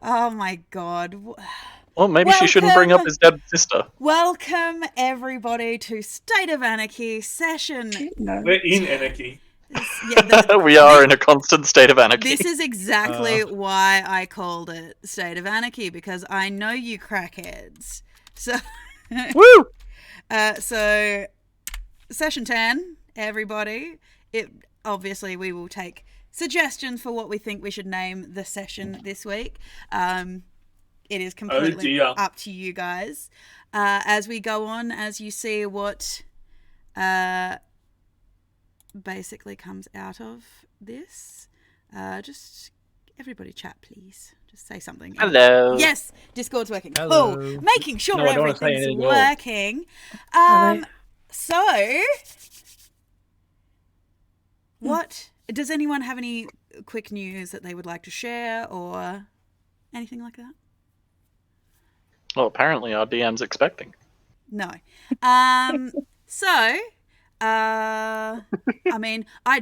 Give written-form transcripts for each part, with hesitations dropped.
Oh my god. Well, maybe she shouldn't bring up his dead sister. Welcome everybody to State of Anarchy session. No. We're in Anarchy. We are in a constant state of anarchy. This is exactly why I called it State of Anarchy, because I know you crackheads. So, Woo! So session 10, everybody. Obviously we will take suggestions for what we think we should name the session this week. It is completely up to you guys. As we go on, as you see what basically comes out of this, just everybody chat, please. Just say something. Hello. Yes, Discord's working. Hello. Cool. Making sure everything's working. So, what does anyone have any quick news that they would like to share or anything like that? Well, apparently our DM's expecting. No. So, I mean, I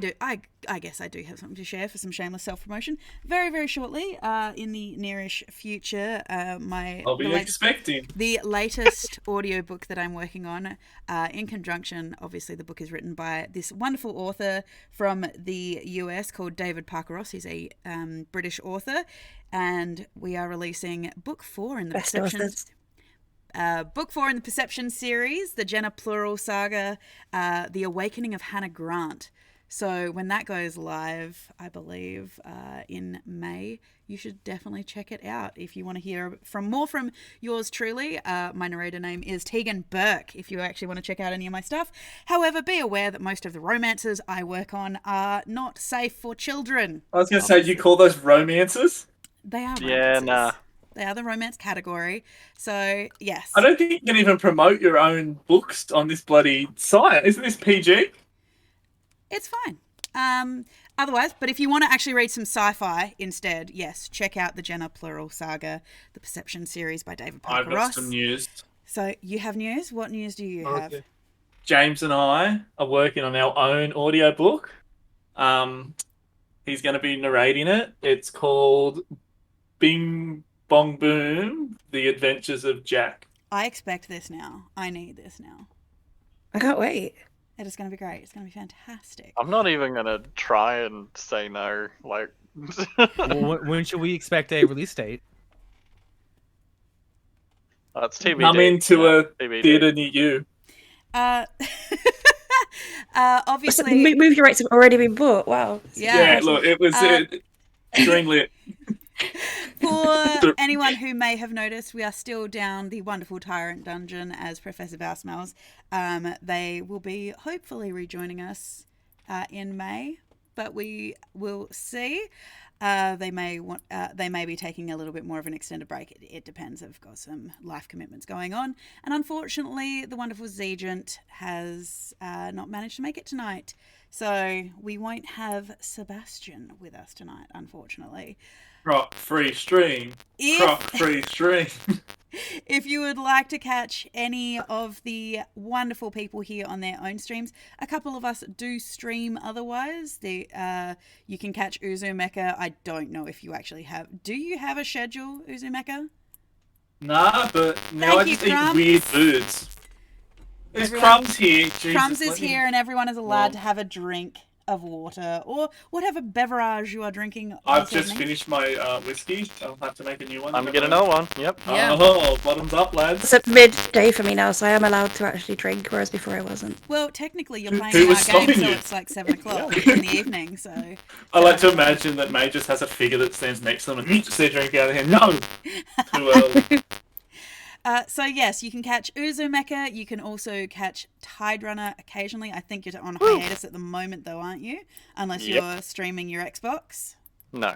guess I do have something to share for some shameless self-promotion. Very, very shortly, in the nearish future, I'll be expecting the latest audiobook that I'm working on, in conjunction. Obviously, the book is written by this wonderful author from the US called David Parker Ross. He's a British author, and we are releasing book 4 in the Book 4 in the Perception series, the Jenna Plural saga, The Awakening of Hannah Grant. So when that goes live, I believe, in May, you should definitely check it out. If you want to hear more from yours truly, my narrator name is Tegan Burke, if you actually want to check out any of my stuff. However, be aware that most of the romances I work on are not safe for children. I was going to say, you call those romances? They are romances. Yeah, nah. They are the romance category. So, yes. I don't think you can even promote your own books on this bloody site. Isn't this PG? It's fine. Otherwise, but if you want to actually read some sci-fi instead, yes, check out the Jenna Plural saga, the Perception series by David Parker Ross. I've got some news. So, you have news? What news do you have? James and I are working on our own audiobook. He's going to be narrating it. It's called Bing Bong Boom, The Adventures of Jack. I expect this now. I need this now. I can't wait. It is going to be great. It's going to be fantastic. I'm not even going to try and say no. Like, Well, when should we expect a release date? That's TBD. Coming to a TBD. theatre near you. Obviously, Movie rights have already been bought. Wow. Yeah, look, it was greenlit. For anyone who may have noticed, we are still down the wonderful Tyrant Dungeon as Professor Bousmells. They will be hopefully rejoining us in May, but we will see. They may be taking a little bit more of an extended break. It depends. They've got some life commitments going on, and unfortunately, the wonderful Zegent has not managed to make it tonight. So we won't have Sebastian with us tonight, unfortunately. Croc free stream. Croc free stream. If you would like to catch any of the wonderful people here on their own streams, a couple of us do stream otherwise. You can catch Uzumeka. I don't know if you actually have. Do you have a schedule, Uzumeka? Nah, but now I just eat weird foods. There's Crumbs here. Jesus, Crumbs is here, and everyone is allowed to have a drink of water or whatever beverage you are drinking. I've just finished my whiskey. I'll have to make a new one. I'm getting another one. Yep. Yeah. Oh, bottoms up, lads. It's at midday for me now, so I am allowed to actually drink, whereas before I wasn't. Well, technically, you're playing our game, so it's like 7 o'clock in the evening. So I like to imagine that May just has a figure that stands next to them and he just said, "Drink out of here." No, too early. So yes, you can catch Uzumeka. You can also catch Tide Runner occasionally. I think you're on hiatus at the moment, though, aren't you? Unless you're streaming your Xbox. No,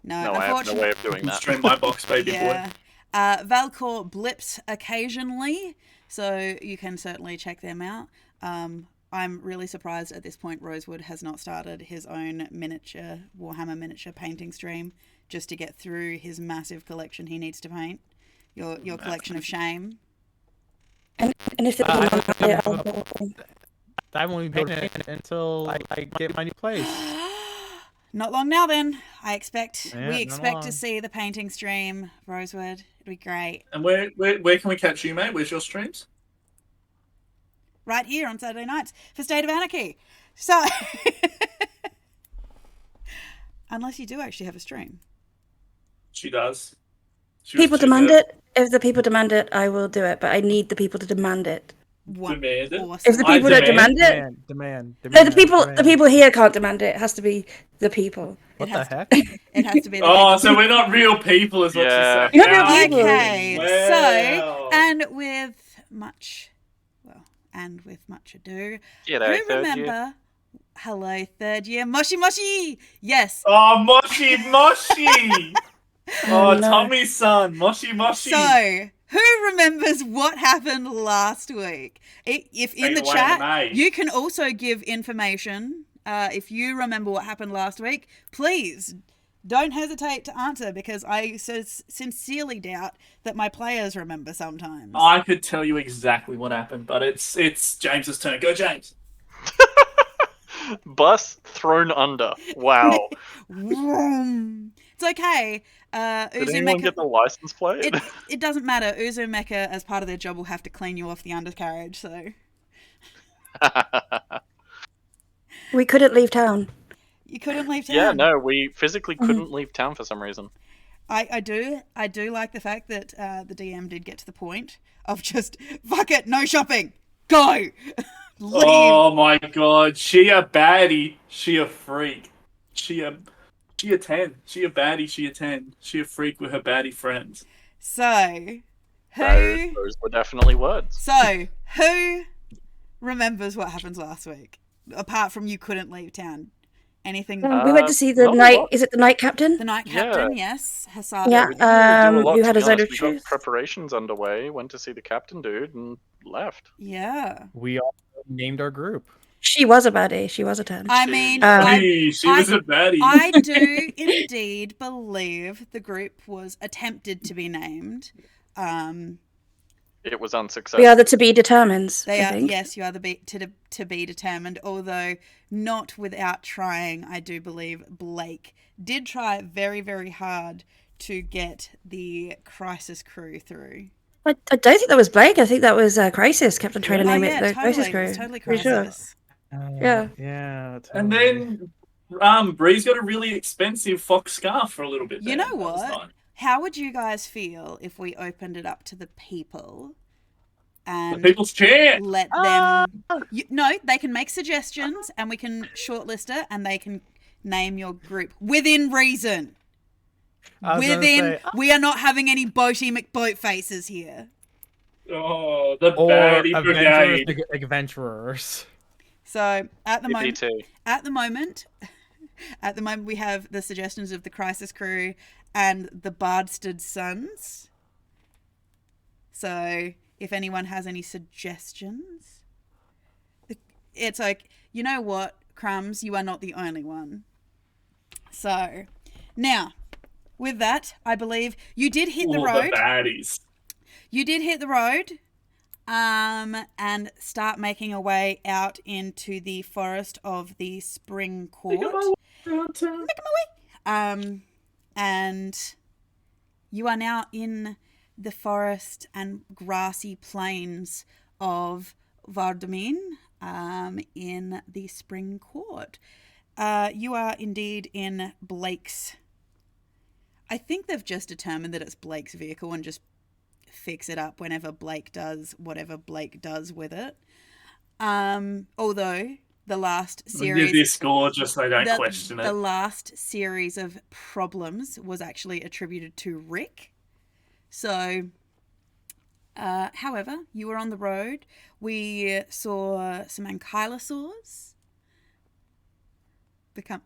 No, I have no way of doing that. Stream my box, baby boy. Valcor blips occasionally, so you can certainly check them out. I'm really surprised at this point Rosewood has not started his own Warhammer miniature painting stream just to get through his massive collection he needs to paint. Your collection of shame. And if it I won't be paying it until I get my new place. Not long now, then. We expect long. to see the painting stream, Rosewood. It'll be great. And where can we catch you, mate? Where's your streams? Right here on Saturday nights for State of Anarchy. So, unless you do actually have a stream. She does. She was People too demand nervous. it. If the people demand it, I will do it. But I need the people to demand it. Demand it. Awesome. If the people don't demand it, Demand. no, the people here can't demand it. It has to be the people. What the heck? It has to be the Oh, people. so we're not real people, is what Yeah. she's saying. You're not real people. Okay, Wow. so, and with much ado, G'day, who third year. remember... Hello, third year. Moshi! Yes. Oh, Moshi! Oh, no. Tommy's son, Moshi. So, who remembers what happened last week? If in the Take it away, chat, mate. you can also give information. If you remember what happened last week, please don't hesitate to answer, because I sincerely doubt that my players remember sometimes. I could tell you exactly what happened, but it's James's turn. Go, James. Bus thrown under. Wow. Vroom. It's okay. Did anyone get the license plate? It doesn't matter. Uzumeka, as part of their job, will have to clean you off the undercarriage, so... We couldn't leave town. You couldn't leave town. Yeah, no, we physically couldn't leave town for some reason. I do like the fact that the DM did get to the point of just, fuck it, no shopping, go! Leave. Oh my god, she a baddie, she a freak. She a 10. She a baddie, she a 10. She a freak with her baddie friends. So, who Those were definitely words. who remembers what happened last week? Apart from you couldn't leave town. Anything? We went to see the not a night. lot. Is it the night captain? The night captain, yes. Hassada. Yeah. We didn't really do a lot, You to had be his own honest. We got truth. preparations underway, went to see the captain dude, and left. Yeah. We all named our group. She was a baddie. She was a 10. I mean, Hey, she was a baddie. I do indeed believe the group was attempted to be named. It was unsuccessful. We are the to be determines. They I are, think. yes, you are the to be determined, although not without trying. I do believe Blake did try very, very hard to get the crisis crew through. I don't think that was Blake. I think that was Crisis. Kept on trying to Oh, name yeah, it the Crisis totally. crew. It was totally Pretty sure. crisis. Yeah. Yeah. And Totally. then Bree's got a really expensive fox scarf for a little bit. You there. know That was what? nice. How would you guys feel if we opened it up to the people The and people's chair. let them... No, they can make suggestions and we can shortlist it and they can name your group within reason. I was gonna say, We are not having any boaty McBoat faces here. Oh, the or baddie adventurers, brigade. adventurers. So at the moment, EBT. at the moment, we have the suggestions of the Crisis Crew and the Bardstead Sons. So if anyone has any suggestions, it's like, you know what, Crumbs, you are not the only one. So now, with that, I believe you did hit the Ooh, road. The baddies. You did hit the road, and start making your way out into the forest of the Spring Court. And you are now in the forest and grassy plains of Vardamin, in the Spring Court. You are indeed in Blake's. I think they've just determined that it's Blake's vehicle and just fix it up whenever Blake does whatever Blake does with it. Although the last series, This gorgeous, they don't question the it. last series of problems was actually attributed to Rick. So, however, you were on the road. We saw some ankylosaurs become.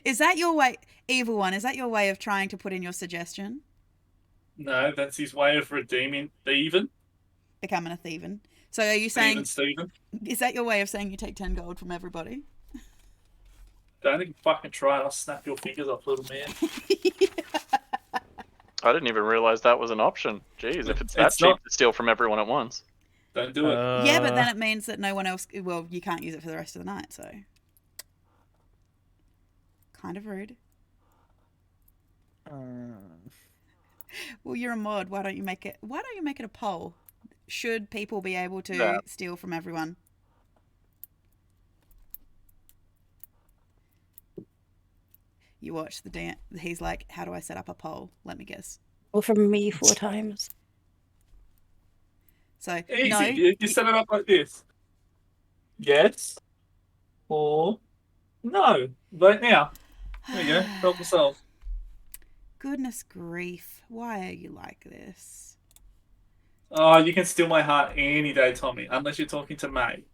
Is that your way, Evil One? Is that your way of trying to put in your suggestion? No, that's his way of redeeming thieving. Becoming a thieving. So are you saying, Steven. is that your way of saying you take 10 gold from everybody? Don't even fucking try it. I'll snap your fingers off, little man. I didn't even realize that was an option. Jeez, if it's that It's cheap not. to steal from everyone at once. Don't do it. Yeah, but then it means that no one else, well, you can't use it for the rest of the night, so. kind of rude. Uh, Well, you're a mod. Why don't you make it a poll? Should people be able to Yeah. steal from everyone? You watch the dance. He's like, "How do I set up a poll?" Let me guess. Well, from me 4 times. So Easy. no, You set it up like this. Yes or no. Vote now. There you go. Help yourself. Goodness grief! Why are you like this? Oh, you can steal my heart any day, Tommy, unless you're talking to May.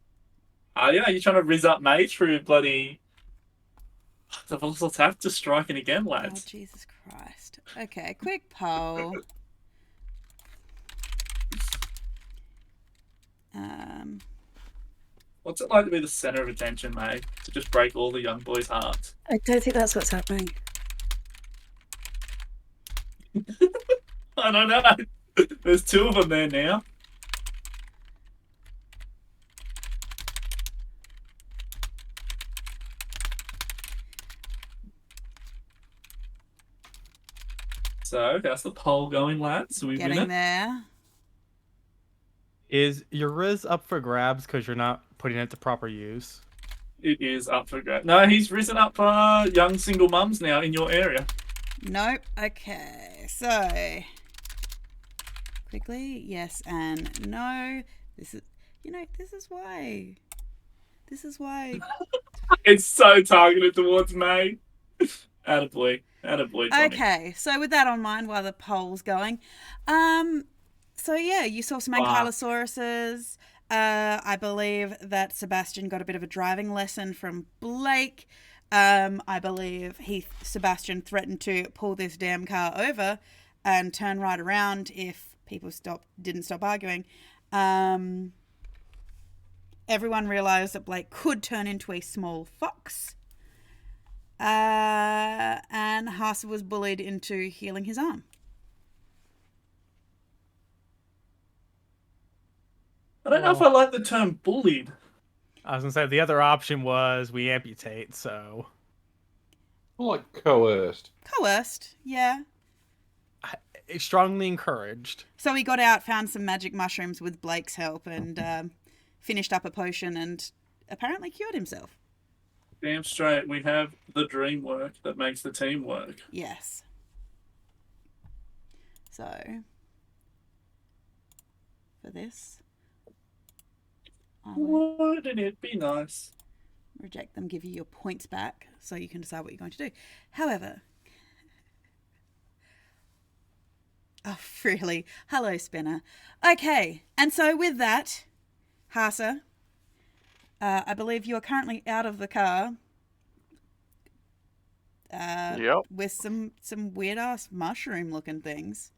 Are you? Are you trying to rizz up May through bloody... They've also tapped to striking again, Oh, lads. Jesus Christ. Okay, quick poll. What's it like to be the centre of attention, May? To just break all the young boys' hearts? I don't think that's what's happening. I don't know. There's 2 of them there now. So, that's the poll going, lads. We win Getting it. there. is your Riz up for grabs because you're not putting it to proper use? It is up for grabs. No, he's risen up for young single mums now in your area. Nope. Okay. So quickly, yes and no. This is, this is why. This is why. It's so targeted towards May. Attaboy. Attaboy, Tommy. Okay. So with that on mind, while the poll's going, so yeah, you saw some ankylosauruses. I believe that Sebastian got a bit of a driving lesson from Blake. I believe Sebastian threatened to pull this damn car over and turn right around if people didn't stop arguing. Everyone realized that Blake could turn into a small fox. And Haase was bullied into healing his arm. I don't know if I like the term bullied. I was gonna say the other option was we amputate. So Like coerced. Coerced, yeah. strongly encouraged. So he got out, found some magic mushrooms with Blake's help, and finished up a potion and apparently cured himself. Damn straight, we have the dream work that makes the team work. Yes. So, for this, I will Wouldn't it be nice? reject them, give you your points back so you can decide what you're going to do. However, oh, really? Hello, Spinner. Okay, and so with that, Haase, I believe you are currently out of the car. Yep. With some weird ass mushroom looking things.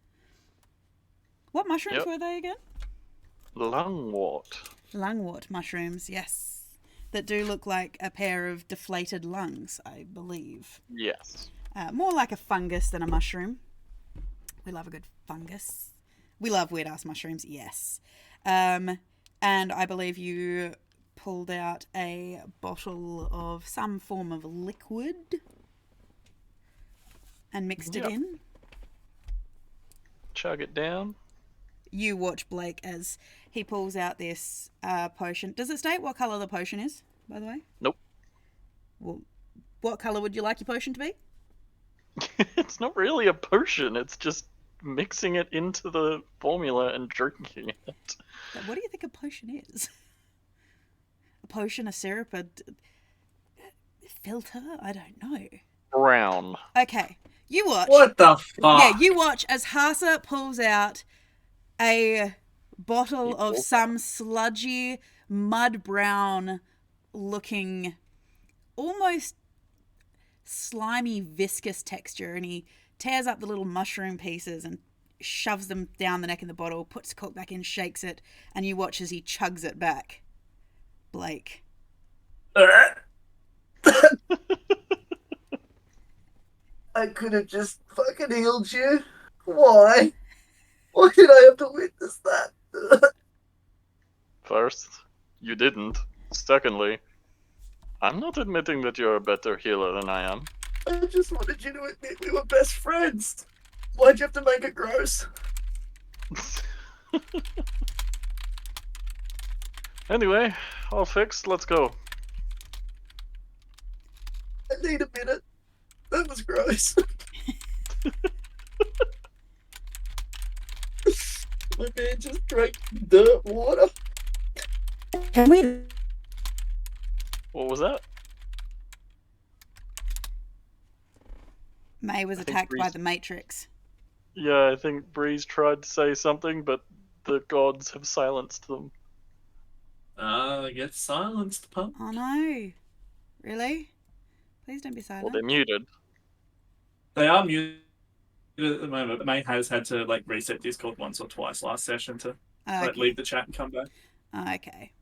What mushrooms Yep. were they again? Lungwort. Lungwort mushrooms, yes. That do look like a pair of deflated lungs, I believe. Yes. More like a fungus than a mushroom. We love a good fungus. We love weird ass mushrooms, yes. And I believe you pulled out a bottle of some form of liquid and mixed it in. Chug it down. You watch Blake as he pulls out this potion. Does it state what colour the potion is, by the way? Nope. Well, what colour would you like your potion to be? It's not really a potion. It's just mixing it into the formula and drinking it. What do you think a potion is? A potion, a syrup, a filter? I don't know. Brown. Okay, you watch. What the fuck? Yeah, you watch as Haase pulls out a bottle of some sludgy, mud brown looking, almost slimy, viscous texture, and he tears up the little mushroom pieces and shoves them down the neck of the bottle, puts the cork back in, shakes it, and you watch as he chugs it back. Blake. I could have just fucking healed you. Why? Why did I have to witness that? First, you didn't. Secondly, I'm not admitting that you're a better healer than I am. I just wanted you to admit we were best friends. Why'd you have to make it gross? Anyway, all fixed. Let's go. I need a minute. That was gross. My man just drank dirt water. Can we? What was that? May was I think attacked by Breeze- the Matrix. Yeah, I think Breeze tried to say something, but the gods have silenced them. Get silenced, punk. Oh no. Really? Please don't be Well, silent. they're muted. They are muted at the moment, but May has had to like reset Discord once or twice last session to like Okay. leave the chat and come back. Okay.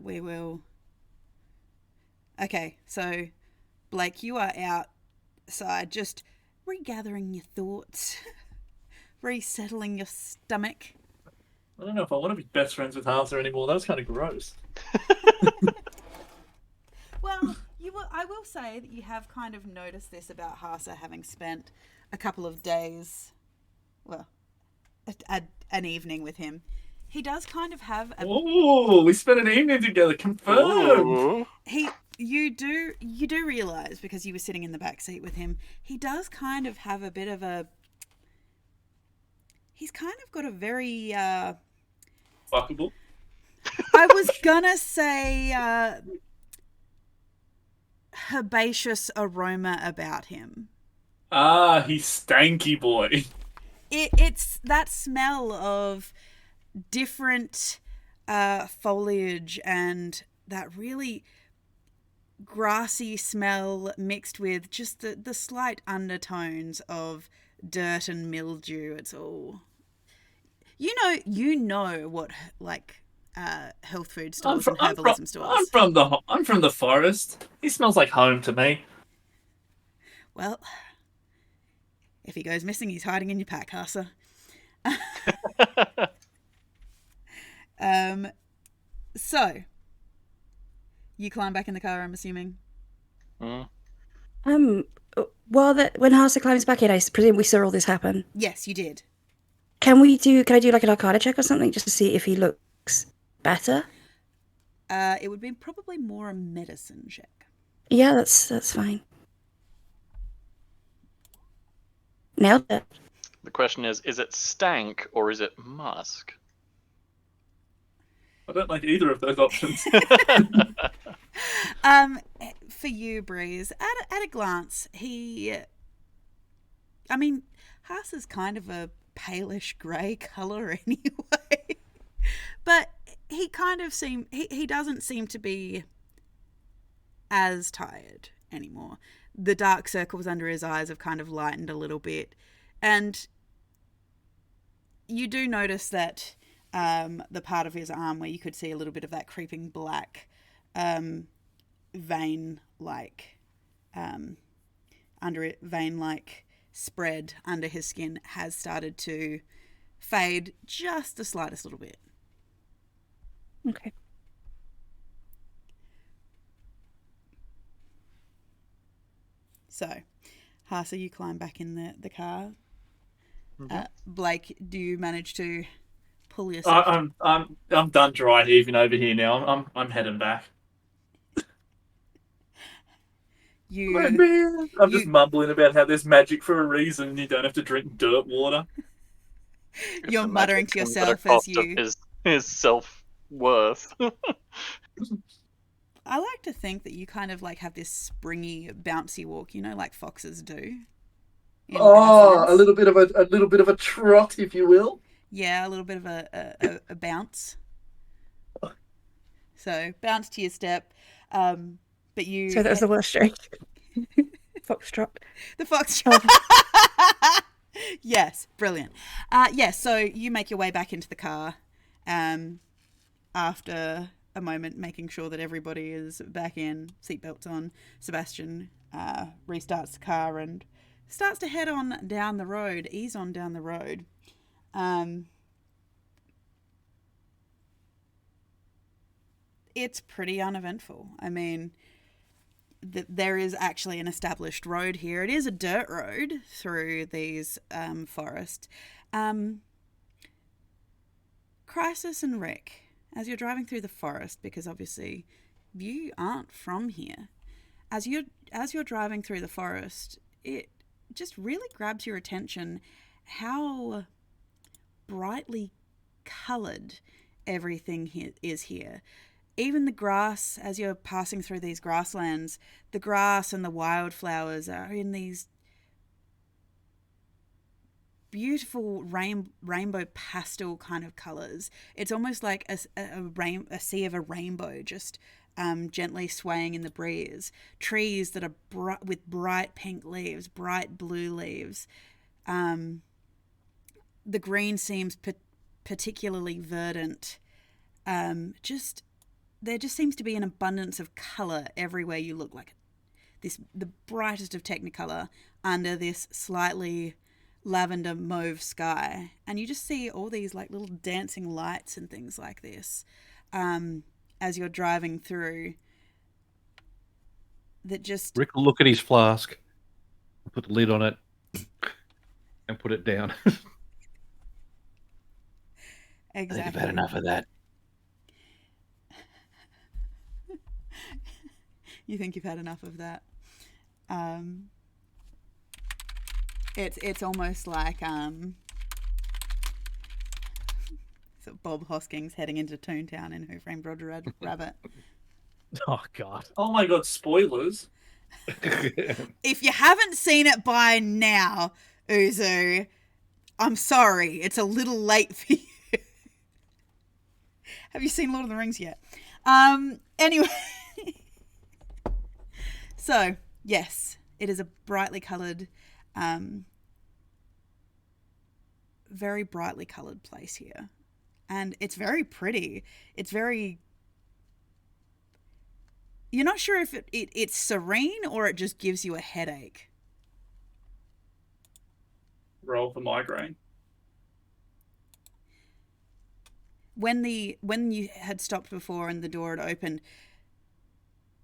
We will. Okay, so Blake, you are outside just regathering your thoughts, resettling your stomach. I don't know if I want to be best friends with Arthur anymore. That was kind of gross. Well, I will say that you have kind of noticed this about Hasa having spent a couple of days, well, an evening with him. He does kind of have a Oh, we spent an evening together. Confirmed. Ooh. you do realize, because you were sitting in the back seat with him, he does kind of have a bit of a, he's kind of got a very Fuckable. I was gonna say herbaceous aroma about him. He's stanky boy. It's that smell of different foliage and that really grassy smell mixed with just the slight undertones of dirt and mildew. It's all, you know what, like health food stores and herbalism stores. I'm from the forest. He smells like home to me. Well, if he goes missing, he's hiding in your pack, Hasa. So you climb back in the car, I'm assuming. Mm. When Hasa climbs back in, I presume we saw all this happen. Yes, you did. Can I do like an Arcana check or something just to see if he looks better? It would be probably more a medicine check. Yeah, that's fine. Nailed it. The question is it stank or is it musk? I don't like either of those options. For you, Breeze, at a glance, Haas kind of a palish grey colour anyway. But he kind of he doesn't seem to be as tired anymore. The dark circles under his eyes have kind of lightened a little bit. And you do notice that the part of his arm where you could see a little bit of that creeping black vein-like vein-like spread under his skin has started to fade just the slightest little bit. Okay. So, Hasa, you climb back in the car. Mhm. Blake, do you manage to pull yourself? I'm done dry heaving over here now. I'm heading back. My man. I'm just mumbling about how there's magic for a reason and you don't have to drink dirt water. You're It's a muttering magic to thing at a yourself as cost of you. his self-worth. I like to think that you kind of like have this springy, bouncy walk, like foxes do. in Oh, a grasslands. little bit of a trot, if you will. Yeah, a little bit of a bounce. So bounce to your step, but you. So that was the worst joke. Foxtrot. The fox. Yes, brilliant. Yes, so you make your way back into the car after a moment, making sure that everybody is back in, seatbelts on. Sebastian restarts the car and starts to head on down the road, ease on down the road. It's pretty uneventful. I mean, there is actually an established road here. It is a dirt road through these forests. Crisis and Rick, as you're driving through the forest, because obviously you aren't from here, as you're driving through the forest, it just really grabs your attention how brightly coloured everything is here. Even the grass, as you're passing through these grasslands, the grass and the wildflowers are in these beautiful rainbow pastel kind of colours. It's almost like a sea of a rainbow, just gently swaying in the breeze. Trees that are with bright pink leaves, bright blue leaves. The green seems particularly verdant. There just seems to be an abundance of colour everywhere you look, like the brightest of Technicolor under this slightly lavender mauve sky, and you just see all these like little dancing lights and things like this as you're driving through. That just Rick will look at his flask, put the lid on it, and put it down. exactly. I think I've had enough of that. You think you've had enough of that? It's almost like so Bob Hoskins heading into Toontown in Who Framed Roger Rabbit. Oh God. Oh my god, spoilers. If you haven't seen it by now, Uzu, I'm sorry, it's a little late for you. Have you seen Lord of the Rings yet? Anyway. So, yes, it is a brightly coloured, very brightly coloured place here. And it's very pretty. It's very... You're not sure if it's serene or it just gives you a headache. Roll for migraine. When you had stopped before and the door had opened,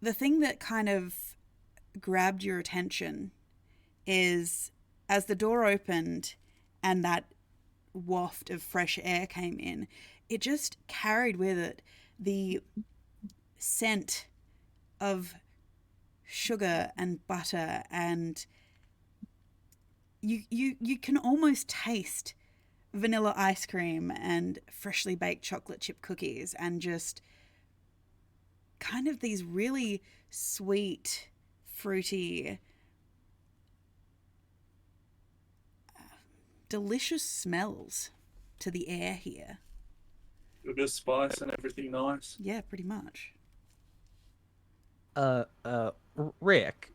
the thing that kind of grabbed your attention is as the door opened and that waft of fresh air came in, it just carried with it the scent of sugar and butter, and you can almost taste vanilla ice cream and freshly baked chocolate chip cookies, and just kind of these really sweet, fruity, delicious smells to the air here. Sugar, spice, and everything nice. Yeah, pretty much. Rick,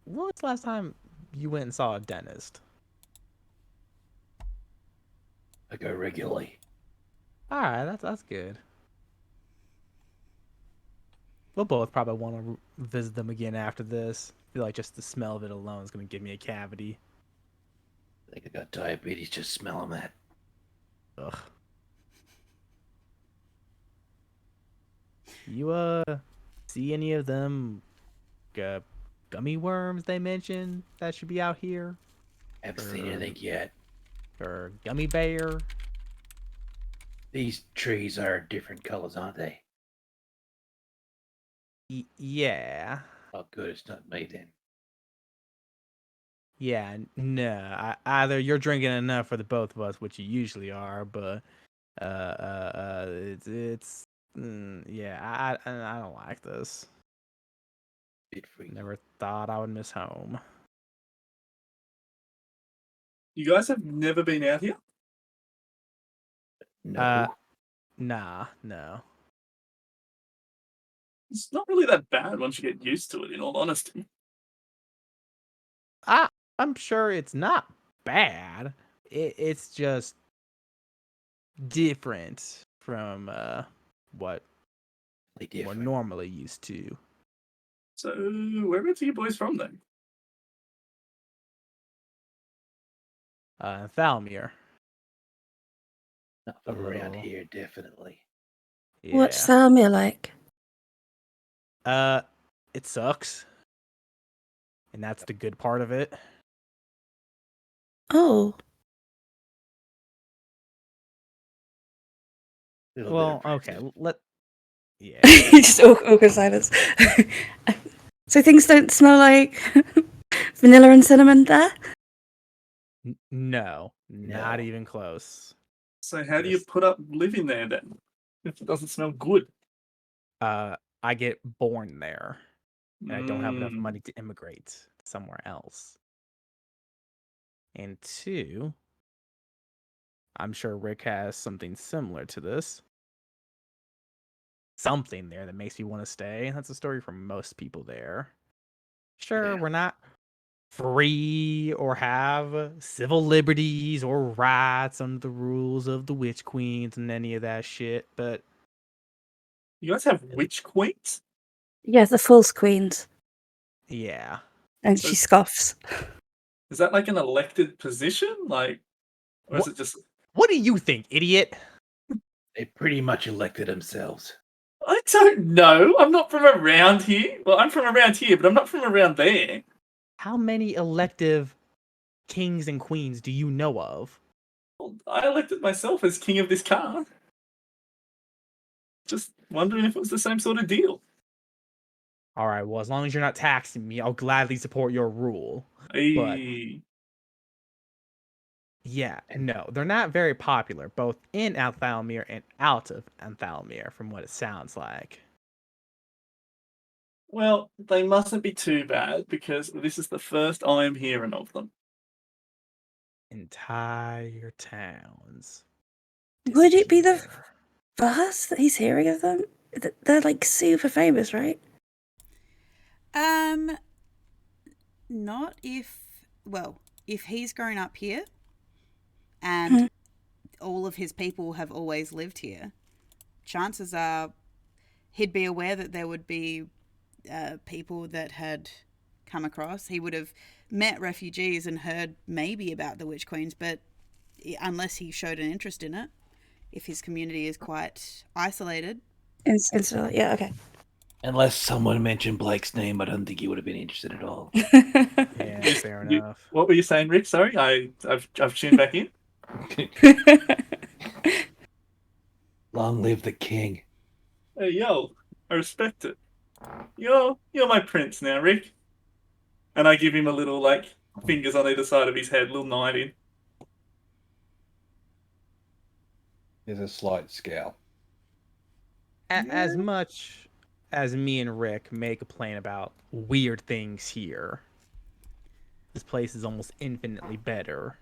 when was the last time you went and saw a dentist? I go regularly. All right, that's good. We'll both probably want to visit them again after this. I feel like just the smell of it alone is going to give me a cavity. I think I got diabetes just smelling that. Ugh. You see any of them gummy worms they mentioned that should be out here? Haven't seen anything yet. Or gummy bear? These trees are different colors, aren't they? Yeah. Oh, good. It's not me then. Yeah, no. Either you're drinking enough for the both of us, which you usually are, but yeah, I don't like this. Bit freaky. Never thought I would miss home. You guys have never been out here? No. Nah, no. It's not really that bad once you get used to it, in all honesty. I'm sure it's not bad. It's just different from what we're normally used to. So, whereabouts are you boys from then? Thalmir. Not from around here, definitely. Yeah. What's Thalmir like? It sucks. and that's the good part of it. Oh. Little Well, bit of okay, yeah. Just awkward silence. So things don't smell like vanilla and cinnamon there? No, not No. even close. So how do you Just- put up living there then? If it doesn't smell good. I get born there, and I don't have enough Mm. money to immigrate somewhere else. And two, I'm sure Rick has something similar to this. Something there that makes me want to stay. That's a story for most people there. Sure, Yeah. we're not free or have civil liberties or rights under the rules of the witch queens and any of that shit, but You guys have witch queens? Yeah, the false queens. yeah. And So- she scoffs. Is that like an elected position? Like, or is What- it just? What do you think, idiot? They pretty much elected themselves. I don't know. I'm not from around here. Well, I'm from around here, but I'm not from around there. How many elective kings and queens do you know of? Well, I elected myself as king of this car. Just wondering if it was the same sort of deal. All right, well, as long as you're not taxing me, I'll gladly support your rule. Hey. Yeah, no, they're not very popular, both in Althalmir and out of Althalmir, from what it sounds like. Well, they mustn't be too bad because this is the first I am hearing of them. Entire towns. Would it be the disappear. first that he's hearing of them? They're like super famous, right? Not if he's grown up here and all of his people have always lived here, chances are he'd be aware that there would be people that had come across. He would have met refugees and heard maybe about the Witch Queens, but unless he showed an interest in it, if his community is quite isolated. Yeah, okay. Unless someone mentioned Blake's name, I don't think he would have been interested at all. Yeah, fair enough. What were you saying, Rick? Sorry, I've tuned back in. Long live the king. Hey, yo, I respect it. You're my prince now, Rick. And I give him a little like fingers on either side of his head, little nod in. There's a slight scowl. As much as me and Rick may complain about weird things here, this place is almost infinitely better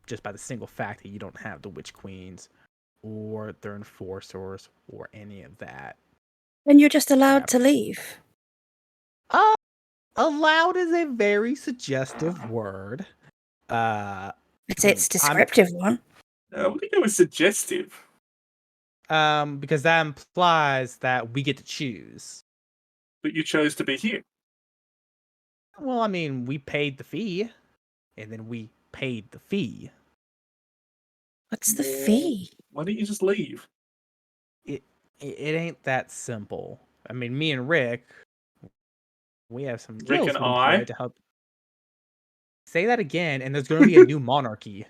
just by the single fact that you don't have the Witch Queens or their enforcers or any of that. Then you're just allowed to leave. Allowed is a very suggestive word. It's descriptive one. What do you go with suggestive? Because that implies that we get to choose. But you chose to be here. Well, I mean, we paid the fee, and then we paid the fee. What's the fee? Why don't you just leave? It ain't that simple. I mean, me and Rick, we have some Rick deals and we I? employed to help. Say that again, and there's going to be a new monarchy.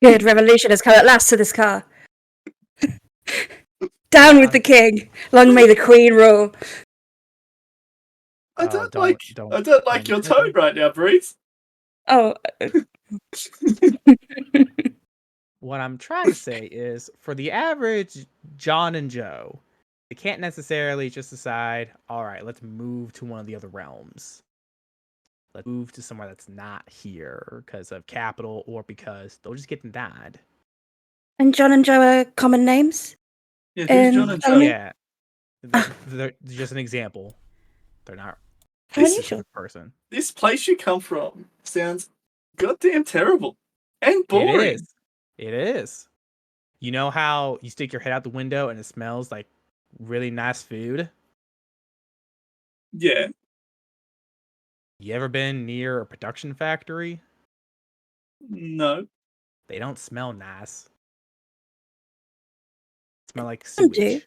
Good revolution has come at last to this car. Down with the king. Long may the queen rule. I Oh, don't like don't your hit tone me. right now, Breeze. Oh, What I'm trying to say is, for the average John and Joe, they can't necessarily just decide, all right, let's move to one of the other realms. Let's move to somewhere that's not here because of capital or because they'll just get denied. and John and Joe are common names? Yeah, who's John and tell Joe? me- Yeah. They're just an example. They're not How This- unusual. a person. This place you come from sounds goddamn terrible and It boring. is. It is. You know how you stick your head out the window and it smells like really nice food? Yeah. You ever been near a production factory? No. They don't smell nice. Smell like Some do. sewage.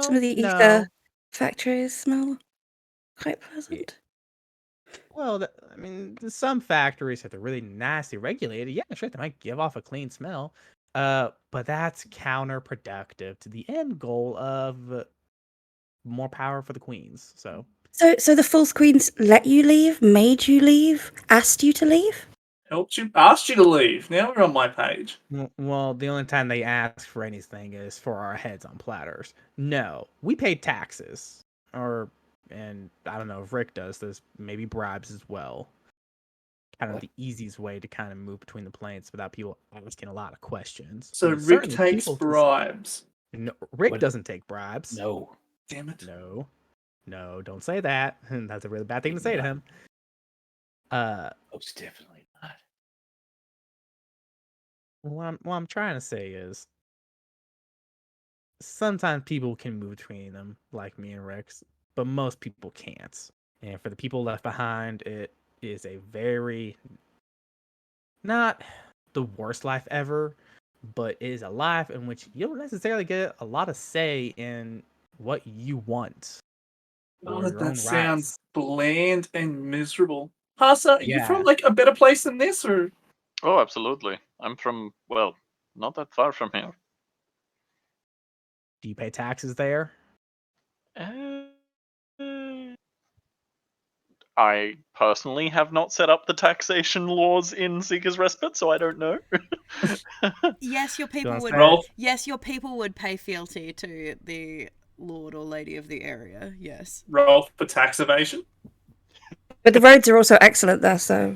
Some of the no. ether factories smell quite pleasant. Well, I mean, some factories, if they're really nasty regulated, yeah, sure, they might give off a clean smell. But that's counterproductive to the end goal of more power for the queens. So So the false queens let you leave, made you leave, asked you to leave? Asked you to leave. Now we're on my page. well, the only time they ask for anything is for our heads on platters. No, we pay taxes, and I don't know if Rick does this, maybe bribes as well. Kind of the easiest way to kind of move between the planes without people asking a lot of questions. So And Rick certainly takes people bribes. No, Rick What- doesn't take bribes. No. Damn it. No, don't say that. That's a really bad thing to say to him. Most definitely not. What I'm trying to say is sometimes people can move between them, like me and Rex, but most people can't. And for the people left behind, it is a very not the worst life ever, but it is a life in which you don't necessarily get a lot of say in what you want. Oh, Or your own that sounds rights. bland and miserable. Hasa, are you Yeah. from like a better place than this, or Oh, absolutely. I'm from, well, not that far from here. Do you pay taxes there? I personally have not set up the taxation laws in Seeker's Respite, so I don't know. Yes, your people wanna would. say- Rolf? Yes, your people would pay fealty to the lord or lady of the area. Yes. Rolf for tax evasion? But the roads are also excellent there, so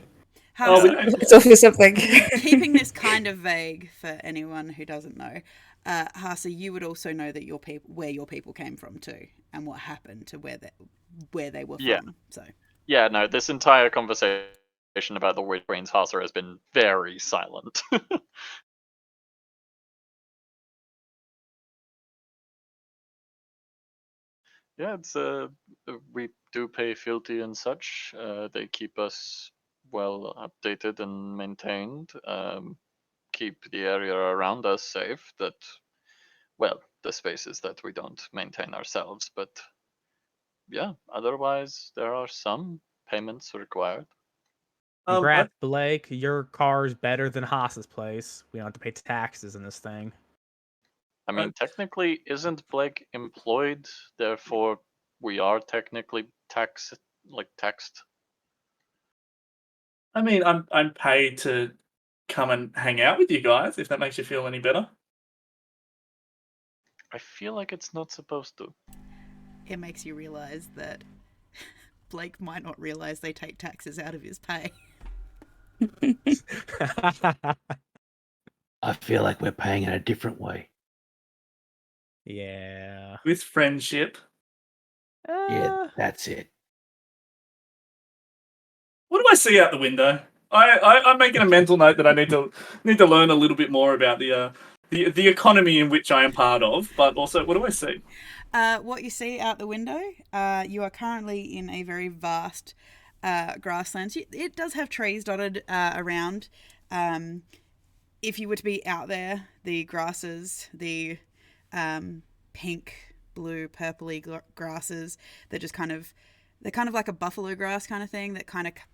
Oh, we Hasa, don't. it's obviously something. keeping this kind of vague for anyone who doesn't know, Hasa, you would also know that where your people came from too, and what happened to where they were Yeah. from. So Yeah, no, this entire conversation about the Witch Queen's Hasa has been very silent. Yeah, it's we do pay fealty and such. They keep us well updated and maintained. Keep the area around us safe. That, well, the spaces that we don't maintain ourselves. But yeah, otherwise there are some payments required. Congrats, Blake. Your car's better than Haas's place. We don't have to pay taxes in this thing. I mean, technically, isn't Blake employed? Therefore, we are technically taxed. I mean, I'm paid to come and hang out with you guys, if that makes you feel any better. I feel like it's not supposed to. it makes you realize that Blake might not realize they take taxes out of his pay. I feel like we're paying in a different way. Yeah. With friendship. Yeah, that's it. What do I see out the window? I'm making a mental note that I need to learn a little bit more about the economy in which I am part of, but also what do I see? What you see out the window, you are currently in a very vast grasslands. It does have trees dotted around. If you were to be out there, the grasses, the pink, blue, purpley grasses, they're kind of like a buffalo grass kind of thing.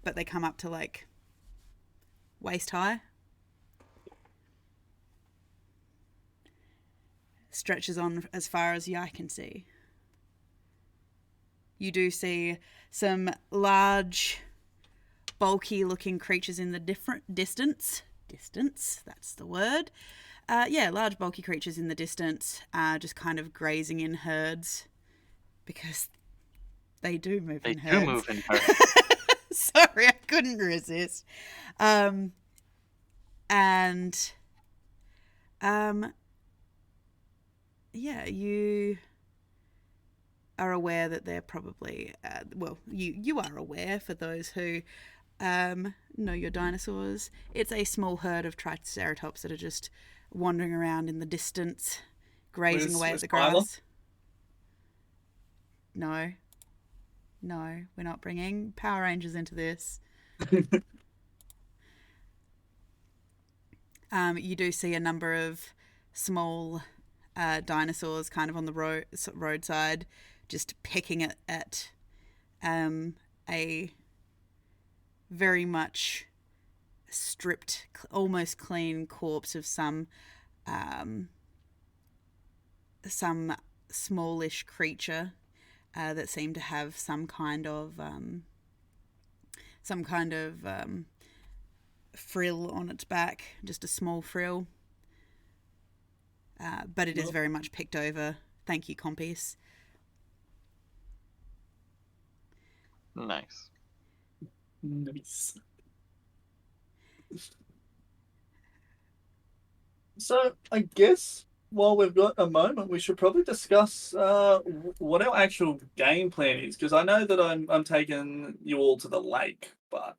But they come up to like waist high. Stretches on as far as the eye can see. You do see some large, bulky looking creatures in the different distance. Distance, that's the word. Large, bulky creatures in the distance, just kind of grazing in herds. Because they do move in herds. They do move in herds. Sorry, I couldn't resist. You are aware that they're probably you are aware, for those who know your dinosaurs, it's a small herd of triceratops that are just wandering around in the distance, grazing away at the grass. No, we're not bringing Power Rangers into this. You do see a number of small dinosaurs kind of on the roadside, just pecking at a very much stripped, almost clean corpse of some smallish creature that seemed to have some kind of frill on its back, just a small frill. But it is very much picked over. Thank you, compies. Nice. Nice. So I guess while we've got a moment, we should probably discuss what our actual game plan is, because I know that I'm taking you all to the lake, but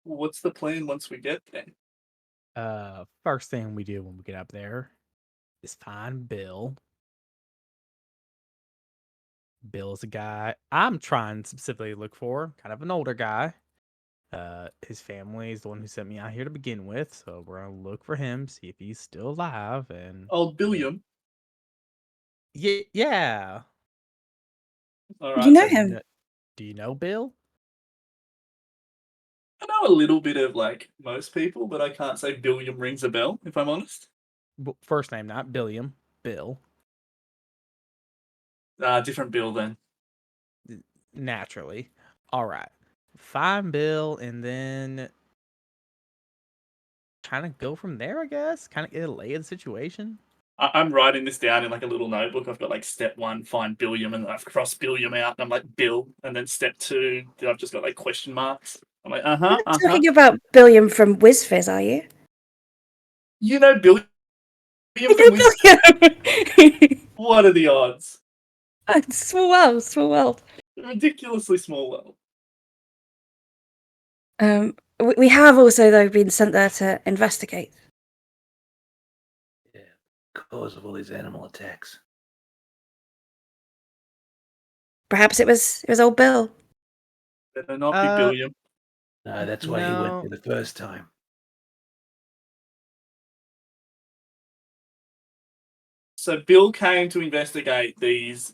what's the plan once we get there? First thing we do when we get up there is find Bill. Bill's a guy I'm trying specifically to look for, kind of an older guy. His family is the one who sent me out here to begin with, so we're gonna look for him, see if he's still alive, and Old Billiam. yeah. All right. You know So him? Do you know Bill? I know a little bit of like most people, but I can't say Billiam rings a bell, if I'm honest. First name, not Billiam. Bill. Different Bill then. Naturally. All right. Find Bill and then kind of go from there, I guess. Kind of get a lay of the situation. I'm writing this down in like a little notebook. I've got like step 1, find Billiam, and I've crossed Billiam out, and I'm like Bill. And then step 2, I've just got like question marks. I'm like, You're not talking about Billiam from WizFizz, are you? You know Billiam You from know Billiam! What are the odds? Small world, small world. Ridiculously small world. We have also, though, been sent there to investigate. Yeah, cause of all these animal attacks. Perhaps it was old Bill. Better not be Billiam. No, that's why he went No. there the first time. So Bill came to investigate these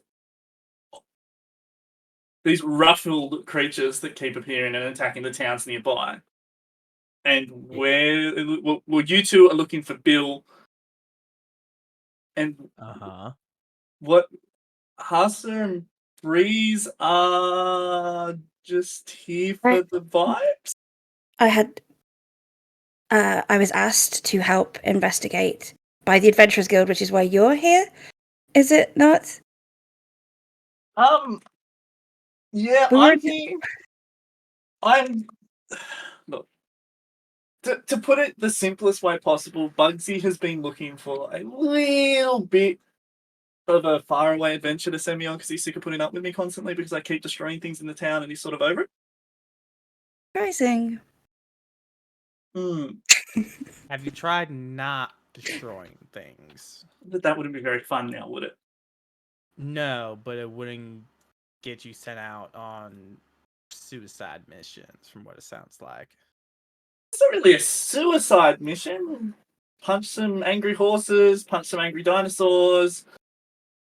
ruffled creatures that keep appearing and attacking the towns nearby. And where you two are looking for Bill, and what Hassa and Breeze are just here for the vibes? I was asked to help investigate by the Adventurers Guild, which is why you're here. Is it not? Yeah, I'm here. Look, to put it the simplest way possible, Bugsy has been looking for a little bit of a faraway adventure to send me on because he's sick of putting up with me constantly because I keep destroying things in the town and he's sort of over it. Surprising. Have you tried not destroying things? But that wouldn't be very fun now, would it? No, but it wouldn't get you sent out on suicide missions, from what it sounds like. It's not really a suicide mission. Punch some angry horses, punch some angry dinosaurs.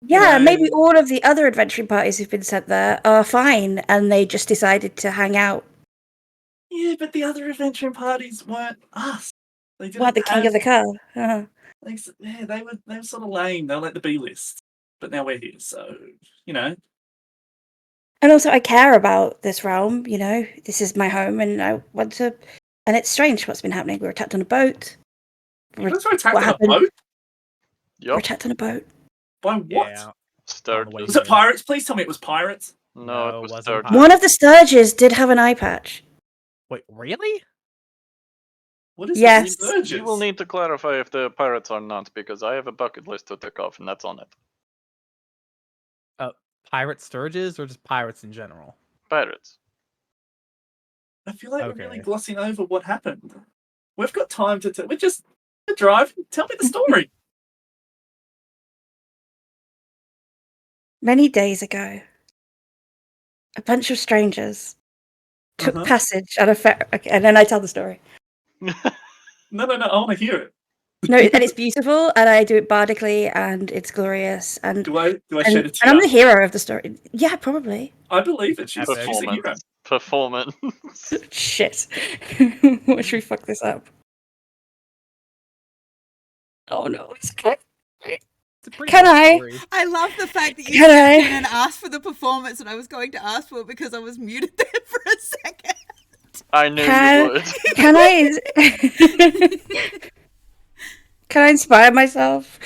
Yeah, maybe all of the other adventuring parties who've been sent there are fine, and they just decided to hang out. Yeah, but the other adventuring parties weren't us. They didn't What, the king of the car? Yeah, they were sort of lame. They were like the B list. But now we're here, so you know. And also, I care about this realm. You know, this is my home, and I want to. And it's strange what's been happening. We were attacked on a boat. You guys were attacked on a boat? We were attacked on a boat. By what? Yeah. Sturges. Was it pirates? Please tell me it was pirates. No, it was Sturges. One of the Sturges did have an eye patch. Wait, really? What is Yes. Sturges? You will need to clarify if the pirates are not, because I have a bucket list to tick off, and that's on it. Pirate Sturges or just pirates in general? Pirates. I feel like we're really glossing over what happened. We've got time to we're driving. Tell me the story. Many days ago, a bunch of strangers took passage at a ferry. Okay, and then I tell the story. No, I want to hear it. No, and it's beautiful, and I do it bardically, and it's glorious, and Do I and, shed a and tear? I'm the hero of the story. Yeah, probably. I believe it. She's a hero. Performance. Shit. What should we fuck this up? Oh no, it's okay. It's a pretty Can good I? story. I love the fact that you Can stepped I? in and asked for the performance, and I was going to ask for it because I was muted there for a second. I knew Can- you would. Can I? Can I inspire myself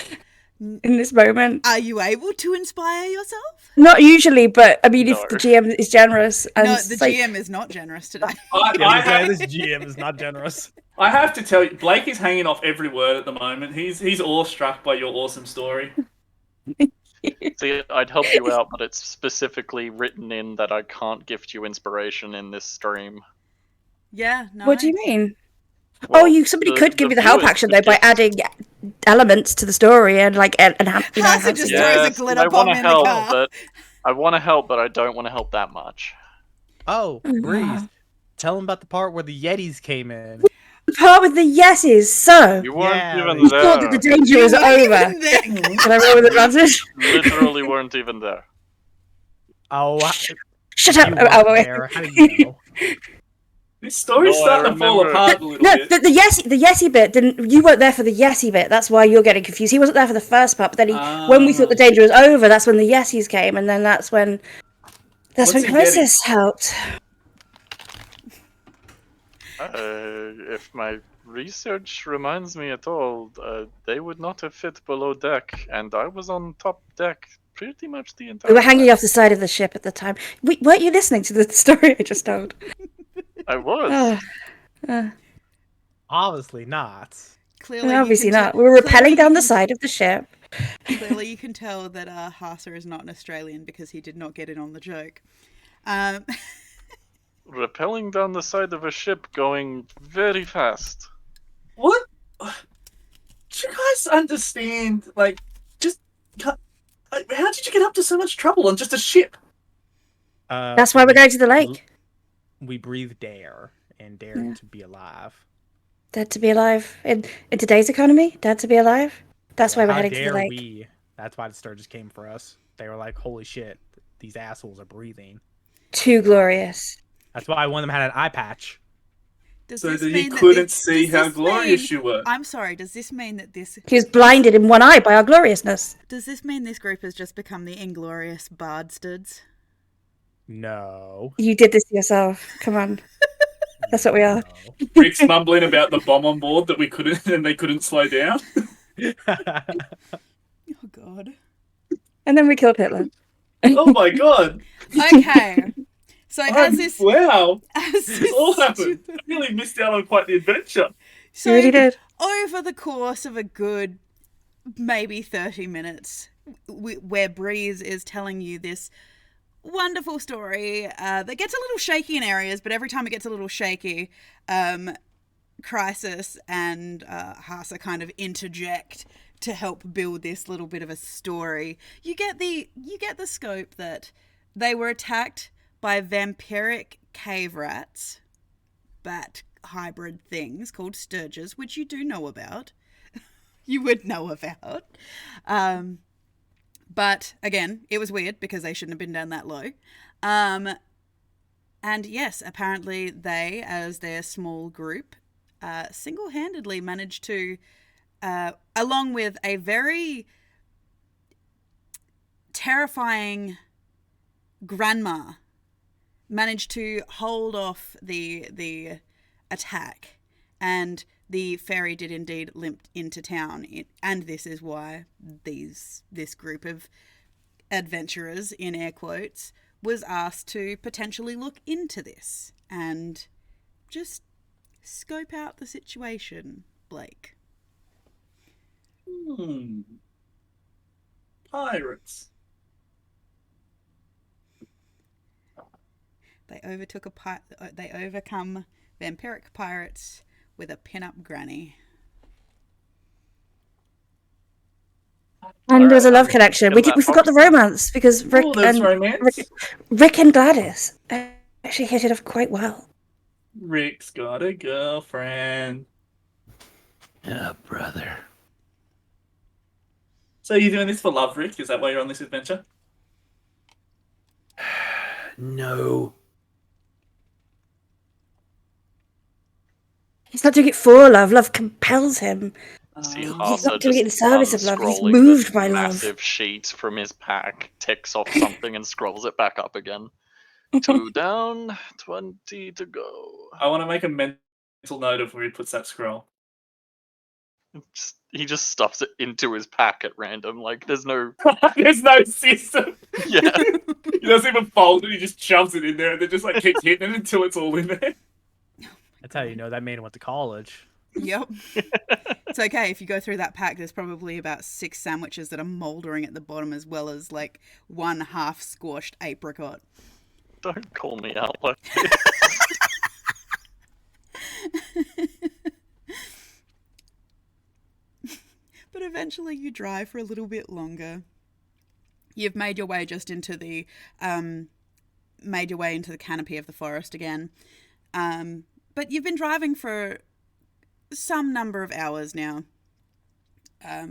in this moment? Are you able to inspire yourself? Not usually, but I mean, No. if the GM is generous, and No, it's the like, GM is not generous today. This GM is not generous. I have to tell you, Blake is hanging off every word at the moment. He's awestruck by your awesome story. See, I'd help you out, but it's specifically written in that I can't gift you inspiration in this stream. Yeah, no. what do you mean? Well, Somebody could give you the help viewers action could though by gift- adding elements to the story and like Hasa enhancing just it. throws a Yes, glitter I bomb want to in the help, car. but I want to help, but I don't want to help that much. Oh, Breeze. Tell him about the part where the Yetis came in. The part with the yeses. So You weren't Yeah, even they- you there. thought that the danger You was weren't over. even there. Can I roll with advantage? Literally weren't even there. Oh, Shut you up! weren't wait. there. How do you know? This story's No, I starting to fall remember. apart a little No, bit. the yesi bit didn't. You weren't there for the yesi bit. That's why you're getting confused. He wasn't there for the first part, but then when we thought the danger was over, that's when the yesis came, and then that's when What's he Crisis helped. If my research reminds me at all, they would not have fit below deck, and I was on top deck pretty much the entire We were hanging time. off the side of the ship at the time. Weren't you listening to the story I just told? I was. Obviously not. Clearly, Obviously you can not. We were rappelling down the can- side of the ship. Clearly, you can tell that Hasa is not an Australian because he did not get in on the joke. Rappelling down the side of a ship going very fast. What? Do you guys understand? Like, just how did you get up to so much trouble on just a ship? That's why we're going to the lake. We breathed air and dared to be alive. Dead to be alive. In today's economy, dead to be alive. That's why we're How heading to the dare lake. we? That's why the Sturgis came for us. They were like, holy shit, these assholes are breathing. Too glorious. That's why one of them had an eye patch. So that he couldn't see how glorious you were. I'm sorry, does this mean that this... He was blinded in one eye by our gloriousness. Does this mean this group has just become the Inglorious Bardstuds? No. You did this to yourself. Come on. That's what we are. Rick's mumbling about the bomb on board that we couldn't, and they couldn't slow down. Oh, God. And then we killed Hitler. Oh my god! Okay. So as this... Wow! As This all happened. Really missed out on quite the adventure. So You really did. over the course of a good maybe 30 minutes where Breeze is telling you this wonderful story that gets a little shaky in areas, but every time it gets a little shaky, Crisis and Hasa kind of interject to help build this little bit of a story. You get the scope that they were attacked by vampiric cave rats, bat hybrid things called sturges, which you do know about. You would know about. But again, it was weird because they shouldn't have been down that low. And yes, apparently they, as their small group, single-handedly managed to, along with a very terrifying grandma, managed to hold off the attack, and the ferry did indeed limp into town, and this is why this group of adventurers, in air quotes, was asked to potentially look into this and just scope out the situation, Blake. Pirates. They overcome vampiric pirates with a pin-up granny. And there was a love Alright, connection. in We that forgot the box. romance because Rick Oh, there's and romance. Rick and Gladys actually hit it off quite well. Rick's got a girlfriend. Yeah, brother. So you're doing this for love, Rick? Is that why you're on this adventure? No. He's not doing it for love. Love compels him. See He's Harsa not doing it in just service of love. He's unscrolling moved the by love. massive sheet from his pack, ticks off something and scrolls it back up again. 2 down, 20 to go. I want to make a mental note of where he puts that scroll. He just stuffs it into his pack at random. Like, there's no... There's no system. Yeah. He doesn't even fold it. He just shoves it in there and then just like keeps hitting it until it's all in there. That's how you know that man went to college. Yep. It's okay if you go through that pack. There's probably about 6 sandwiches that are mouldering at the bottom, as well as like 1 half squashed apricot. Don't call me out like this. But eventually you drive for a little bit longer. You've made your way just into the canopy of the forest again. But you've been driving for some number of hours now.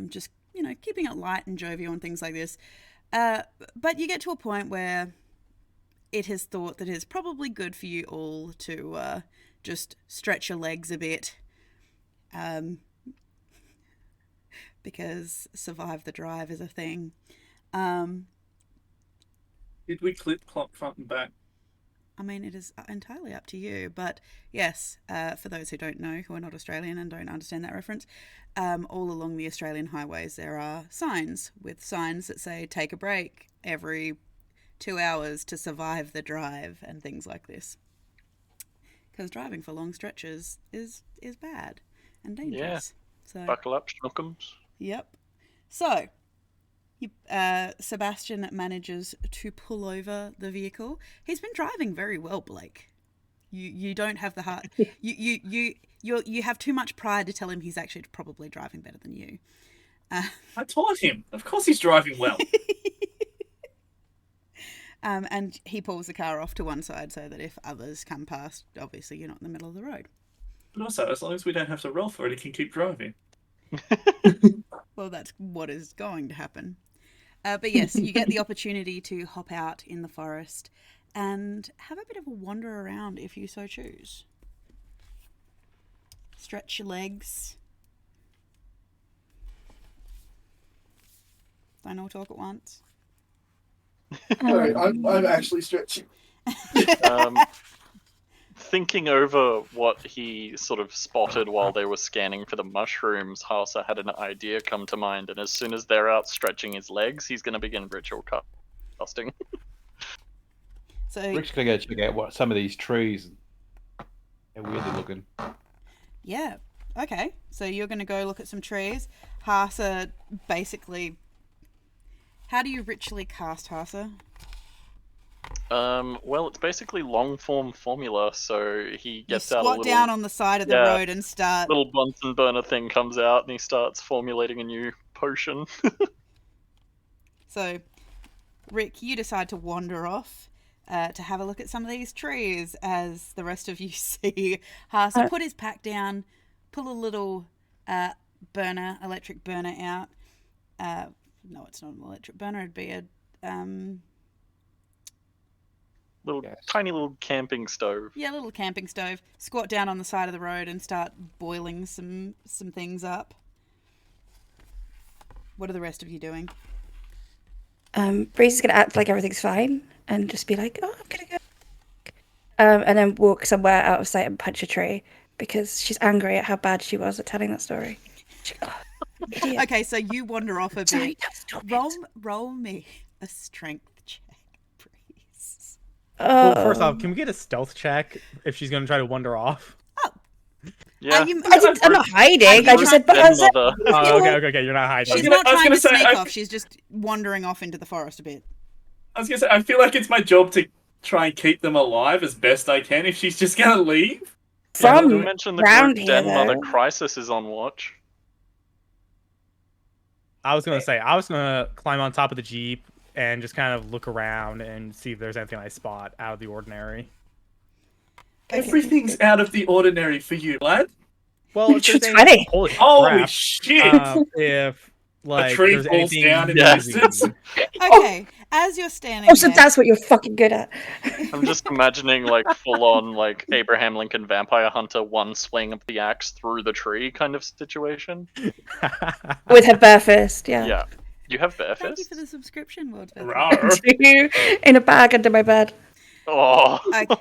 Just, keeping it light and jovial and things like this. But you get to a point where it has thought that it's probably good for you all to just stretch your legs a bit. Because survive the drive is a thing. Did we clip clock front and back? I mean, it is entirely up to you. But yes, for those who don't know, who are not Australian and don't understand that reference, all along the Australian highways there are signs that say take a break every 2 hours to survive the drive and things like this. Because driving for long stretches is bad and dangerous. So Buckle up, schnookums. Yep. So, Sebastian manages to pull over the vehicle. He's been driving very well, Blake. You don't have the heart. You have too much pride to tell him he's actually probably driving better than you. I taught him. Of course he's driving well. And he pulls the car off to one side so that if others come past, obviously you're not in the middle of the road. But also, as long as we don't have to roll for it, he can keep driving. Well, that's what is going to happen. But yes, you get the opportunity to hop out in the forest and have a bit of a wander around if you so choose. Stretch your legs. Don't all talk at once. Alright, I'm actually stretching. Thinking over what he sort of spotted while they were scanning for the mushrooms, Harsa had an idea come to mind, and as soon as they're out stretching his legs, he's going to begin ritual casting. So Rick's gonna go check out what some of these trees. How weird they're looking. yeah, okay. So you're going to go look at some trees. Harsa basically... How do you ritually cast Harsa? Well, it's basically long form formula, so he gets you out a squat little... down on the side of the road and start... little Bunsen burner thing comes out, and he starts formulating a new potion. So, Rick, you decide to wander off to have a look at some of these trees as the rest of you see Harsa put his pack down, pull a little electric burner out. No, it's not an electric burner, it'd be a... Tiny little camping stove. Yeah, little camping stove. Squat down on the side of the road and start boiling some things up. What are the rest of you doing? Breeze is going to act like everything's fine and just be like, oh, I'm going to go. And then walk somewhere out of sight and punch a tree because she's angry at how bad she was at telling that story. Idiot. Okay, so you wander off a bit. Sorry, no, stop Roll me a strength check, please. Well, first off, can we get a stealth check if she's going to try to wander off? Yeah. I'm not hiding. I just said, but I said, Oh, okay. You're not hiding. She's not trying to sneak off. She's just wandering off into the forest a bit. I was going to say, I feel like it's my job to try and keep them alive as best I can if she's just going to leave. From You mentioned the round group here, Den Mother though. Crisis is on watch. I was going to climb on top of the Jeep and just kind of look around and see if there's anything I spot out of the ordinary. Everything's out of the ordinary for you, lad. Well, if It's there's 20. any, holy Holy crap, shit! if like tree there's falls anything down in the moving, distance. Okay, as you're standing Oh, so there, that's what you're fucking good at. I'm just imagining like full on like Abraham Lincoln Vampire Hunter, one swing of the axe through the tree kind of situation. With her bare fist, yeah. Yeah. You have bare thank you fists? for the subscription, World Festival. Rawr. In a bag under my bed. Oh. Okay.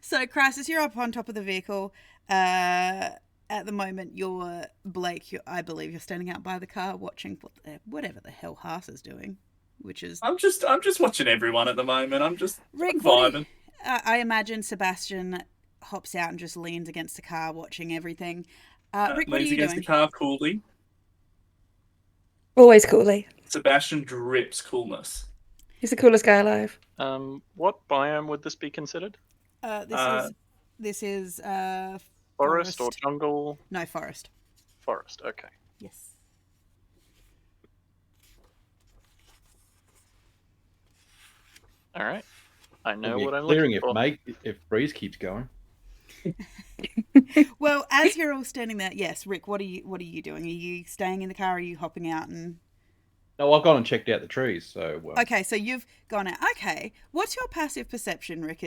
So, Crisis, you're up on top of the vehicle. At the moment, you're Blake. I believe you're standing out by the car, watching whatever the hell Haas is doing, which is I'm just watching everyone at the moment. I'm Rick. What vibing. I imagine Sebastian hops out and just leans against the car, watching everything. Rick, what are Leans you against doing? the car coolly. Always coolly. Sebastian drips coolness. He's the coolest guy alive. What biome would this be considered? This is Forest or jungle? No, forest. Forest, okay. Yes. Alright. I know We'll what get I'm clearing looking for. if Breeze keeps going. Well, as you're all standing there, yes, Rick, what are you doing? Are you staying in the car? Or are you hopping out and? No, I've gone and checked out the trees. So Okay, so you've gone out. Okay, what's your passive perception, Rick?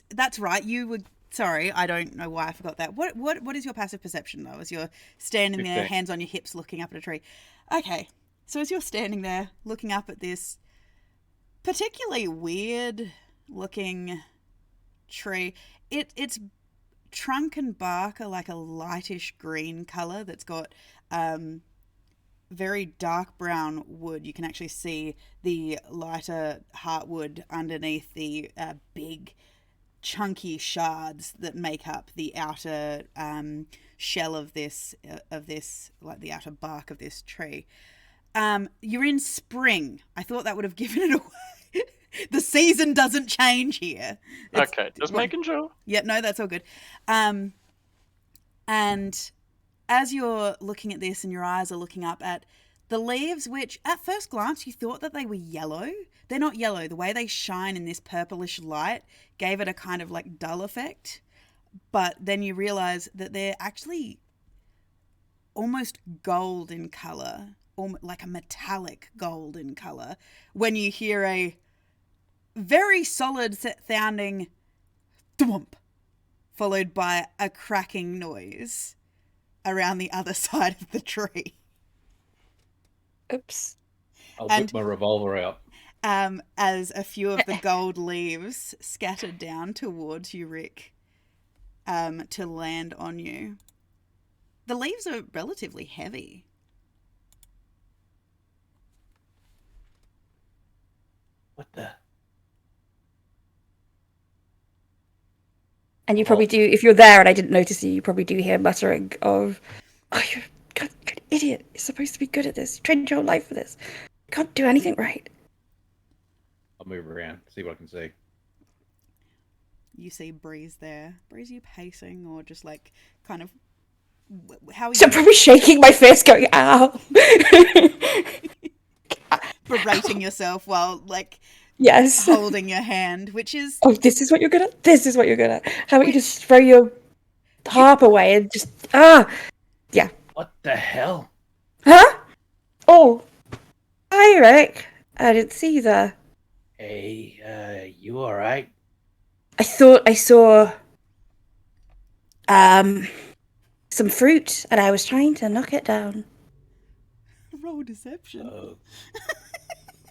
That's right. You would. Sorry, I don't know why I forgot that. What is your passive perception though? As you're standing there, 15. hands on your hips, looking up at a tree. Okay, so as you're standing there, looking up at this particularly weird looking tree, its trunk and bark are like a lightish green color that's got very dark brown wood. You can actually see the lighter heartwood underneath the big chunky shards that make up the outer shell of this like the outer bark of this tree. You're in spring. I thought that would have given it away. The season doesn't change here. Okay, just making sure. Yeah, no, that's all good. And as you're looking at this and your eyes are looking up at the leaves, which at first glance you thought that they were yellow. They're not yellow. The way they shine in this purplish light gave it a kind of like dull effect. But then you realize that they're actually almost gold in color, like a metallic gold in color, when you hear a very solid sounding thwomp, followed by a cracking noise around the other side of the tree. Oops. I'll And- whip my revolver out. As a few of the gold leaves scattered down towards you, Rick, to land on you. The leaves are relatively heavy. What the? And you probably do, if you're there and I didn't notice you probably do hear muttering of, "Oh, you're a good idiot. You're supposed to be good at this. You trained your whole life for this. You can't do anything right." I'll move around, see what I can see. You see Breeze there. Breeze, are you pacing or just like kind of how are So I'm you probably shaking my fist, going, "Ow." berating yourself while like Yes. holding your hand, which is Oh, this is what you're good at? This is what you're good at. How about you just throw your harp away and just, yeah. What the hell? Huh? Oh. Hi, Rick. I didn't see you there. Hey, you alright? I thought I saw, some fruit and I was trying to knock it down. roll deception. Oh,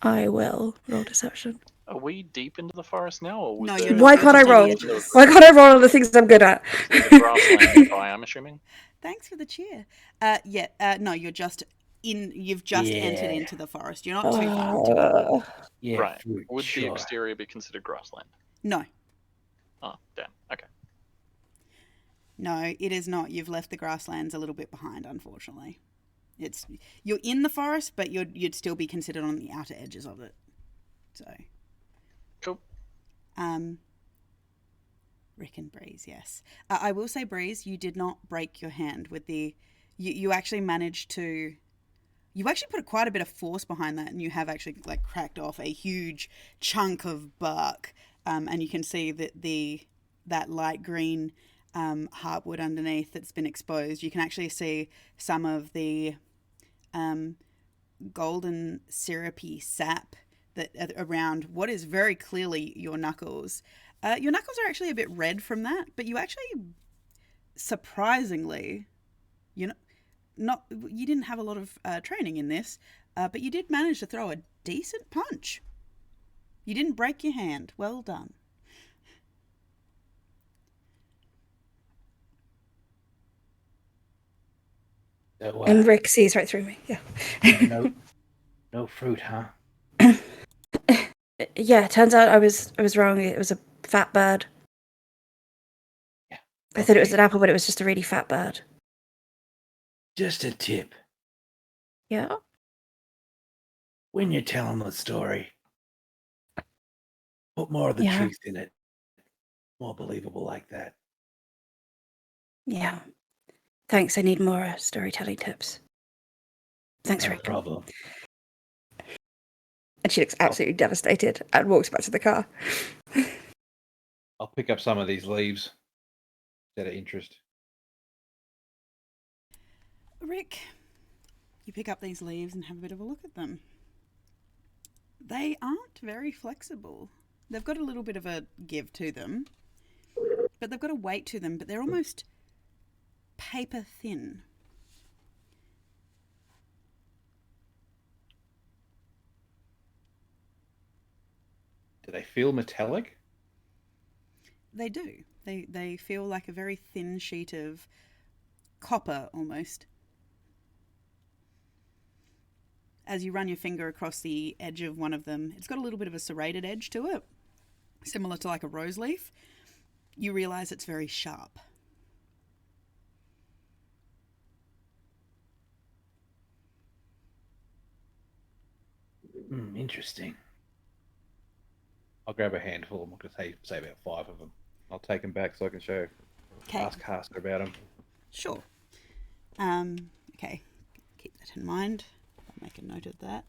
I will roll deception. Are we deep into the forest now, or was No, there you're not. Why You're can't I just on the roll? edges. Why can't I roll on the things I'm good at? the grassland nearby, I'm assuming? Thanks for the cheer. No, you've just entered into the forest. You're not too far into it. yeah, Right. fruit, Would the sure. exterior be considered grassland? No, Oh, damn. Okay. no, it is not. You've left the grasslands a little bit behind, unfortunately. You're in the forest, but you'd still be considered on the outer edges of it. So, Cool. Rick and Breeze, yes. I will say, Breeze, you did not break your hand with the. You actually managed to. You actually put quite a bit of force behind that, and you have actually like cracked off a huge chunk of bark, and you can see that that light green heartwood underneath that's been exposed. You can actually see some of the golden syrupy sap that around what is very clearly your knuckles. Your knuckles are actually a bit red from that, but you actually, surprisingly, you didn't have a lot of training in this, but you did manage to throw a decent punch. You didn't break your hand. Well done. So, And Rick sees right through me. Yeah. no fruit, huh? Yeah, turns out I was wrong. It was a fat bird. Yeah. I thought it was Okay. an apple, but it was just a really fat bird. Just a tip. Yeah. When you're telling the story, put more of the Yeah. truth in it. More believable like that. Yeah. Thanks. I need more storytelling tips. Thanks, No Rick. problem. And she looks absolutely devastated and walks back to the car. I'll pick up some of these leaves. That of interest. Rick, you pick up these leaves and have a bit of a look at them. They aren't very flexible. They've got a little bit of a give to them, but they've got a weight to them, but they're almost paper thin. Do they feel metallic? They do. They feel like a very thin sheet of copper almost. As you run your finger across the edge of one of them, it's got a little bit of a serrated edge to it, similar to like a rose leaf. You realise it's very sharp. Interesting. I'll grab a handful. I'm going to say about 5 of them. I'll take them back so I can ask Caster about them. Sure. Okay. Keep that in mind. I'll make a note of that.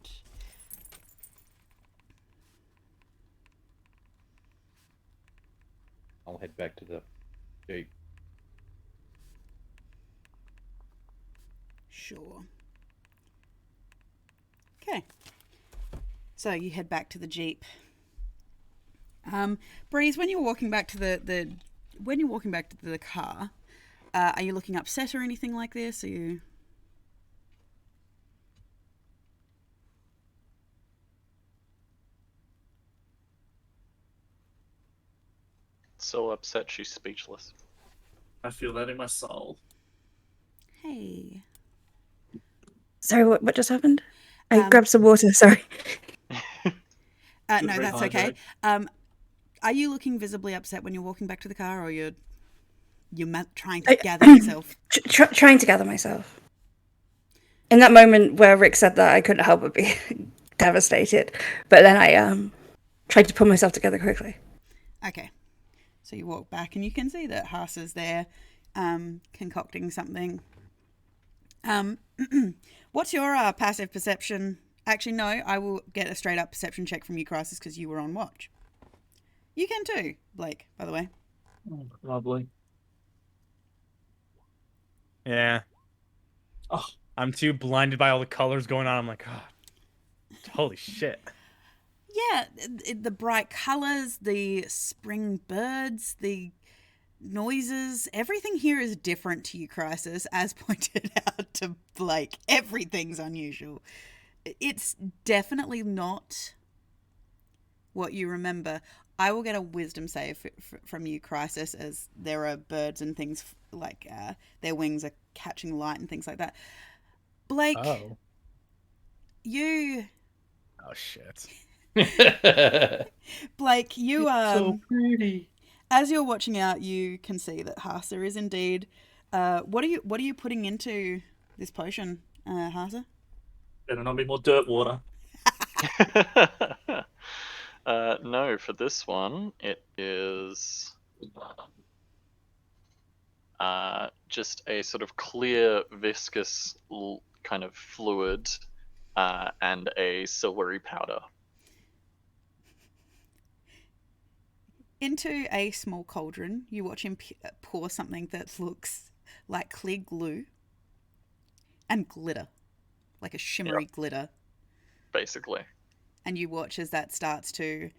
I'll head back to the Jeep. Sure. Okay. So you head back to the Jeep. Breeze, when you're walking back to the car, are you looking upset or anything like this? Are you? So upset she's speechless. I feel that in my soul. Hey. Sorry, what just happened? I grabbed some water, sorry. No, that's okay. Are you looking visibly upset when you're walking back to the car, or you're trying to gather yourself? Trying to gather myself. In that moment where Rick said that, I couldn't help but be devastated. But then I tried to pull myself together quickly. Okay. So you walk back and you can see that Haas is there concocting something. What's your passive perception? Actually, no, I will get a straight up perception check from you, Crisis, because you were on watch. You can too, Blake, by the way. Oh, lovely. Yeah. Oh. I'm too blinded by all the colors going on. I'm like, oh, holy shit. Yeah, the bright colors, the spring birds, the noises, everything here is different to you, Crisis, as pointed out to Blake. Everything's unusual. It's definitely not what you remember. I will get a wisdom save from you, Crisis, as there are birds and things like their wings are catching light and things like that. Blake, Oh. you... Oh, shit. Blake, you so pretty. As you're watching out, you can see that Hasa is indeed. What are you putting into this potion, Hasa? Better not be more dirt water. No, for this one, it is just a sort of clear, viscous kind of fluid and a silvery powder. Into a small cauldron, you watch him pour something that looks like clear glue and glitter, like a shimmery glitter. Basically. And you watch as that starts to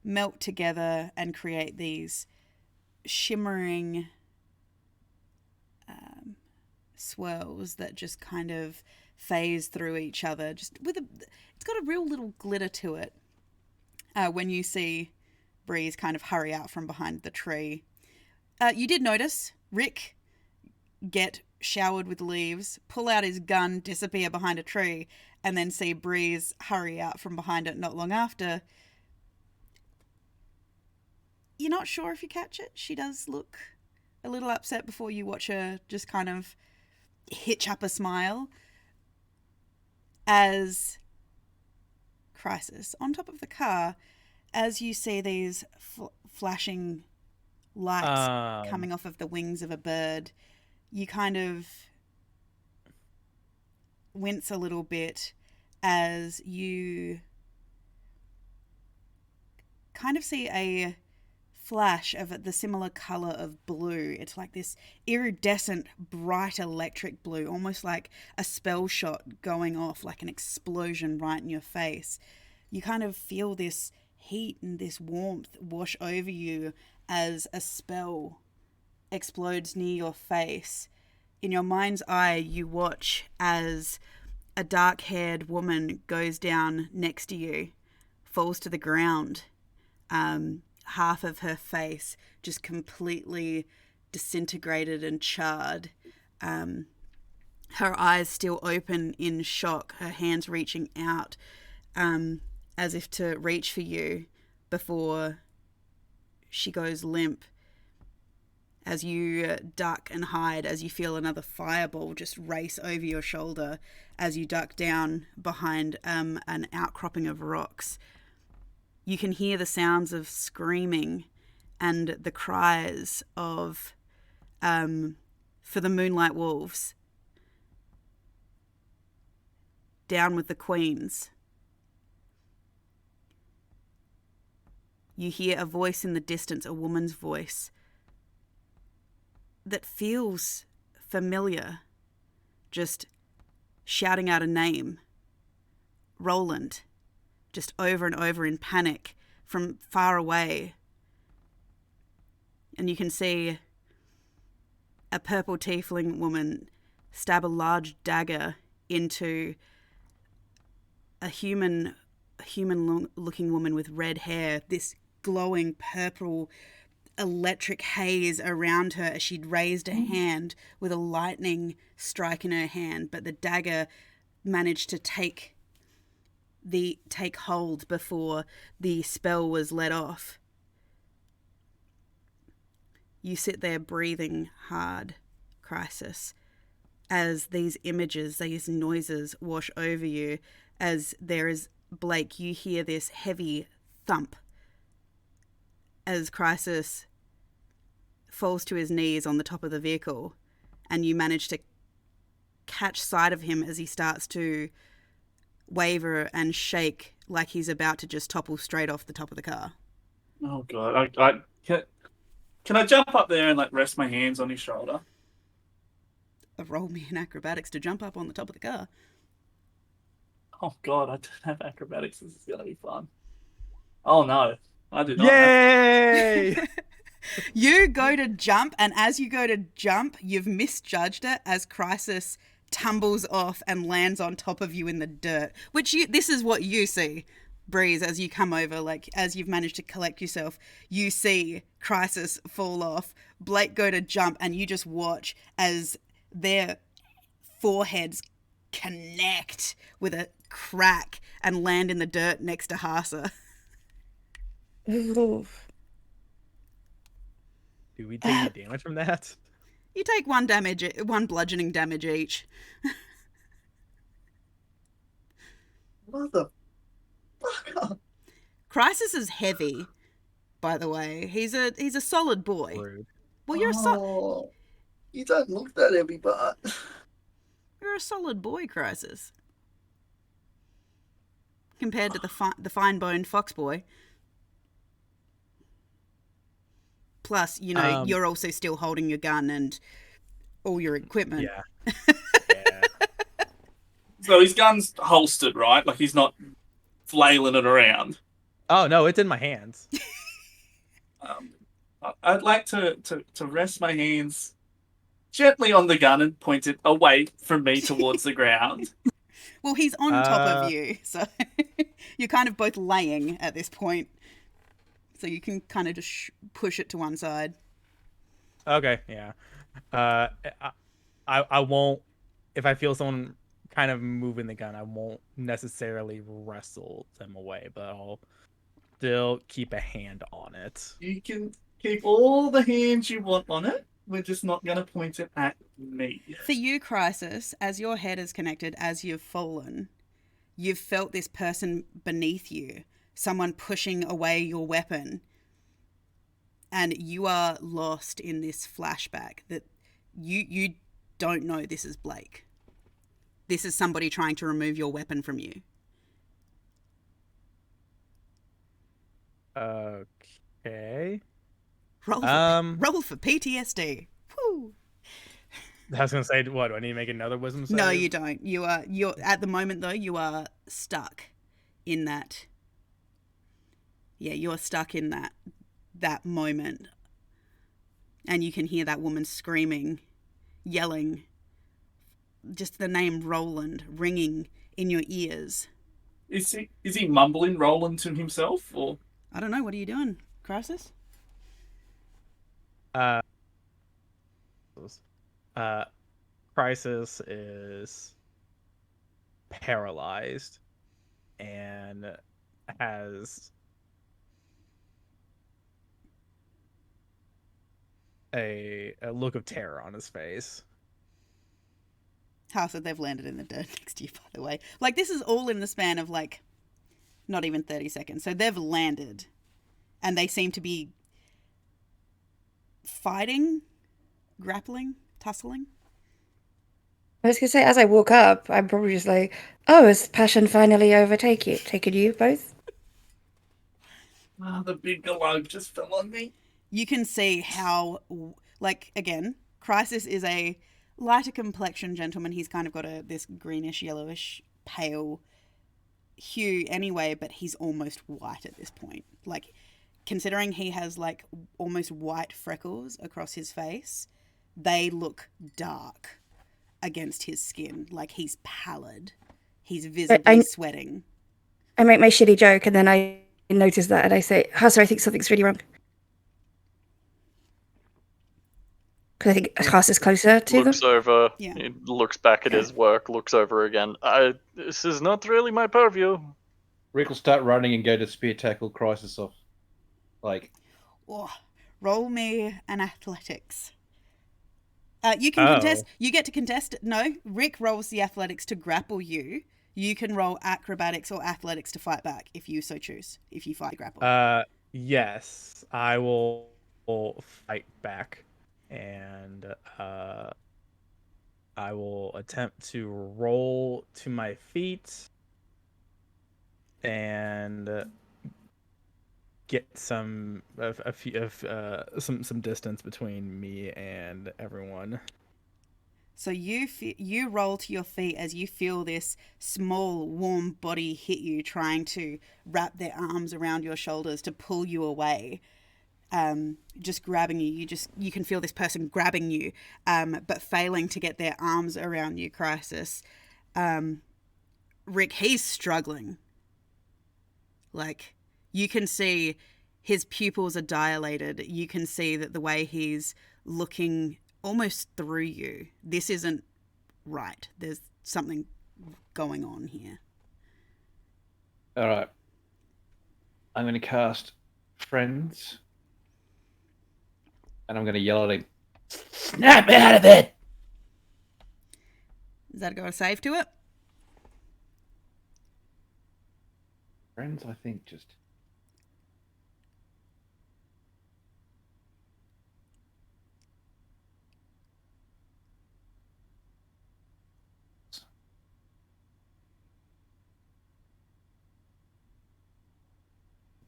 melt together and create these shimmering swirls that just kind of phase through each other. Just with it's got a real little glitter to it. When you see Breeze kind of hurry out from behind the tree, you did notice Rick get showered with leaves, pull out his gun, disappear behind a tree, and then see Breeze hurry out from behind it not long after. You're not sure if you catch it. She does look a little upset before you watch her just kind of hitch up a smile as Crisis, on top of the car, as you see these flashing lights coming off of the wings of a bird, you kind of wince a little bit as you kind of see a flash of the similar color of blue. It's like this iridescent, bright electric blue, almost like a spell shot going off, like an explosion right in your face. You kind of feel this heat and this warmth wash over you as a spell explodes near your face. In your mind's eye, you watch as a dark-haired woman goes down next to you, falls to the ground. Half of her face just completely disintegrated and charred. Her eyes still open in shock, her hands reaching out as if to reach for you before she goes limp. As you duck and hide, as you feel another fireball just race over your shoulder as you duck down behind an outcropping of rocks. You can hear the sounds of screaming and the cries of for the Moonlight Wolves. Down with the Queens. You hear a voice in the distance, a woman's voice, that feels familiar, just shouting out a name. Roland, just over and over in panic from far away. And you can see a purple tiefling woman stab a large dagger into a human looking woman with red hair, this glowing purple electric haze around her as she'd raised a hand with a lightning strike in her hand, but the dagger managed to take hold before the spell was let off. You sit there breathing hard, Crisis, as these images, these noises wash over you, as there is, Blake, you hear this heavy thump as Crisis falls to his knees on the top of the vehicle, and you manage to catch sight of him as he starts to waver and shake like he's about to just topple straight off the top of the car. Oh god, I can I jump up there and like rest my hands on his shoulder? Roll me in acrobatics to jump up on the top of the car. Oh god, I don't have acrobatics. This is gonna be fun. Oh no, I do not. Yay! You go to jump, and as you go to jump, you've misjudged it as Crisis tumbles off and lands on top of you in the dirt. This is what you see, Breeze, as you come over, like as you've managed to collect yourself. You see Crisis fall off, Blake go to jump, and you just watch as their foreheads connect with a crack and land in the dirt next to Hasa. Oof. Do we take any damage from that? You take one bludgeoning damage each. Motherfucker. Crisis is heavy, by the way. He's a solid boy. Rude. Well, you're You don't look that heavy, but you're a solid boy, Crisis. compared to the fine-boned foxboy. Plus, you're also still holding your gun and all your equipment. Yeah. Yeah. So his gun's holstered, right? Like he's not flailing it around. Oh no, it's in my hands. I'd like to rest my hands gently on the gun and point it away from me towards the ground. Well, he's on top of you, so you're kind of both laying at this point. So you can kind of just push it to one side. Okay, yeah. I won't. If I feel someone kind of moving the gun, I won't necessarily wrestle them away, but I'll still keep a hand on it. You can keep all the hands you want on it. We're just not going to point it at me. For you, Crisis, as your head is connected, as you've fallen, you've felt this person beneath you, someone pushing away your weapon, and you are lost in this flashback that you don't know this is Blake. This is somebody trying to remove your weapon from you. Okay. Roll for PTSD. Woo. I was gonna say, what do I need to make another wisdom save? No, you don't. You're at the moment though. You are stuck in that. Yeah, you're stuck in that moment, and you can hear that woman screaming, yelling. Just the name Roland ringing in your ears. Is he mumbling Roland to himself, or? I don't know. What are you doing, Crisis? Crisis is paralyzed and has a look of terror on his face. How said they've landed in the dirt next to you, by the way. Like, this is all in the span of, like, not even 30 seconds. So they've landed, and they seem to be fighting, grappling, tussling. I was going to say, as I walk up, I'm probably just like, oh, has passion finally taken you both? The big globe just fell on me. You can see how, like, again, Crisis is a lighter complexion gentleman. He's kind of got this greenish, yellowish, pale hue anyway, but he's almost white at this point. Like, considering he has, like, almost white freckles across his face, they look dark against his skin. Like, he's pallid. He's visibly sweating. I make my shitty joke, and then I notice that, and I say, Hasa, I think something's really wrong. Because I think Hasa is closer to them. Looks over, Yeah. he looks back at his work, looks over again. This is not really my purview. Rick will start running and go to spear tackle Crisis off. Like, Roll me an athletics. You can contest. You get to contest. No, Rick rolls the athletics to grapple you. You can roll acrobatics or athletics to fight back if you so choose. If you fight grapple. Yes, I will fight back, and I will attempt to roll to my feet and get some distance between me and everyone. So you roll to your feet as you feel this small, warm body hit you, trying to wrap their arms around your shoulders to pull you away. Just grabbing you. You can feel this person grabbing you, but failing to get their arms around you, Crisis. Rick, he's struggling. Like, you can see his pupils are dilated. You can see that the way he's looking almost through you. This isn't right. There's something going on here. all right. I'm going to cast Friends. And I'm going to yell at him, snap out of it! Is that got a save to it? Friends, I think, just...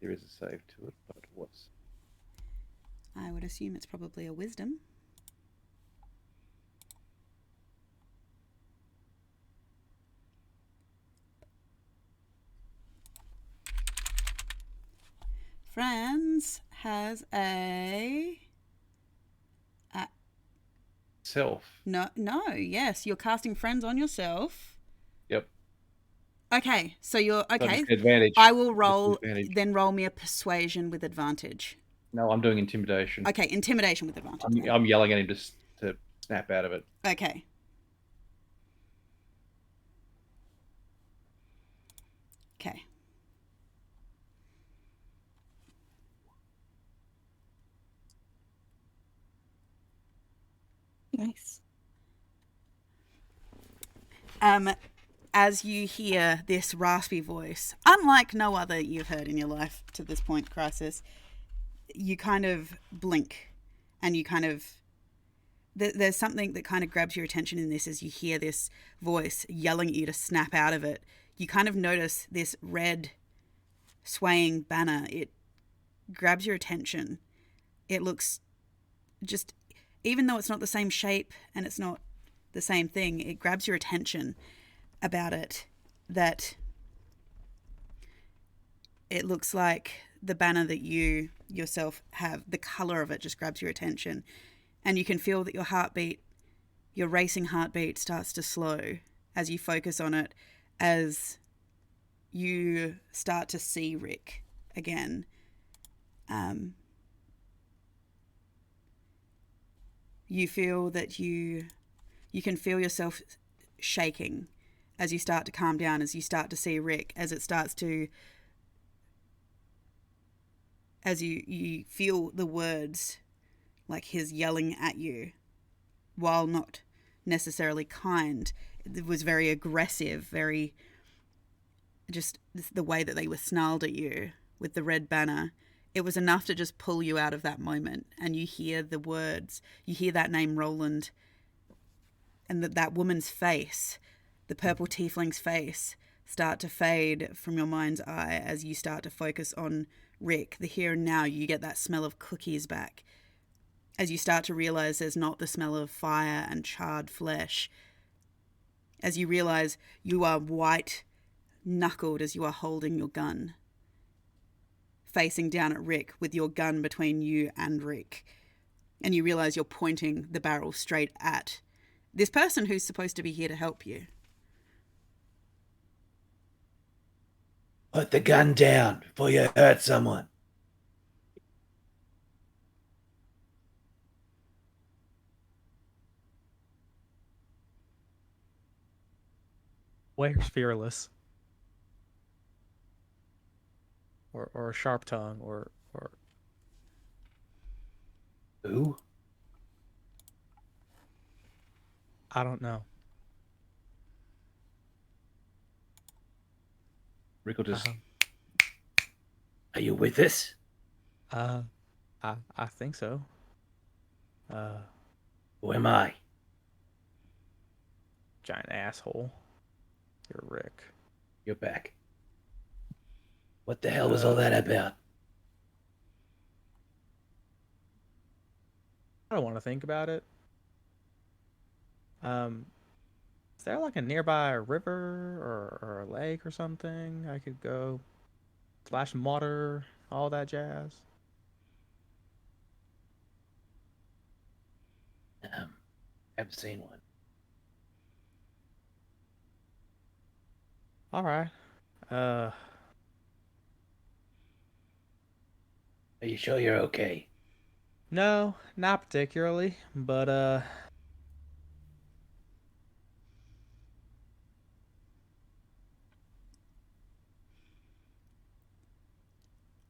there is a save to it, but what's... I would assume it's probably a wisdom. Franz has a... Self. No, yes, you're casting Friends on yourself. Yep. Okay, so you're... So Okay, just advantage. I will roll... Disadvantage. Then roll me a persuasion with advantage. No, I'm doing intimidation. Okay, intimidation with advantage. I'm yelling at him to snap out of it. Okay. Okay. Nice. As you hear this raspy voice, unlike no other you've heard in your life to this point, Crisis, you kind of blink and you kind of... There's something that kind of grabs your attention in this as you hear this voice yelling at you to snap out of it. You kind of notice this red swaying banner. It grabs your attention. It looks just... Even though it's not the same shape and it's not the same thing, it grabs your attention about it, that it looks like the banner that you yourself have. The color of it just grabs your attention, and you can feel that your heartbeat, your racing heartbeat, starts to slow as you focus on it, as you start to see Rick again. You feel that you can feel yourself shaking as you start to calm down, as you start to see Rick, as you feel the words like his yelling at you, while not necessarily kind. It was very aggressive, very... just the way that they were snarled at you with the red banner. It was enough to just pull you out of that moment, and you hear the words, you hear that name Roland, and that woman's face, the purple tiefling's face, start to fade from your mind's eye as you start to focus on Rick. The here and now, you get that smell of cookies back as you start to realize there's not the smell of fire and charred flesh. As you realize you are white-knuckled as you are holding your gun, facing down at Rick with your gun between you and Rick. And you realize you're pointing the barrel straight at this person who's supposed to be here to help you. Put the gun down before you hurt someone. Where's Fearless? Or Sharp Tongue, or Who? I don't know. Rick will just... Are you with us? I think so. Who am I? Giant asshole. You're Rick. You're back. What the hell was all that about? I don't want to think about it. Is there like a nearby river or a lake or something I could go splash some water, all that jazz? Haven't seen one. All right. Are you sure you're okay? No, not particularly, but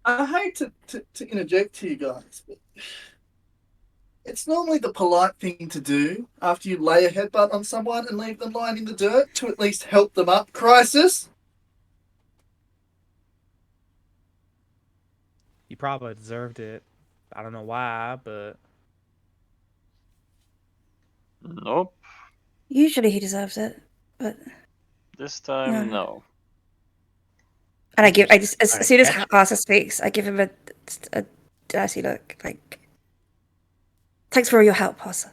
I hate to interject here, guys, but it's normally the polite thing to do after you lay a headbutt on someone and leave them lying in the dirt to at least help them up, Crisis. you probably deserved it. I don't know why, but Nope. Usually he deserves it, but This time, no. And I just as Alright, soon as catch- Arthur speaks, I give him a dirty look, like, thanks for all your help, Arthur.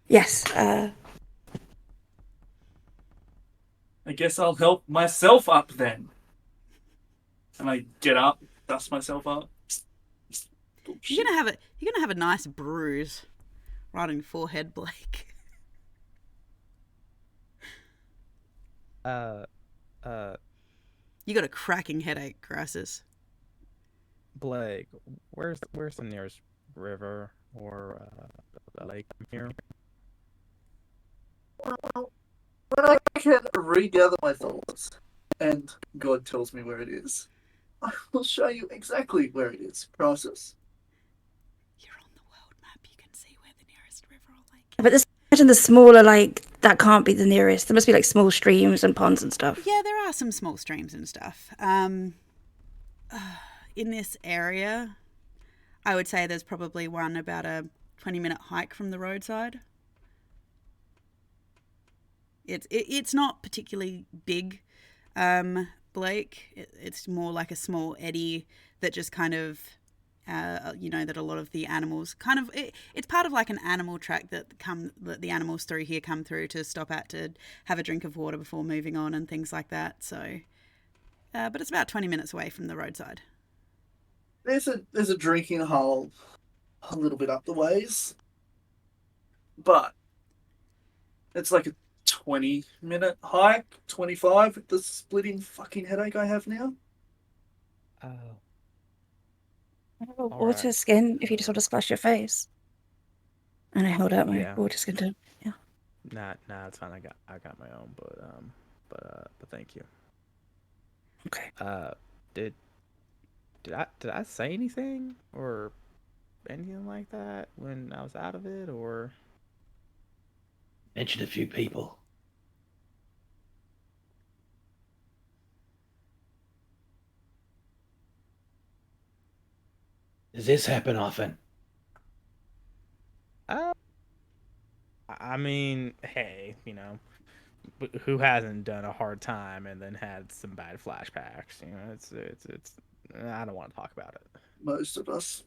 Yes, I guess I'll help myself up then. And I get up, dust myself up. You're gonna have a nice bruise right on your forehead, Blake. Uh, You got a cracking headache, Crisis. Blake, where's the nearest river or a lake from here? When I can regather my thoughts, and God tells me where it is, I will show you exactly where it is. Process. You're on the world map. You can see where the nearest river or lake is. but this imagine the smaller, like, that can't be the nearest. There must be like small streams and ponds and stuff. Yeah, there are some small streams and stuff. In this area, I would say there's probably one about a 20-minute hike from the roadside. It's not particularly big, Blake. It's more like a small eddy that just kind of, that a lot of the animals kind of. It's part of like an animal track that the animals through here come through to stop at to have a drink of water before moving on and things like that. So, but it's about 20 minutes away from the roadside. There's a drinking hole a little bit up the ways, but it's like a 20-minute hike, 25 with the splitting fucking headache I have now. Oh, I have a All water right. skin if you just want to splash your face. And I hold out my Yeah. water skin to. nah, it's fine. I got my own, but thank you. Okay. Did I say anything or anything like that when I was out of it, or? Mentioned a few people. Does this happen often? I mean, hey, who hasn't done a hard time and then had some bad flashbacks? It's. I don't want to talk about it. Most of us.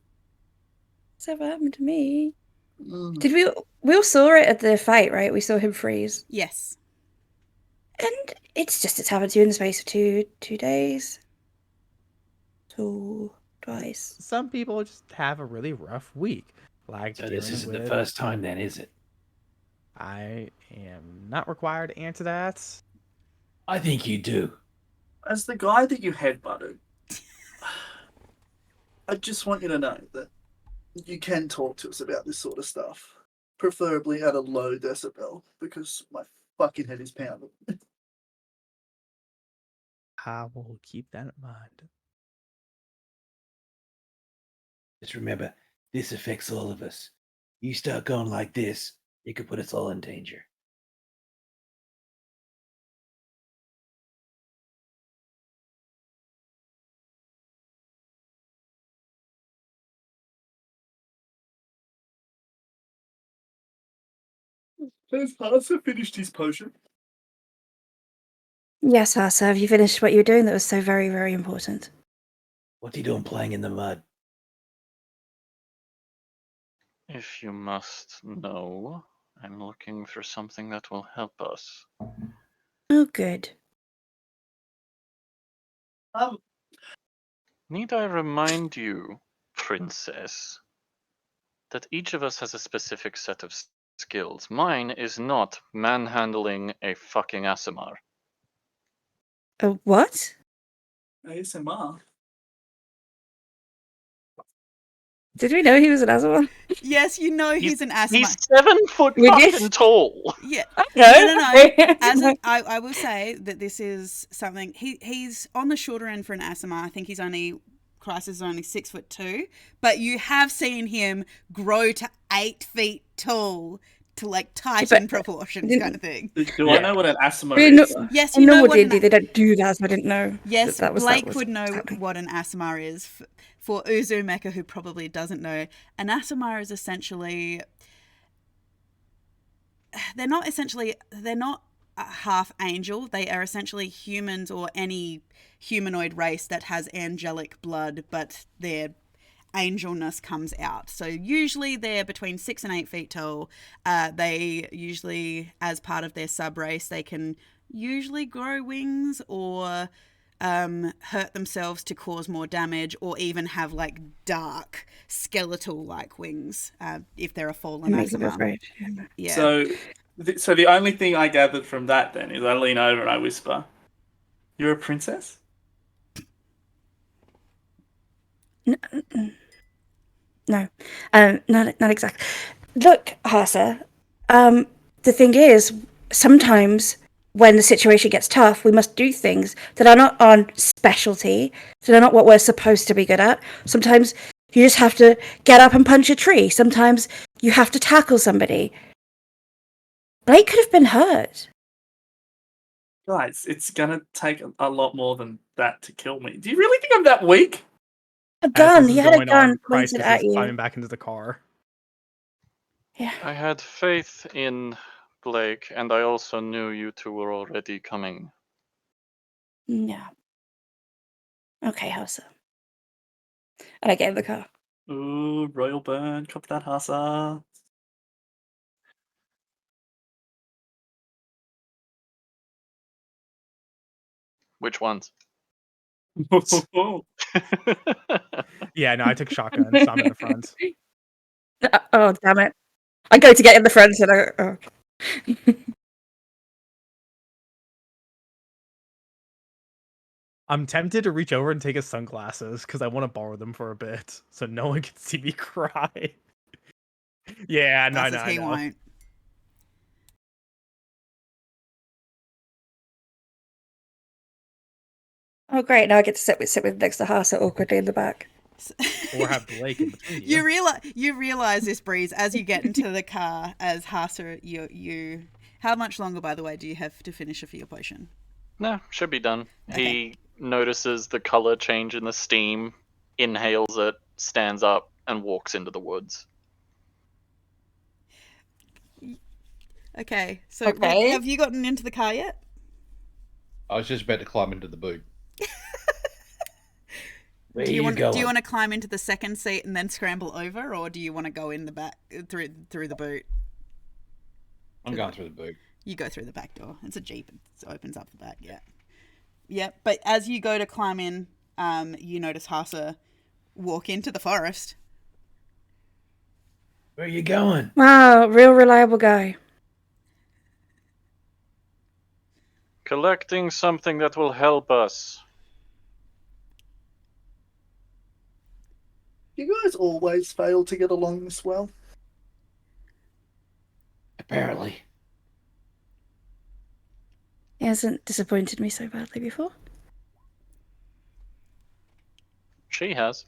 It's never happened to me. Mm. Did we all saw it at the fight, right? We saw him freeze. Yes. And it's happened to you in the space of two days. So twice. Some people just have a really rough week, like So this dealing isn't the with- first time then, is it? I am not required to answer that. I think you do. As the guy that you headbutted, I just want you to know that you can talk to us about this sort of stuff. Preferably at a low decibel, because my fucking head is pounding. I will keep that in mind. Just remember, this affects all of us. You start going like this, it could put us all in danger. Has Harsa finished his potion? Yes, Asa, have you finished what you were doing that was so very, very important? What's he doing playing in the mud? If you must know, I'm looking for something that will help us. Oh, good. Need I remind you, princess, that each of us has a specific set of skills. Mine is not manhandling a fucking Asimar. What? ASMR. Did we know he was an Azamon? Yes, you know he's an Asimar. He's 7 foot We did. fucking tall. Yeah. No. No. I will say that this is something he's on the shorter end for an Asimar. I think he's only Crisis is only 6'2", but you have seen him grow to 8 feet tall to like Titan proportions kind of thing. Do I know what an Asimar is? Yes, I you know know what what they don't do that, so I didn't know. Yes, that was Blake would know happening. what an Asimar is. For Uzumeka, who probably doesn't know, an Asimar is essentially... They're not half angel. They are essentially humans or any humanoid race that has angelic blood, but their angelness comes out. So usually they're between 6 and 8 feet tall. They usually, as part of their sub race, they can usually grow wings or hurt themselves to cause more damage, or even have like dark skeletal like wings if they're a fallen Makes me Asima. afraid. Yeah. So the only thing I gathered from that then is I lean over and I whisper, "You're a princess?" No, not exactly. Look, Hasa, the thing is, sometimes when the situation gets tough, we must do things that are not on specialty, that are not what we're supposed to be good at. Sometimes you just have to get up and punch a tree. Sometimes you have to tackle somebody. Blake could have been hurt. Guys, it's gonna take a lot more than that to kill me. Do you really think I'm that weak? A As gun. this He is had a going gun on, pointed Crisis at is you. climbing back into the car. Yeah. I had faith in Blake, and I also knew you two were already coming. No. Okay, Hasa. And I gave the car. Ooh, royal burn, cop that Hasa. Which ones? Yeah, no, I took shotgun, so I'm in the front. Oh, damn it. I go to get in the front and oh. I'm tempted to reach over and take his sunglasses because I want to borrow them for a bit so no one can see me cry. Yeah, no, Glasses I he know. won't. Oh, great. Now I get to sit with next to Hasa awkwardly in the back. Or have Blake in between you. You realize this, Breeze, as you get into the car as Hasa. You. How much longer, by the way, do you have to finish a fear potion? No, should be done. Okay. He notices the color change in the steam, inhales it, stands up, and walks into the woods. Okay. So, Rick, Okay. have you gotten into the car yet? I was just about to climb into the boot. Where Do you are you going? want to climb into the second seat and then scramble over, or do you want to go in the back through the boot? I'm going through the boot. You go through the back door. It's a Jeep. It opens up the back. Yeah. Yep. But as you go to climb in, you notice Hasa walk into the forest. Where are you going? Wow, real reliable guy. Collecting something that will help us. You guys always fail to get along this well. Apparently. He hasn't disappointed me so badly before. She has.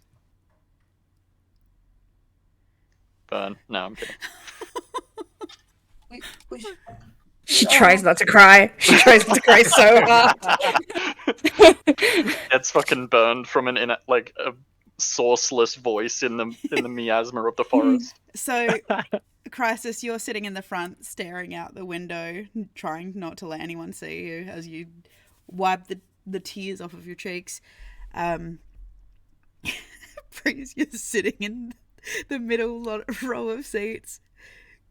Burn. No, I'm kidding. She tries not to cry. She tries not to cry so hard. It's fucking burned from a sourceless voice in the miasma of the forest. So, Crisis, you're sitting in the front, staring out the window, trying not to let anyone see you as you wipe the tears off of your cheeks. Breeze, you're sitting in the middle row of seats,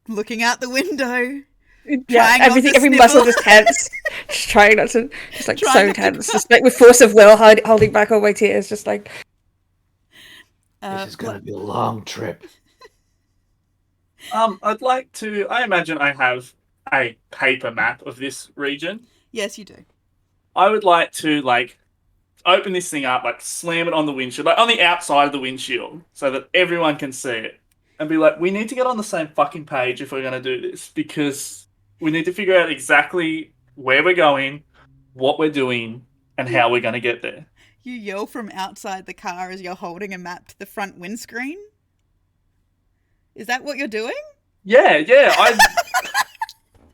looking out the window. Yeah, every muscle just tense. Just trying not to, just like Trying so not to tense, cry. just like with force of will, holding back all my tears, just like. This is going to be a long trip. I'd like to. I imagine I have a paper map of this region. Yes, you do. I would like to open this thing up, slam it on the windshield, on the outside of the windshield, so that everyone can see it, and be like, "We need to get on the same fucking page if we're going to do this, because we need to figure out exactly where we're going, what we're doing, and how we're going to get there." You yell from outside the car as you're holding a map to the front windscreen. Is that what you're doing? Yeah.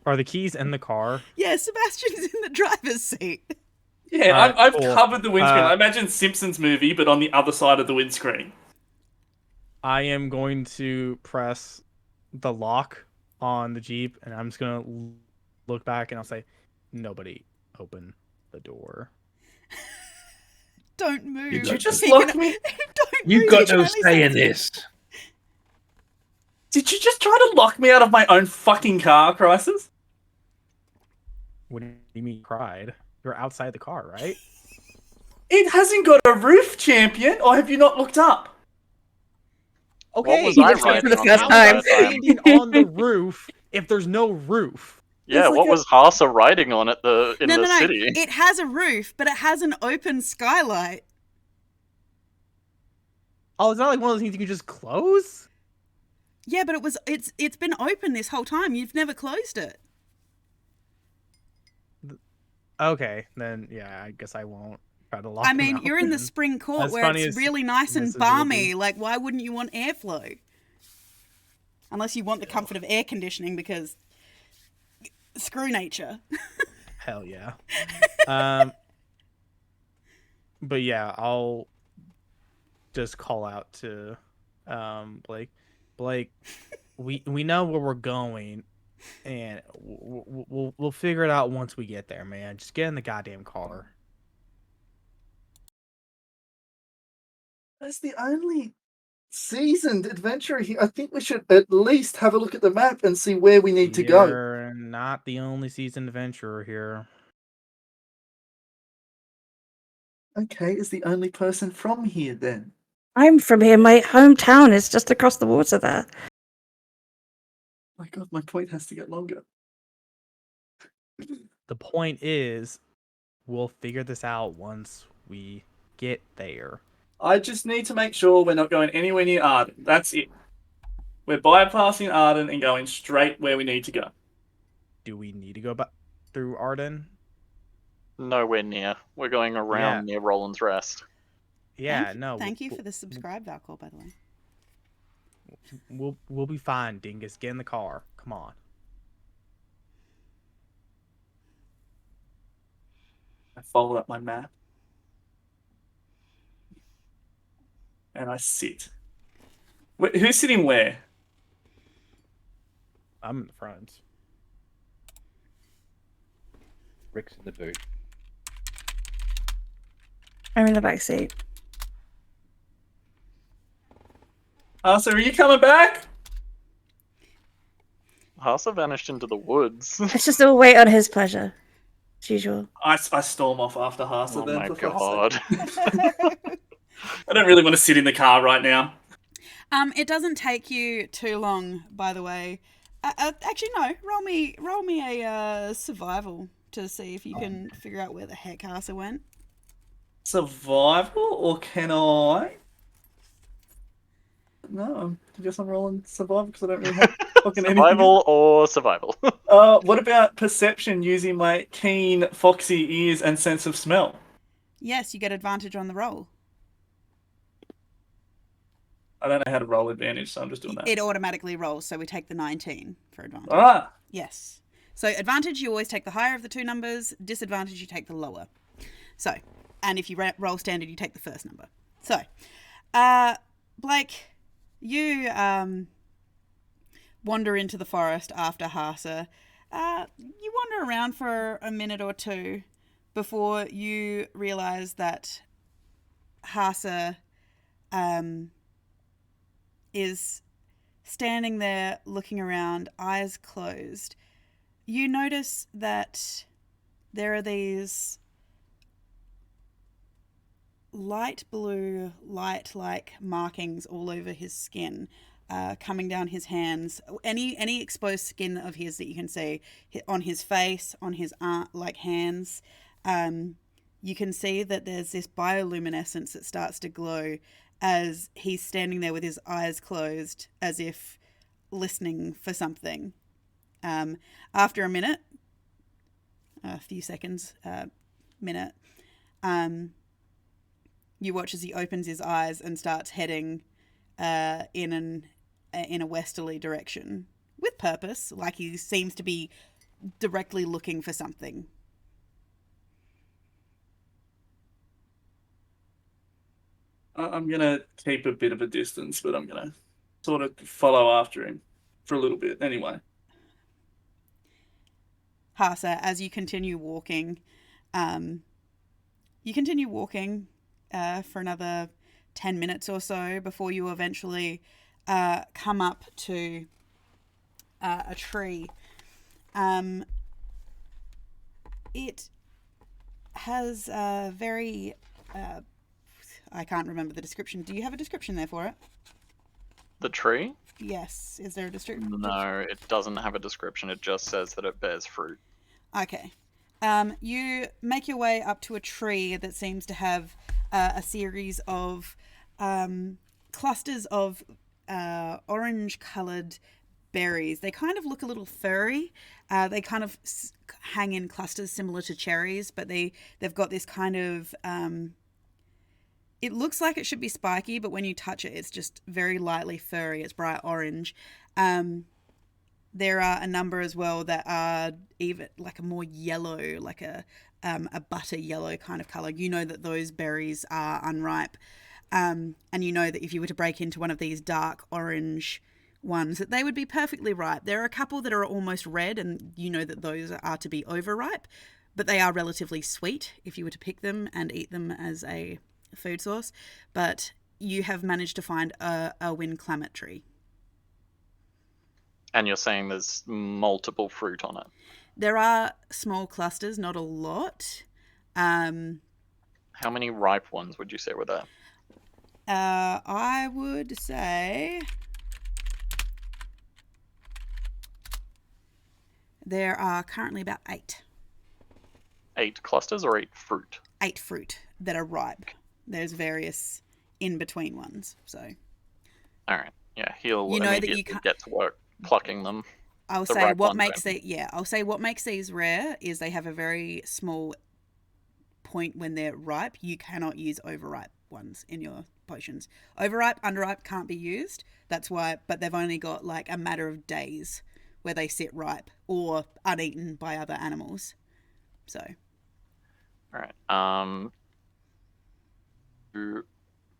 Are the keys in the car? Yeah, Sebastian's in the driver's seat. Yeah, Alright, I've cool. covered the windscreen. I imagine Simpsons movie, but on the other side of the windscreen. I am going to press the lock on the Jeep, and I'm just going to look back and I'll say, nobody open the door. Don't move. Did you just He lock can- me? Don't You move, got he can no only say in sense- this. Did you just try to lock me out of my own fucking car, Crisis? What do you mean cried? You're outside the car, right? It hasn't got a roof, champion, or have you not looked up? Okay, was I but riding for the on first the time entire time? standing on the roof if there's no roof. Yeah, There's like what a- was Hasa riding on at in No. the city? It has a roof, but it has an open skylight. Oh, it's not like one of those things you can just close? Yeah, but it's been open this whole time. You've never closed it. Okay, then yeah, I guess I won't try to lock I them mean, out you're in the then. spring court As where funny it's as really nice and this will balmy. be. Like, why wouldn't you want airflow? Unless you want the comfort of air conditioning, because screw nature. Hell yeah. But yeah, I'll just call out to Blake. Blake, we know where we're going, and we'll figure it out once we get there, man. Just get in the goddamn car. That's the only seasoned adventurer here. I think we should at least have a look at the map and see where we need to go. You're not the only seasoned adventurer here. Okay, is the only person from here then? I'm from here. My hometown is just across the water there. My god, my point has to get longer. The point is, we'll figure this out once we get there. I just need to make sure we're not going anywhere near Arden. That's it. We're bypassing Arden and going straight where we need to go. Do we need to go back through Arden? Nowhere near. We're going around near Roland's Rest. Yeah, no. Thank you for the subscribe Valcor, by the way. We'll be fine, Dingus. Get in the car. Come on. I follow up my map. And I sit. Wait, who's sitting where? I'm in the front. Rick's in the boot. I'm in the back seat. So are you coming back? Hasa vanished into the woods. Let's just all wait on his pleasure, as usual. I storm off after Hasa Oh then. my for fuck's sake. god. I don't really want to sit in the car right now. It doesn't take you too long, by the way. Actually, no. Roll me a survival to see if you can figure out where the heck Hasa went. Survival, or can I? No, I guess I'm rolling survival because I don't really have fucking anything. Survival or survival? What about perception using my keen, foxy ears and sense of smell? Yes, you get advantage on the roll. I don't know how to roll advantage, so I'm just doing that. It automatically rolls, so we take the 19 for advantage. Ah, Yes. So advantage, you always take the higher of the two numbers. Disadvantage, you take the lower. So, and if you roll standard, you take the first number. So, Blake, you wander into the forest after Hasa. You wander around for a minute or two before you realize that Hasa is standing there looking around, eyes closed. You notice that there are these light blue, light-like markings all over his skin, coming down his hands. Any exposed skin of his that you can see on his face, on his hands. You can see that there's this bioluminescence that starts to glow as he's standing there with his eyes closed, as if listening for something. After a minute, a few seconds, minute, you watch as he opens his eyes and starts heading in a westerly direction with purpose, like he seems to be directly looking for something. I'm gonna keep a bit of a distance, but I'm gonna sort of follow after him for a little bit anyway. Hasa, as you continue walking, for another 10 minutes or so before you eventually come up to a tree. It has a very... I can't remember the description. Do you have a description there for it? The tree? Yes. Is there a description? No, it doesn't have a description. It just says that it bears fruit. Okay. You make your way up to a tree that seems to have a series of clusters of orange-coloured berries. They kind of look a little furry. They kind of hang in clusters similar to cherries, but they've got this kind of... it looks like it should be spiky, but when you touch it, it's just very lightly furry. It's bright orange. There are a number as well that are even like a more yellow, like a butter yellow kind of colour. You know that those berries are unripe. And you know that if you were to break into one of these dark orange ones, that they would be perfectly ripe. There are a couple that are almost red, and you know that those are to be overripe, but they are relatively sweet if you were to pick them and eat them as a food source. But you have managed to find a wind climate tree. And you're saying there's multiple fruit on it? There are small clusters, not a lot. How many ripe ones would you say were there? I would say there are currently about 8. 8 clusters or 8 fruit? 8 fruit that are ripe. There's various in-between ones, so... Alright, yeah, he'll you know that immediately you can't... get to work plucking them. I'll say what makes these rare is they have a very small point when they're ripe. You cannot use overripe ones in your potions. Overripe, underripe can't be used. That's why, but they've only got like a matter of days where they sit ripe or uneaten by other animals. So. Alright.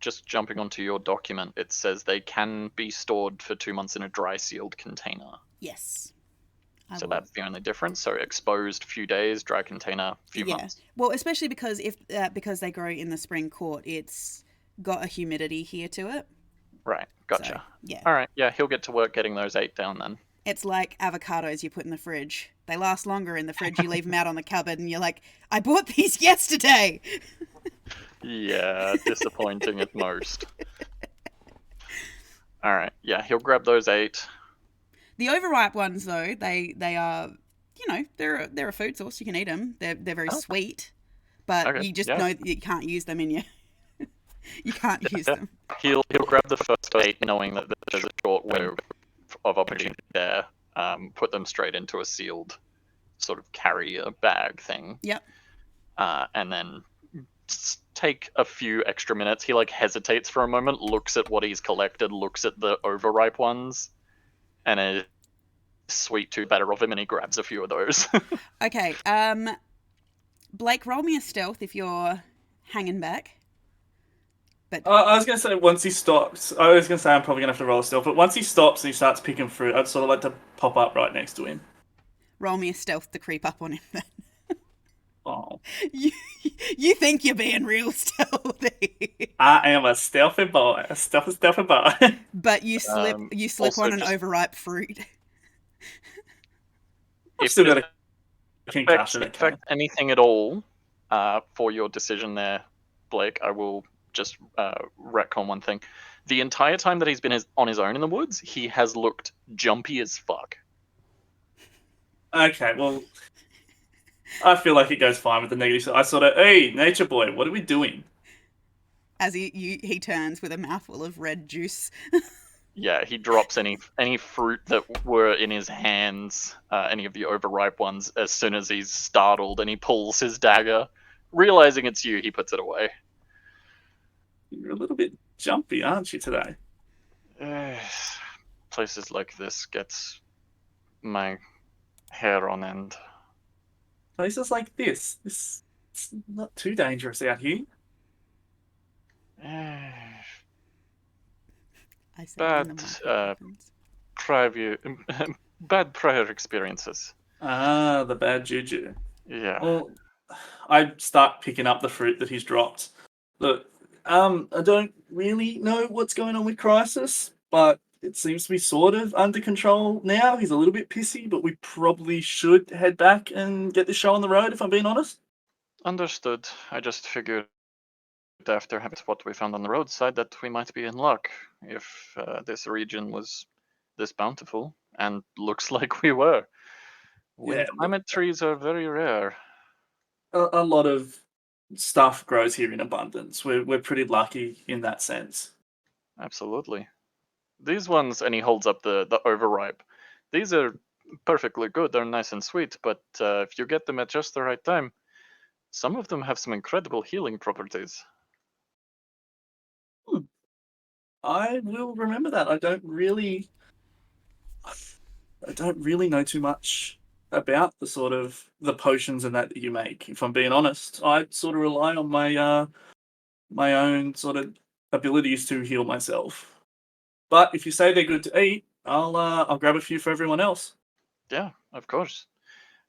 Just jumping onto your document, it says they can be stored for 2 months in a dry sealed container. Yes. So that's the only difference. So exposed, few days, dry container, few months. Well, especially because because they grow in the spring court, it's got a humidity here to it. Right, gotcha. So, yeah. All right, yeah, he'll get to work getting those 8 down then. It's like avocados you put in the fridge. They last longer in the fridge. You leave them out on the cupboard and you're like, I bought these yesterday. Yeah, disappointing at most. All right, yeah, he'll grab those 8. The overripe ones, though, they are, you know, they're a food source. You can eat them. They're very sweet, but you just know that you can't use them in your. You can't use them. He'll grab the first 8, knowing that there's a short window of opportunity there. Put them straight into a sealed sort of carrier bag thing. Yep. And then take a few extra minutes. He like hesitates for a moment, looks at what he's collected, looks at the overripe ones, and a sweet tooth better of him, and he grabs a few of those. Okay. Blake, roll me a stealth if you're hanging back. But I was going to say once he stops, I was going to say I'm probably going to have to roll still, but once he stops and he starts picking fruit, I'd sort of like to pop up right next to him. Roll me a stealth to creep up on him then. Oh. You think you're being real stealthy. I am a stealthy boy. A stealthy boy. But you slip on an overripe fruit. If still got it a concussion. affect anything at all for your decision there, Blake, I will just retcon one thing. The entire time that he's been on his own in the woods, he has looked jumpy as fuck. Okay, well, I feel like it goes fine with the negative. So I sort of, hey, nature boy, what are we doing? As he turns with a mouthful of red juice. Yeah, he drops any fruit that were in his hands, any of the overripe ones, as soon as he's startled, and he pulls his dagger. Realizing it's you, he puts it away. You're a little bit jumpy, aren't you, today? Places like this gets my hair on end. Places like this. It's not too dangerous out here. Bad prior experiences. Ah, the bad juju. Yeah. Well, I start picking up the fruit that he's dropped. Look, I don't really know what's going on with Crisis, but it seems to be sort of under control now. He's a little bit pissy, but we probably should head back and get this show on the road, if I'm being honest. Understood. I just figured after having what we found on the roadside that we might be in luck if this region was this bountiful, and looks like we were. Wind Yeah, look, climate trees are very rare. a lot of stuff grows here in abundance. We're pretty lucky in that sense. Absolutely. These ones, and he holds up the overripe. These are perfectly good. They're nice and sweet, but if you get them at just the right time, some of them have some incredible healing properties. I will remember that. I don't really know too much about the sort of the potions and that you make. If I'm being honest, I sort of rely on my own sort of abilities to heal myself. But if you say they're good to eat, I'll grab a few for everyone else. Yeah, of course.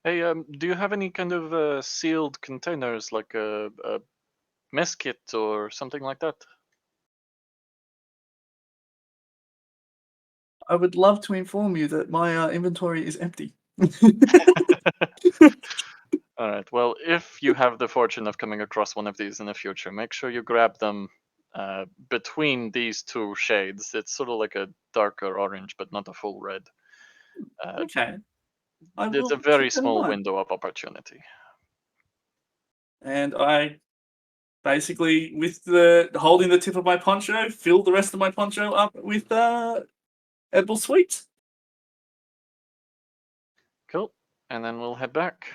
Hey, do you have any kind of sealed containers, like a mess kit or something like that? I would love to inform you that my inventory is empty. All right. Well, if you have the fortune of coming across one of these in the future, make sure you grab them between these two shades. It's sort of like a darker orange, but not a full red. Okay, I It's will a very keep that in small mind. window of opportunity. And I basically, with the holding the tip of my poncho, fill the rest of my poncho up with edible sweets. Cool. And then we'll head back.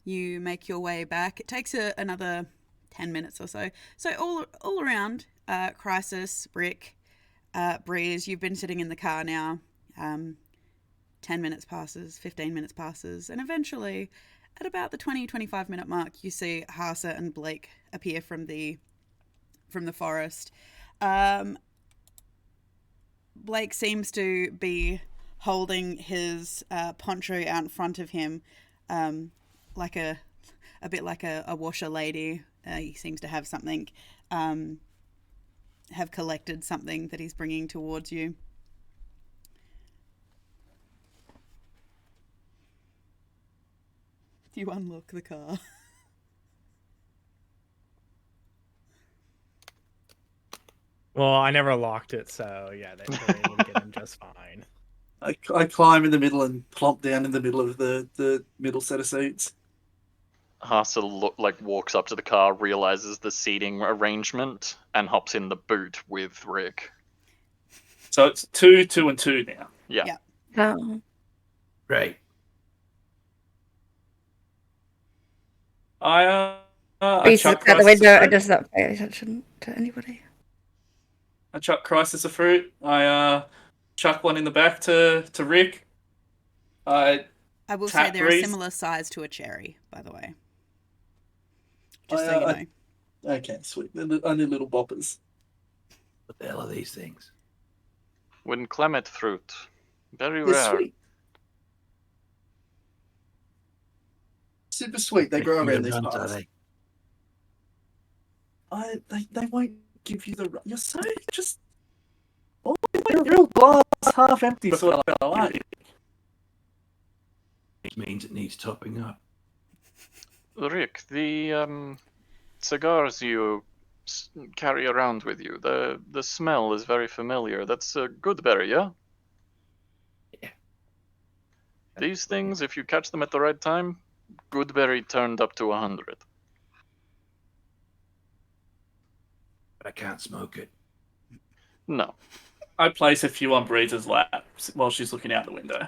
You make your way back. It takes another 10 minutes or so. So all around, Crisis, Rick, Breeze, you've been sitting in the car now. 10 minutes passes, 15 minutes passes, and eventually, at about the 20-25 minute mark, you see Hasa and Blake appear from the forest. Blake seems to be holding his poncho out in front of him, like a bit like a washer lady. He seems to have something, have collected something that he's bringing towards you. Do you unlock the car? Well, I never locked it, so yeah, they're able to get in just fine. I climb in the middle and plump down in the middle of the middle set of seats. Hasa walks up to the car, realizes the seating arrangement, and hops in the boot with Rick. So it's 2, 2, and 2 now. Yeah. Oh. Great. I Reese chuck looks out the Crisis a window and fruit. does not pay attention to anybody. I chuck Crisis a fruit. I chuck one in the back to Rick. I will say they're Breeze. a similar size to a cherry, by the way. Just so you know. Okay, sweet. They're only little boppers. What the hell are these things? Wind climate fruit. Very They're rare. sweet. Super sweet. They grow around these parts. They won't give you the. You're so just. Oh, you're a real glass half empty sort of fellow, aren't you? It means it needs topping up. Rick, the cigars you carry around with you, the smell is very familiar. That's a goodberry, yeah? Yeah. These things, if you catch them at the right time, goodberry turned up to 100. But I can't smoke it. No. I place a few on Breeze's lap while she's looking out the window.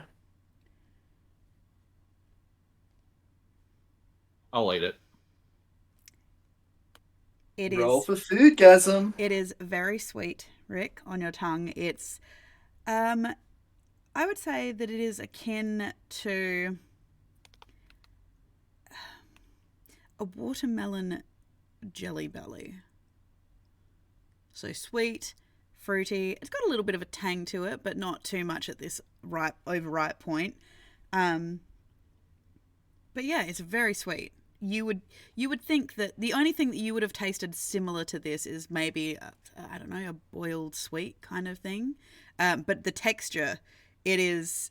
I'll eat it. Roll for foodgasm. It is very sweet, Rick, on your tongue. It's, I would say that it is akin to a watermelon jelly belly. So sweet, fruity. It's got a little bit of a tang to it, but not too much at this overripe point. But yeah, it's very sweet. You would think that the only thing that you would have tasted similar to this is maybe I don't know, a boiled sweet kind of thing. But the texture, it is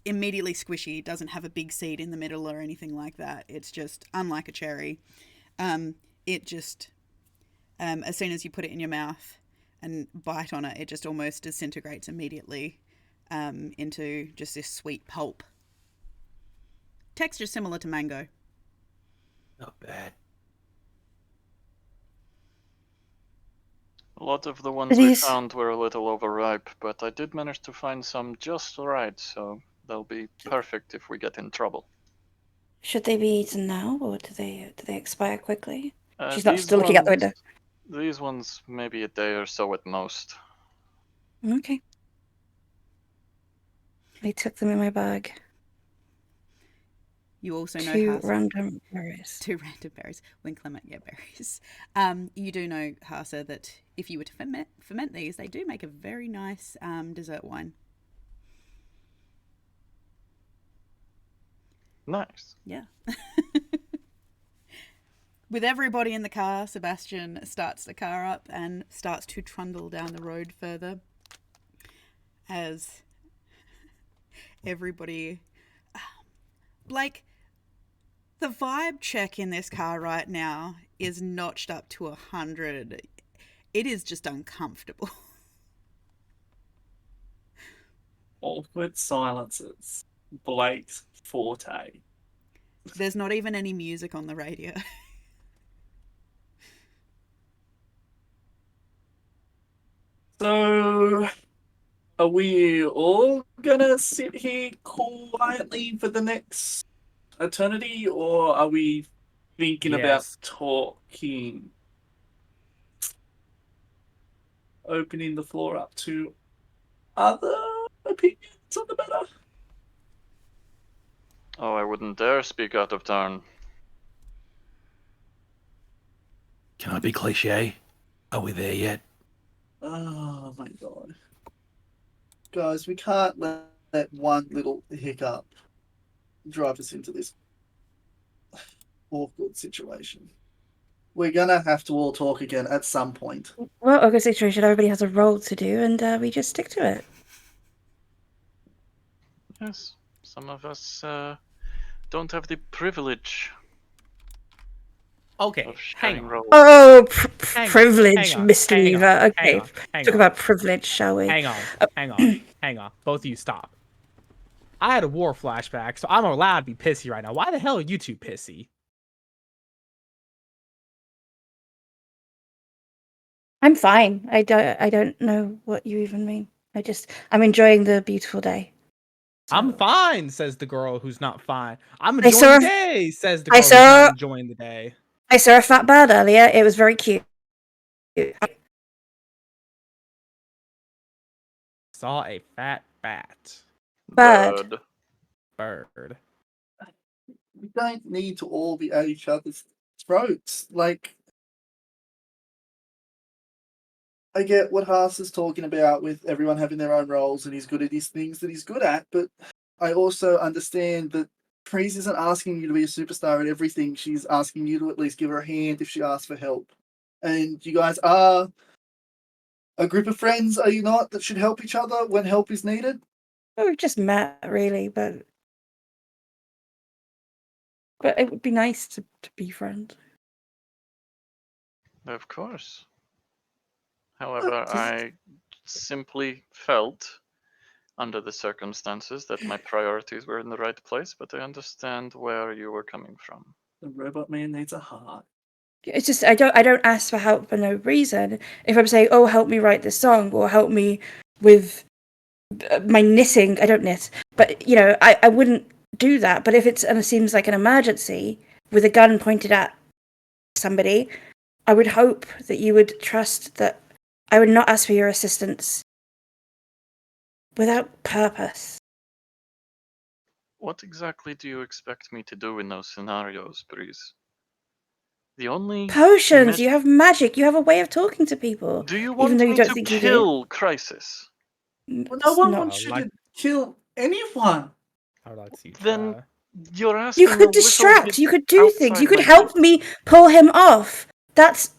immediately squishy. It doesn't have a big seed in the middle or anything like that. It's just unlike a cherry. It just as soon as you put it in your mouth and bite on it, it just almost disintegrates immediately into just this sweet pulp. Texture similar to mango. Not bad. A lot of the ones we found were a little overripe, but I did manage to find some just right, so they'll be perfect if we get in trouble. Should they be eaten now, or do they expire quickly? She's These still looking out the window. These ones, maybe a day or so at most. Okay. I took them in my bag. You also know Two random berries. When Clement get berries. You do know, Hasa, that if you were to ferment these, they do make a very nice dessert wine. Nice. Yeah. With everybody in the car, Sebastian starts the car up and starts to trundle down the road further as everybody... Like, the vibe check in this car right now is notched up to 100. It is just uncomfortable. Awkward silences. Blake's forte. There's not even any music on the radio. So, are we all gonna sit here quietly for the next eternity, or are we thinking about talking? Opening the floor up to other opinions on the matter? Oh, I wouldn't dare speak out of turn. Can I be cliche? Are we there yet? Oh my god. Guys, we can't let one little hiccup drive us into this awkward situation. We're gonna have to all talk again at some point. Well, awkward situation. Everybody has a role to do, and we just stick to it. Yes, some of us don't have the privilege. Okay, of hang sharing on. roles. Oh, Hang on, privilege, hang on, Mr. hang Weaver. on, Okay, hang on, hang talk on. about privilege, shall we? Hang on. Both of you stop. I had a war flashback, so I'm allowed to be pissy right now. Why the hell are you two pissy? I'm fine. I don't know what you even mean. I'm enjoying the beautiful day. So. I'm fine, says the girl who's not fine. I'm I enjoying saw the a- day, says the I girl who's saw- not enjoying the day. I saw a fat bird earlier. It was very cute. Saw a fat bat. Bird. Bird. We don't need to all be at each other's throats. Like, I get what Haas is talking about with everyone having their own roles and he's good at these things that he's good at, but I also understand that Trees isn't asking you to be a superstar at everything. She's asking you to at least give her a hand if she asks for help. And you guys are a group of friends, are you not, that should help each other when help is needed? Well, we've just met, really, but it would be nice to be friends. Of course. However, I simply felt, under the circumstances, that my priorities were in the right place, but I understand where you were coming from. The robot man needs a heart. It's just I don't ask for help for no reason. If I'm saying, "Oh, help me write this song," or "Help me with my knitting," I don't knit, but I wouldn't do that. But if it seems like an emergency with a gun pointed at somebody, I would hope that you would trust that I would not ask for your assistance without purpose. What exactly do you expect me to do in those scenarios, Breeze? The only Potions. You have magic. You have a way of talking to people. Do you even want though you me don't to think you do. kill Crisis? Well, no It's one not- wants you like- to kill anyone. I would like to see you Then try. you're asking You a could little distract. bit You could do things. You outside could my help depth. me pull him off. That's.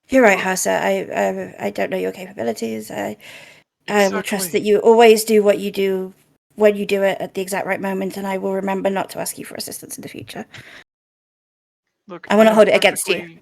You're right, Hasa. I don't know your capabilities. I will trust that Exactly. you always do what you do when you do it at the exact right moment, and I will remember not to ask you for assistance in the future. Look, I will not am hold it against you.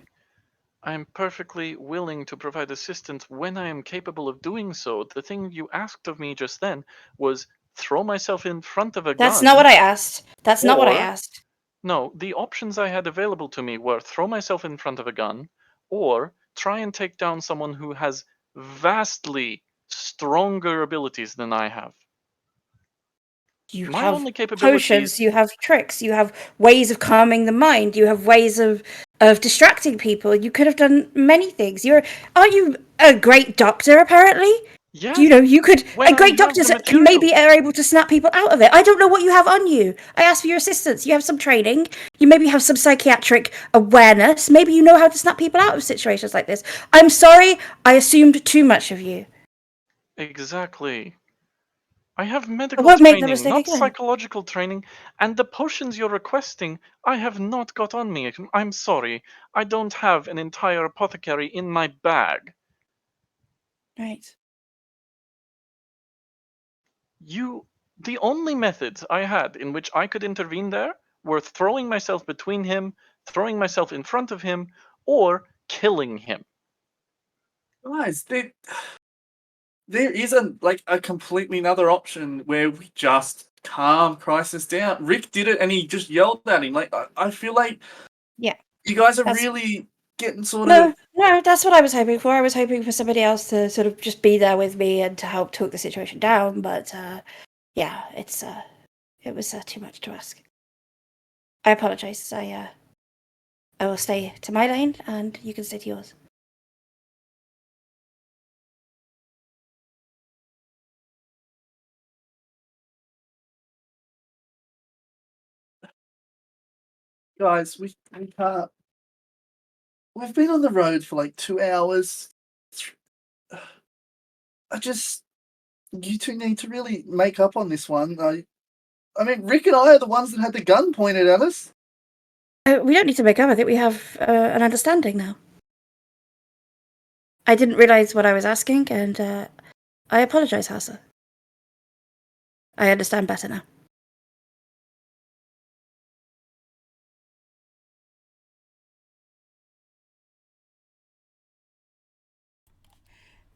I am perfectly willing to provide assistance when I am capable of doing so. The thing you asked of me just then was throw myself in front of a gun. That's not what I asked. That's not what I Or- asked. No, the options I had available to me were throw myself in front of a gun or try and take down someone who has vastly stronger abilities than I have. You My have only capabilities. potions, you have tricks, you have ways of calming the mind, you have ways of distracting people. You could have done many things. Aren't you a great doctor, apparently? Yes. You could. When A great I have doctor the can maybe materials. are able to snap people out of it. I don't know what you have on you. I asked for your assistance. You have some training. You maybe have some psychiatric awareness. Maybe you know how to snap people out of situations like this. I'm sorry, I assumed too much of you. Exactly. I have medical won't make the training, mistake not again. psychological training, and the potions you're requesting, I have not got on me. I'm sorry. I don't have an entire apothecary in my bag. Right. The only methods I had in which I could intervene there were throwing myself between him, throwing myself in front of him, or killing him. Guys, there isn't like a completely another option where we just calm Crisis down. Rick did it and he just yelled at him. Like I feel like Yeah. you guys are That's- really getting sort No, of that's what I was hoping for. I was hoping for somebody else to sort of just be there with me and to help talk the situation down. But yeah, it was too much to ask. I apologize. I will stay to my lane, and you can stay to yours. guys, we can't. We've been on the road for like 2 hours. You two need to really make up on this one. I mean, Rick and I are the ones that had the gun pointed at us. We don't need to make up. I think we have an understanding now. I didn't realize what I was asking, and I apologize, Hasa. I understand better now.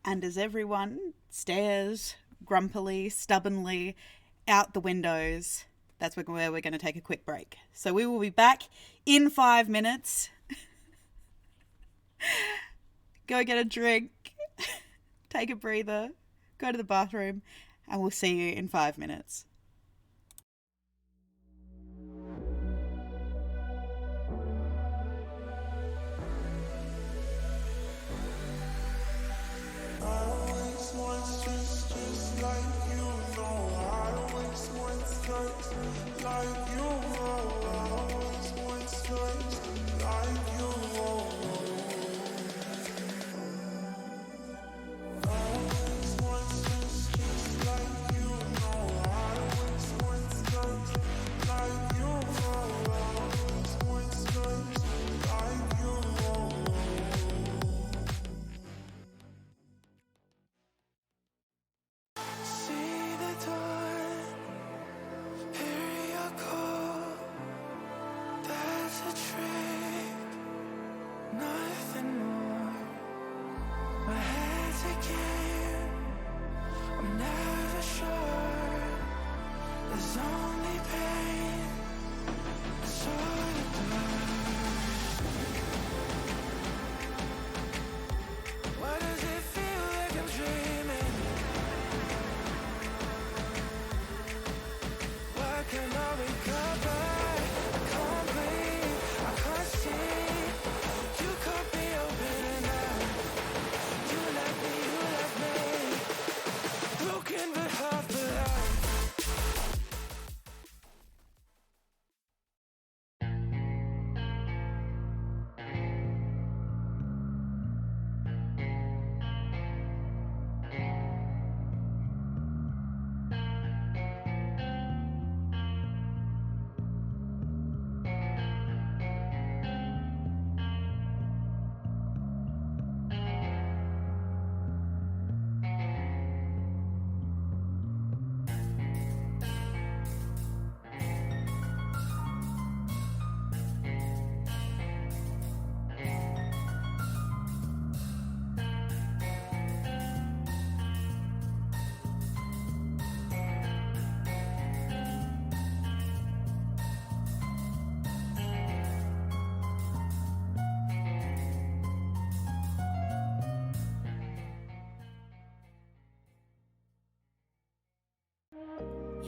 And as everyone stares grumpily, stubbornly out the windows, that's where we're going to take a quick break. So we will be back in 5 minutes. Go get a drink, take a breather, go to the bathroom, and we'll see you in 5 minutes.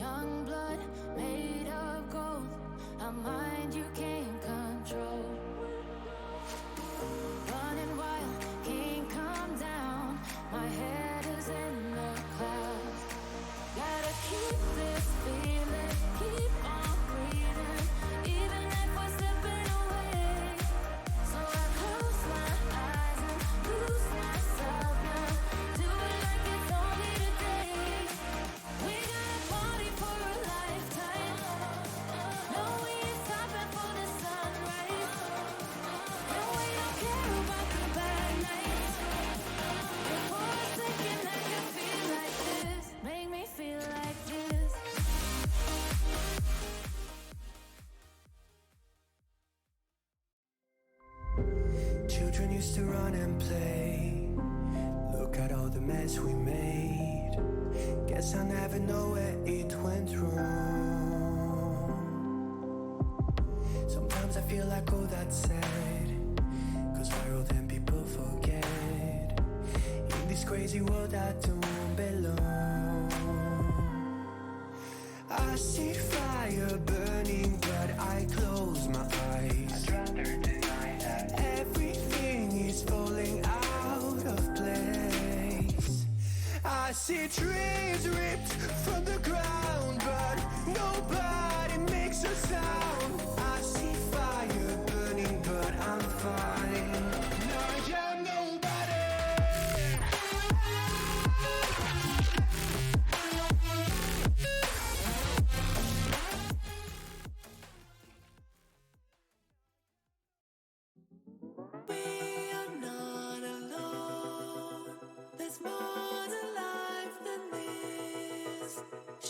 Young blood made of gold, a mind you can't control. Running wild, can't come down. My head is in the clouds. Gotta keep this feeling, keep on breathing, even if we're slipping away. So I close my eyes and lose myself now. Do it like it's only today. We got a party for a lifetime. No, we ain't stopping for the sunrise. And we don't care about the bad nights. And for a second I can feel like this. Make me feel like this. Children used to run and play. Look at all the mess we made. Guess I never know where it went wrong. Sometimes I feel like all that's sad, 'cause viral then people forget. In this crazy world I don't belong. I see fire burning but I close my eyes. I'd rather deny that everything is falling out of place. I see trees ripped from the ground but nobody makes a sound. I see fire burning but I'm fine. No, I'm nobody. We are not alone. There's more to life than this.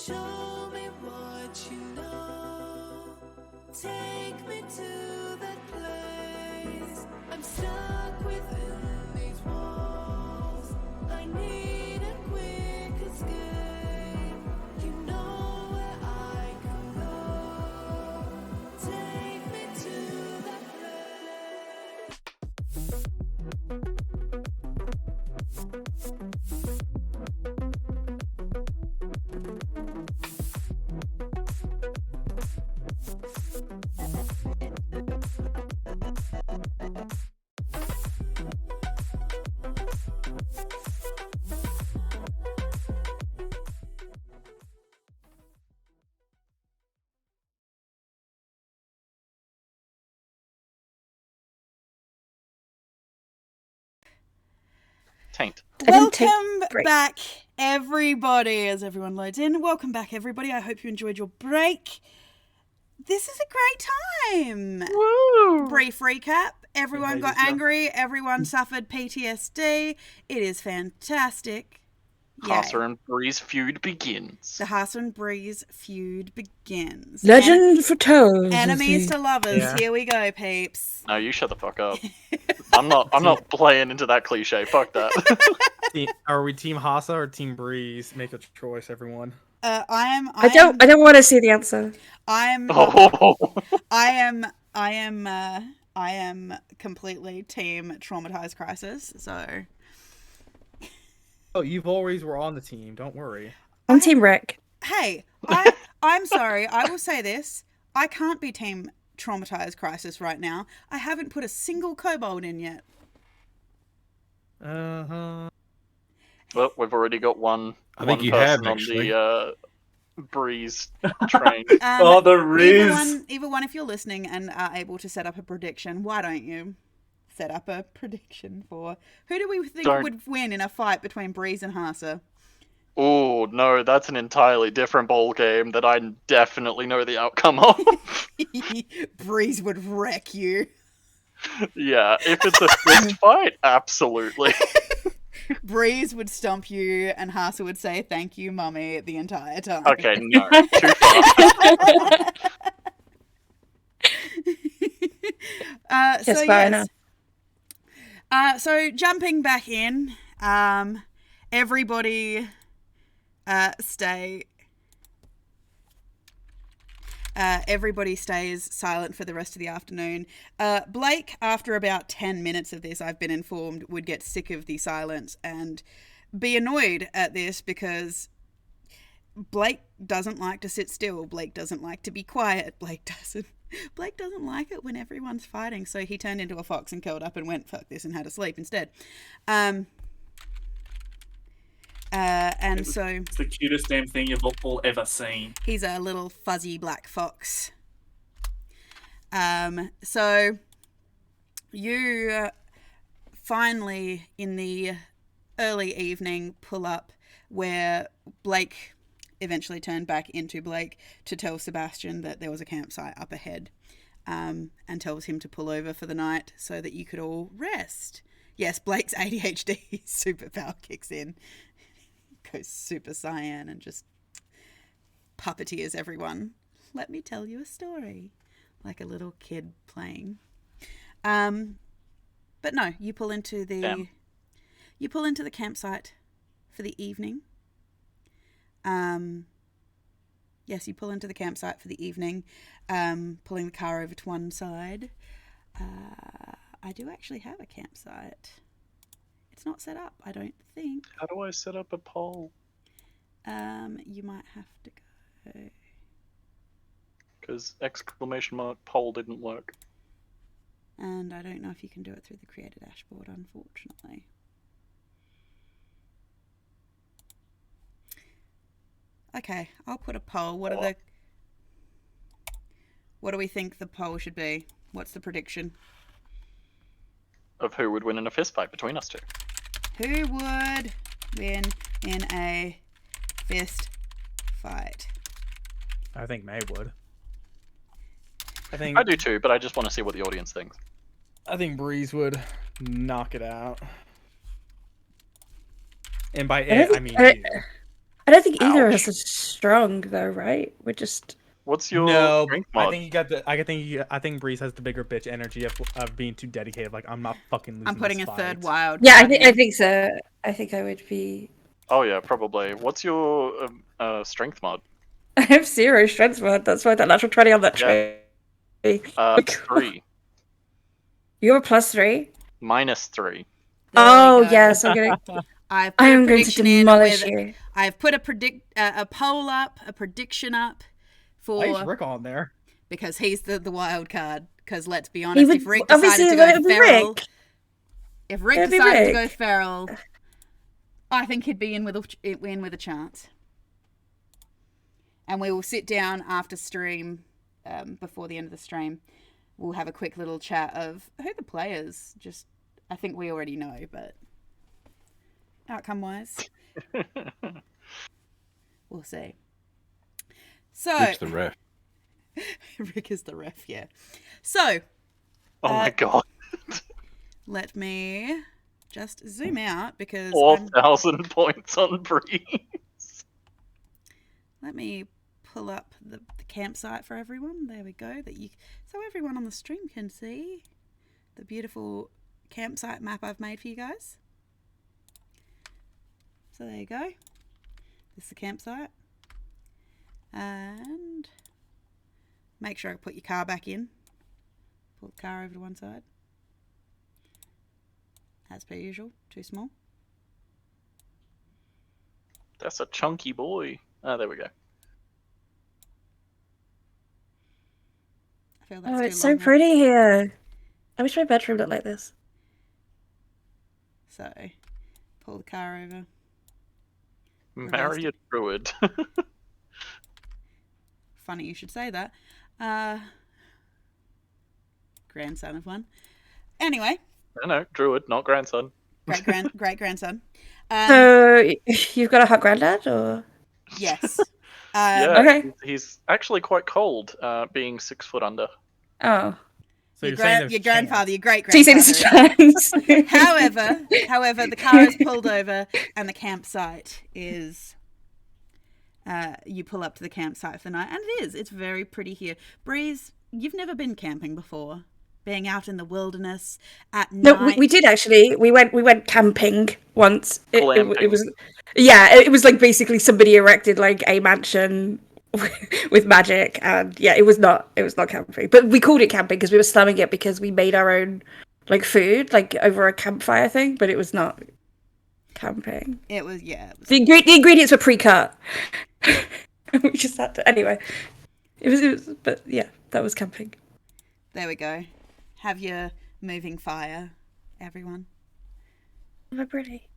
Show me what you know. Take me to that place. I'm stuck within these walls. I need a quick escape. You know where I can go. Take me to that place. Taint. I didn't take Welcome break. back, everybody, as everyone loads in. Welcome back, everybody. I hope you enjoyed your break. This is a great time. Woo! Brief recap. Everyone got yourself. angry. Everyone suffered PTSD. It is fantastic. Yay. Hasser and Breeze feud begins. The Haas and Breeze feud begins. Legend for toes. Enemies to lovers. Yeah. Here we go, peeps. No, you shut the fuck up. I'm not playing into that cliche. Fuck that. Are we Team Hasa or Team Breeze? Make a choice, everyone. I don't want to see the answer. Oh. I am completely team traumatized crisis. So Oh, you've always were on the team. Don't worry. I'm Team Rick. hey, I'm sorry. I will say this. I can't be team traumatized crisis right now. I haven't put a single kobold in yet. Uh-huh. Well, we've already got one. I think one you person have, on actually. the Breeze train. Oh, the Riz. Either one, if you're listening and are able to set up a prediction, why don't you set up a prediction for who do we think Don't. would win in a fight between Breeze and Hasa? Oh no, that's an entirely different ball game that I definitely know the outcome of. Breeze would wreck you. Yeah, if it's a fist fight, absolutely. Breeze would stomp you, and Hasa would say "Thank you, mummy" the entire time. Okay, no, too far. Yes, So fair yes. So jumping back in, everybody, stay. Everybody stays silent for the rest of the afternoon. Blake, after about 10 minutes of this, I've been informed, would get sick of the silence and be annoyed at this because Blake doesn't like to sit still. Blake doesn't like to be quiet. Blake doesn't like it when everyone's fighting. So he turned into a fox and curled up and went, fuck this, and had to sleep instead. And so It's the cutest damn thing you've all ever seen. he's a little fuzzy black fox. So you finally, in the early evening, pull up where Blake eventually turned back into Blake to tell Sebastian that there was a campsite up ahead, and tells him to pull over for the night so that you could all rest. Yes, Blake's ADHD superpower kicks in. Goes super cyan and just puppeteers everyone. Let me tell you a story. Like a little kid playing. But no, you pull into the campsite for the evening. Yes, you pull into the campsite for the evening, pulling the car over to one side. I do actually have a campsite. It's not set up, I don't think. How do I set up a poll? You might have to go. Because ! Poll didn't work. And I don't know if you can do it through the creator dashboard, unfortunately. Okay, I'll put a poll. What do we think the poll should be? What's the prediction? Of who would win in a fist fight between us two. Who would win in a fist fight? I think May would. I do too, but I just want to see what the audience thinks. I think Breeze would knock it out. And by it, I mean you. I don't think either of Ouch. us is strong, though, right? We're just. What's your No, strength I mod? think you got the. I think Breeze has the bigger bitch energy of being too dedicated. Like I'm not fucking losing. I'm putting this a third fight. wild. Yeah, card in. I think so. I think I would be. Oh yeah, probably. What's your strength mod? I have 0 strength mod. That's why that natural 20 on that Yeah. tray. 3. You have a +3. -3. There Oh we go. yes, I'm gonna. I've I put a am going to prediction in demolish with. you. I've put a poll up, a prediction up Why is for Rick on there? because he's the wild card. Because let's be honest, would- if Rick obviously decided to it go would be feral, Rick. if Rick It'd be decided to Rick. go feral, I think he'd be in with a chance. And we will sit down after stream, before the end of the stream. We'll have a quick little chat of who the players. Just, I think we already know, but outcome-wise, we'll see. So Rick's the ref. Rick is the ref, yeah. So Oh my god. let me just zoom out because 4,000 points on Breeze. let me pull up the campsite for everyone. There we go. So everyone on the stream can see the beautiful campsite map I've made for you guys. So there you go. This is the campsite. And make sure I put your car back in. Pull the car over to one side. As per usual, too small. That's a chunky boy. Ah, there we go. I feel that's Oh, too it's so long. pretty here. I wish my bedroom looked like this. So, pull the car over. Marry a druid. Funny you should say that. Grandson of one. Anyway, No, druid, not grandson. great grandson. So you've got a hot granddad, or? Yes. Yeah, Okay. he's actually quite cold, being 6 foot under. Oh. So your you're saying there's your a grandfather, your great So you say this is grandfather. chance. However, the car is pulled over and the campsite is. You pull up to the campsite for the night, and it's very pretty here. Breeze, you've never been camping before, being out in the wilderness at No, night. we did actually. We went camping once. It Glamping. was, yeah, it was like basically somebody erected like a mansion with magic, and yeah, it was not camping, but we called it camping because we were slumming it because we made our own like food like over a campfire thing, but it was not camping. It was The ingredients were pre-cut. We just had to. Anyway, it was. But yeah, that was camping. There we go. Have your moving fire, everyone. How pretty.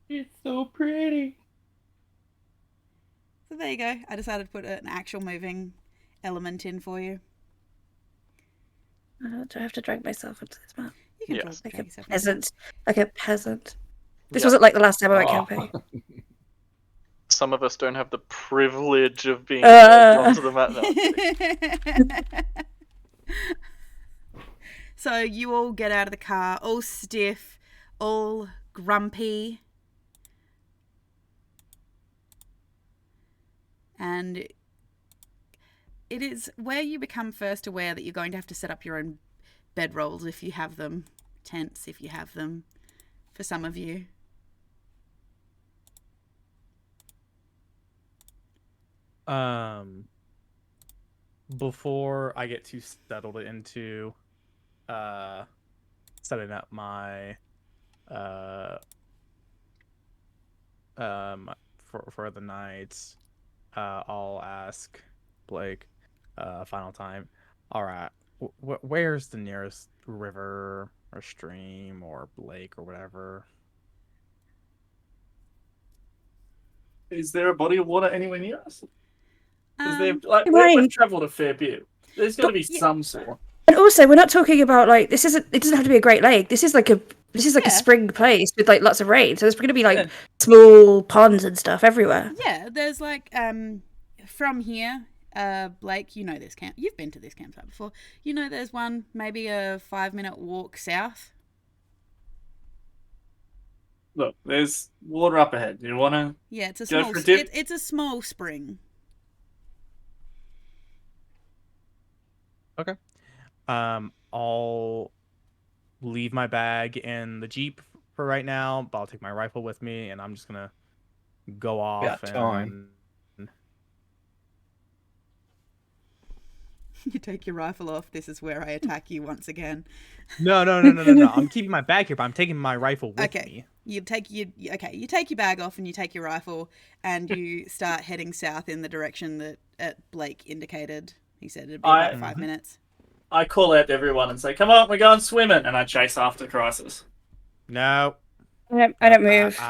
It's so pretty. So there you go. I decided to put an actual moving element in for you. Do I have to drag myself into this map? You can Yes. drag Like a yourself. peasant. Like a peasant. This Yeah. wasn't like the last time I went Oh. camping. Some of us don't have the privilege of being onto the map now. So you all get out of the car, all stiff, all grumpy. And it is where you become first aware that you're going to have to set up your own bedrolls if you have them, tents if you have them, for some of you. Before I get too settled into setting up my for the night, I'll ask Blake final time. All right, where's the nearest river or stream or lake or whatever? Is there a body of water anywhere near us? Is there like Right. we've travelled a fair bit. There's got to be Yeah. some sort. And also, we're not talking about like this isn't. It doesn't have to be a Great Lake. This is like a Yeah. spring place with like lots of rain. So there's going to be like Yeah. small ponds and stuff everywhere. Yeah, there's like from here, Blake, you know this camp. You've been to this campsite before. You know there's one maybe a 5-minute walk south. Look, there's water up ahead. Do you want to? Yeah, it's a Go small. for a dip? It's a small spring. Okay. I'll leave my bag in the Jeep for right now, but I'll take my rifle with me, and I'm just gonna go off About time. You take your rifle off. This is where I attack you once again. No. I'm keeping my bag here, but I'm taking my rifle with me. You take your bag off and you take your rifle and you start heading south in the direction that Blake indicated. He said it'd be about 5 minutes. I call out to everyone and say, "Come on, we're going swimming," and I chase after Crisis. No. I don't move.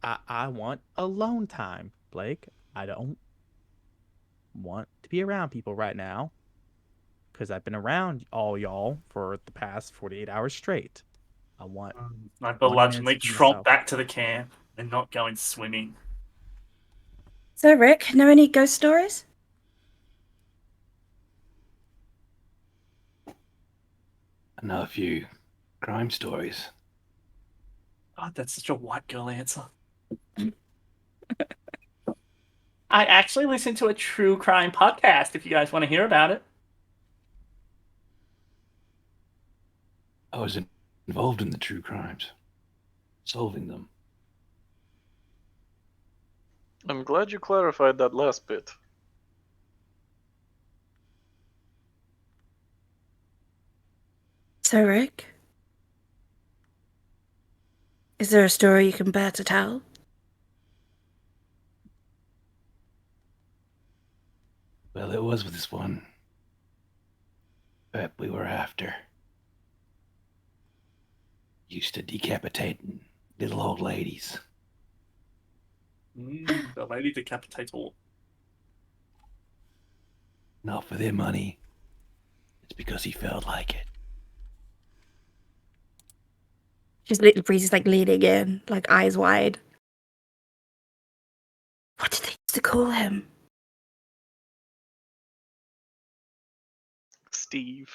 I want alone time, Blake. I don't want to be around people right now because I've been around all y'all for the past 48 hours straight. I want. I begrudgingly to tromp myself. back to the camp and not going swimming. So, Rick, know any ghost stories? I know a few crime stories. God, that's such a white girl answer. I actually listen to a true crime podcast if you guys want to hear about it. I was involved in the true crimes, solving them. I'm glad you clarified that last bit. So, Rick, is there a story you can bear to tell? Well, it was with this one that we were after. Used to decapitating little old ladies. The lady decapitates all. Not for their money. It's because he felt like it. Just little Breezy's like leaning in, like eyes wide. What did they used to call him? Steve.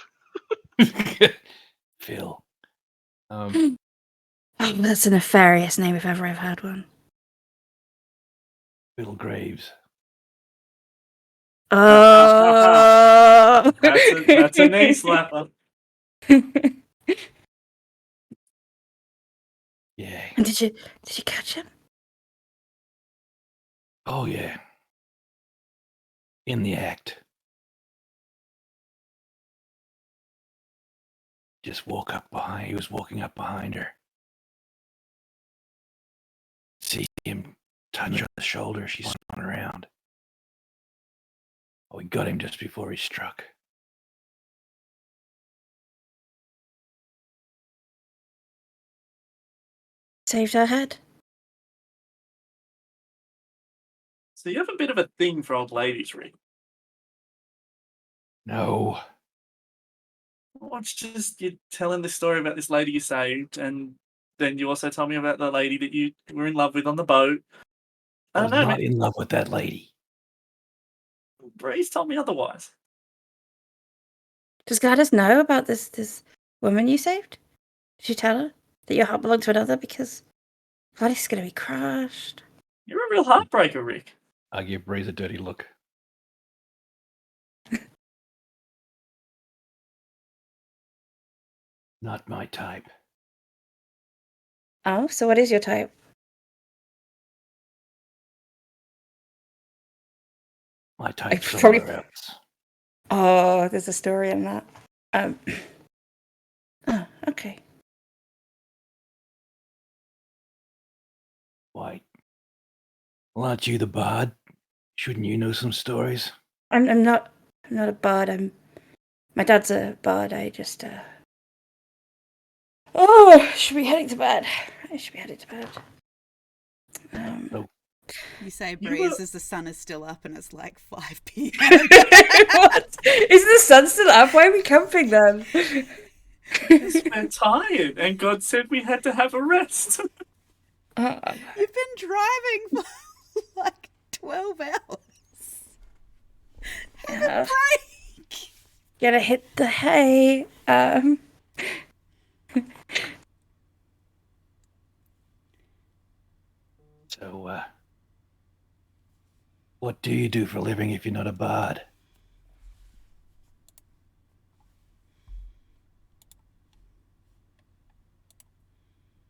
Phil. Oh, that's a nefarious name if ever I've heard one. Little Graves. Oh, That's a knee slapper. Yeah. And did you catch him? Oh, yeah. In the act. Just walk up behind. He was walking up behind her. See him touch her on the shoulder. She's spun around. Oh, we got him just before he struck. Saved her head. So you have a bit of a thing for old ladies, Rick. No. Watch just you telling this story about this lady you saved, and then you also tell me about the lady that you were in love with on the boat. I I don't was know, not man. in love with that lady. Breeze told me otherwise. Does Gladys know about this woman you saved? Did you tell her that your heart belonged to another? Because Gladys is gonna be crushed. You're a real heartbreaker, Rick. I give Breeze a dirty look. Not my type. Oh, so what is your type? My type's probably- somewhere else. Oh, there's a story in that. Oh, okay. Why? Well, aren't you the bard? Shouldn't you know some stories? I'm not a bard. My dad's a bard. I just Oh, should be heading to bed. I should be heading to bed. No. You say You Breeze were- as the sun is still up and it's like 5 p.m. What? Is the sun still up? Why are we camping then? Because we're tired, and God said we had to have a rest. You've been driving for like 12 hours. Have a break. Gotta hit the hay. So, what do you do for a living if you're not a bard?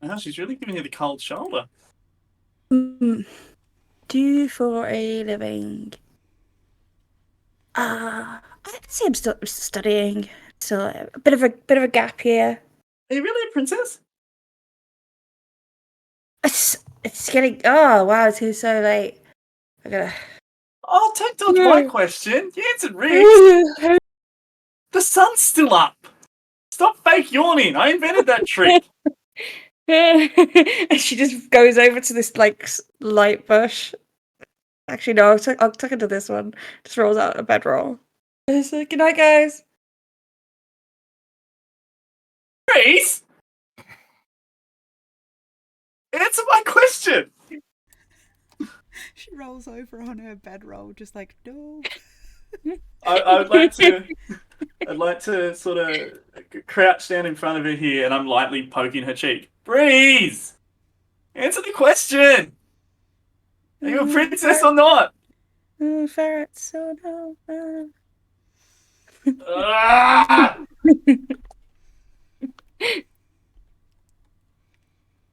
Wow, she's really giving you the cold shoulder. Do for a living. I'd say I'm still studying. So a bit of a gap here. Are you really a princess? It's getting. Oh wow, it's getting so late. I gotta. Oh, don't dodge my question. You answered Rick's. The sun's still up. Stop fake yawning. I invented that trick. And she just goes over to this like light bush. Actually, no, I'll tuck into this one. Just rolls out a bedroll. It's like, good night, guys. Grace? Answer my question. She rolls over on her bedroll, just like, no. I'd like to sort of crouch down in front of her here, and I'm lightly poking her cheek. Breeze, answer the question. Are you a princess or not? Ferrets, oh no. Ah!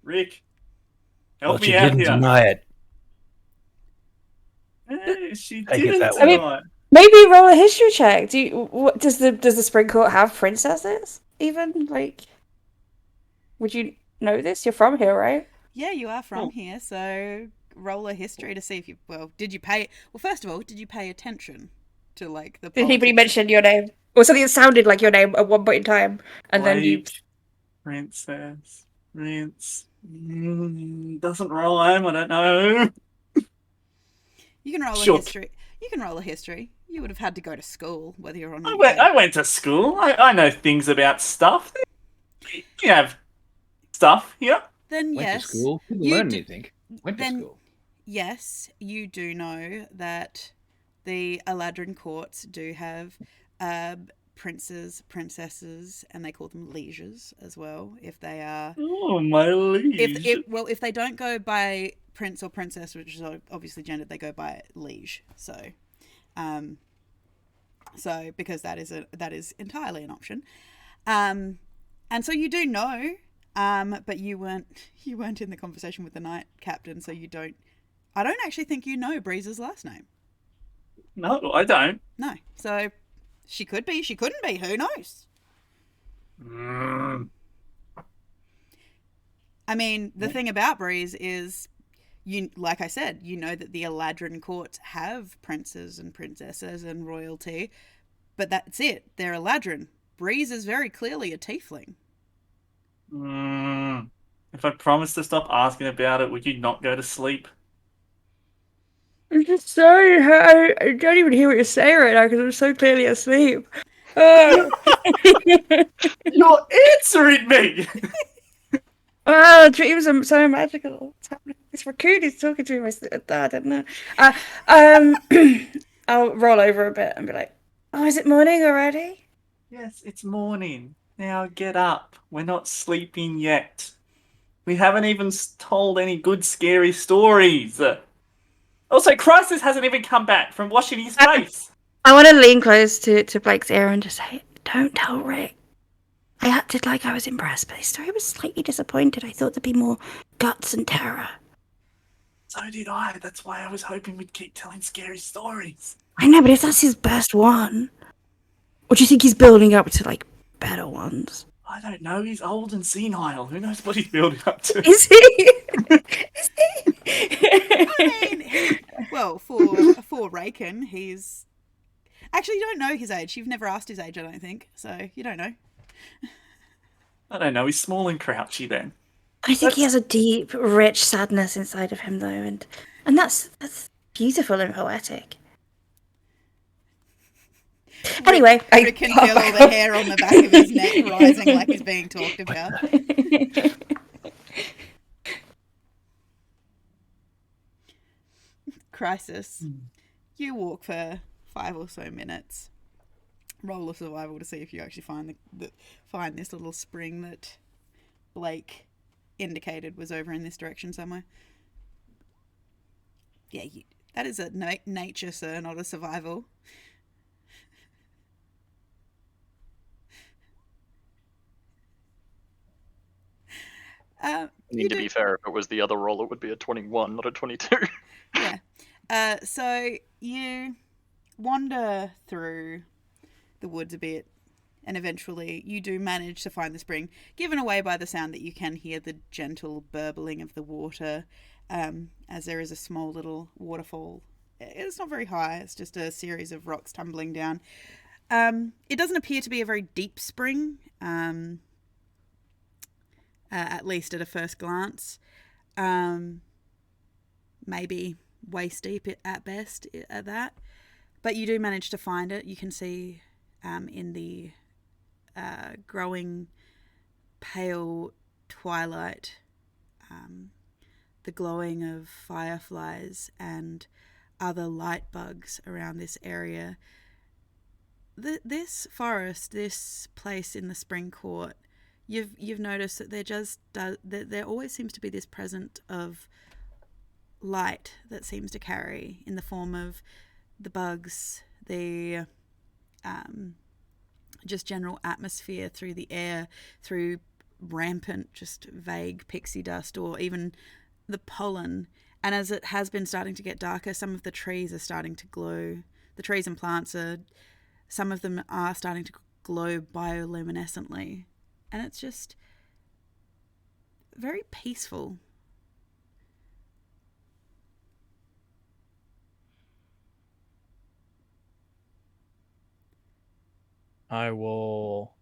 Rick, help Well, she me out didn't here. deny it. She Take it didn't that way. deny. Maybe roll a history check. What does the Spring Court have princesses? Even like, would you know this? You're from here, right? Yeah, you are from Oh. here, so roll a history to see if you. Well, did you pay? Well, first of all, did you pay attention to like the? Did anybody politics? mention your name or something that sounded like your name at one point in time, and then you? Blake, princess, doesn't rhyme. I don't know. You can roll Sure. a history. You can roll a history. You would have had to go to school, whether you're on. I went to school. I know things about stuff. You have stuff here. Then Went yes, to school. Didn't you learn d- anything. Went to then- school. Yes, you do know that the Aladrin courts do have princes, princesses, and they call them lieges as well. If they are, Oh, my liege. if they don't go by prince or princess, which is obviously gendered, they go by liege. So because that is entirely an option, and so you do know, but you weren't in the conversation with the knight captain, so you don't. I don't actually think you know Breeze's last name. No, I don't. No, so she could be, she couldn't be. Who knows? I mean, the thing about Breeze is you, like I said, you know that the Eladrin courts have princes and princesses and royalty, but that's it. They're Eladrin. Breeze is very clearly a tiefling. If I promise to stop asking about it, would you not go to sleep? I'm just sorry. I don't even hear what you're saying right now because I'm so clearly asleep. You're answering me! Oh, dreams are so magical. What's happening? This raccoon is talking to me. I don't know. I'll roll over a bit and be like, "Oh, is it morning already?" Yes, it's morning. Now get up. We're not sleeping yet. We haven't even told any good scary stories. Also, Crisis hasn't even come back from washing his face. I want to lean close to Blake's ear and just say, "Don't tell Rick. I acted like I was impressed, but his story was slightly disappointed. I thought there'd be more guts and terror." So did I. That's why I was hoping we'd keep telling scary stories. I know, but if that's his best one, or do you think he's building up to, like, better ones? I don't know. He's old and senile. Who knows what he's building up to? Is he? Is he? I mean, well, for Raken, he's... Actually, you don't know his age. You've never asked his age, I don't think. So, you don't know. I don't know. He's small and crouchy then. I think he has a deep, rich sadness inside of him, though, and that's beautiful and poetic. Anyway, I can feel all the hair on the back of his neck rising like he's being talked about. Crisis. You walk for 5 or so minutes. Roll a survival to see if you actually find this little spring that Blake indicated was over in this direction somewhere. Yeah, that is a nature, sir, not a survival. I mean, to be fair, if it was the other roll, it would be a 21, not a 22. Yeah. So you wander through the woods a bit, and eventually you do manage to find the spring, given away by the sound that you can hear the gentle burbling of the water, as there is a small little waterfall. It's not very high, it's just a series of rocks tumbling down. It doesn't appear to be a very deep spring, at least at a first glance. Maybe waist deep at best at that. But you do manage to find it. You can see in the growing pale twilight the glowing of fireflies and other light bugs around this area. This forest, this place in the Spring Court, you've noticed that there always seems to be this presence of light that seems to carry in the form of the bugs, the just general atmosphere through the air, through rampant, just vague pixie dust, or even the pollen. And as it has been starting to get darker, some of the trees are starting to glow. The trees and plants some of them are starting to glow bioluminescently. And it's just very peaceful. I will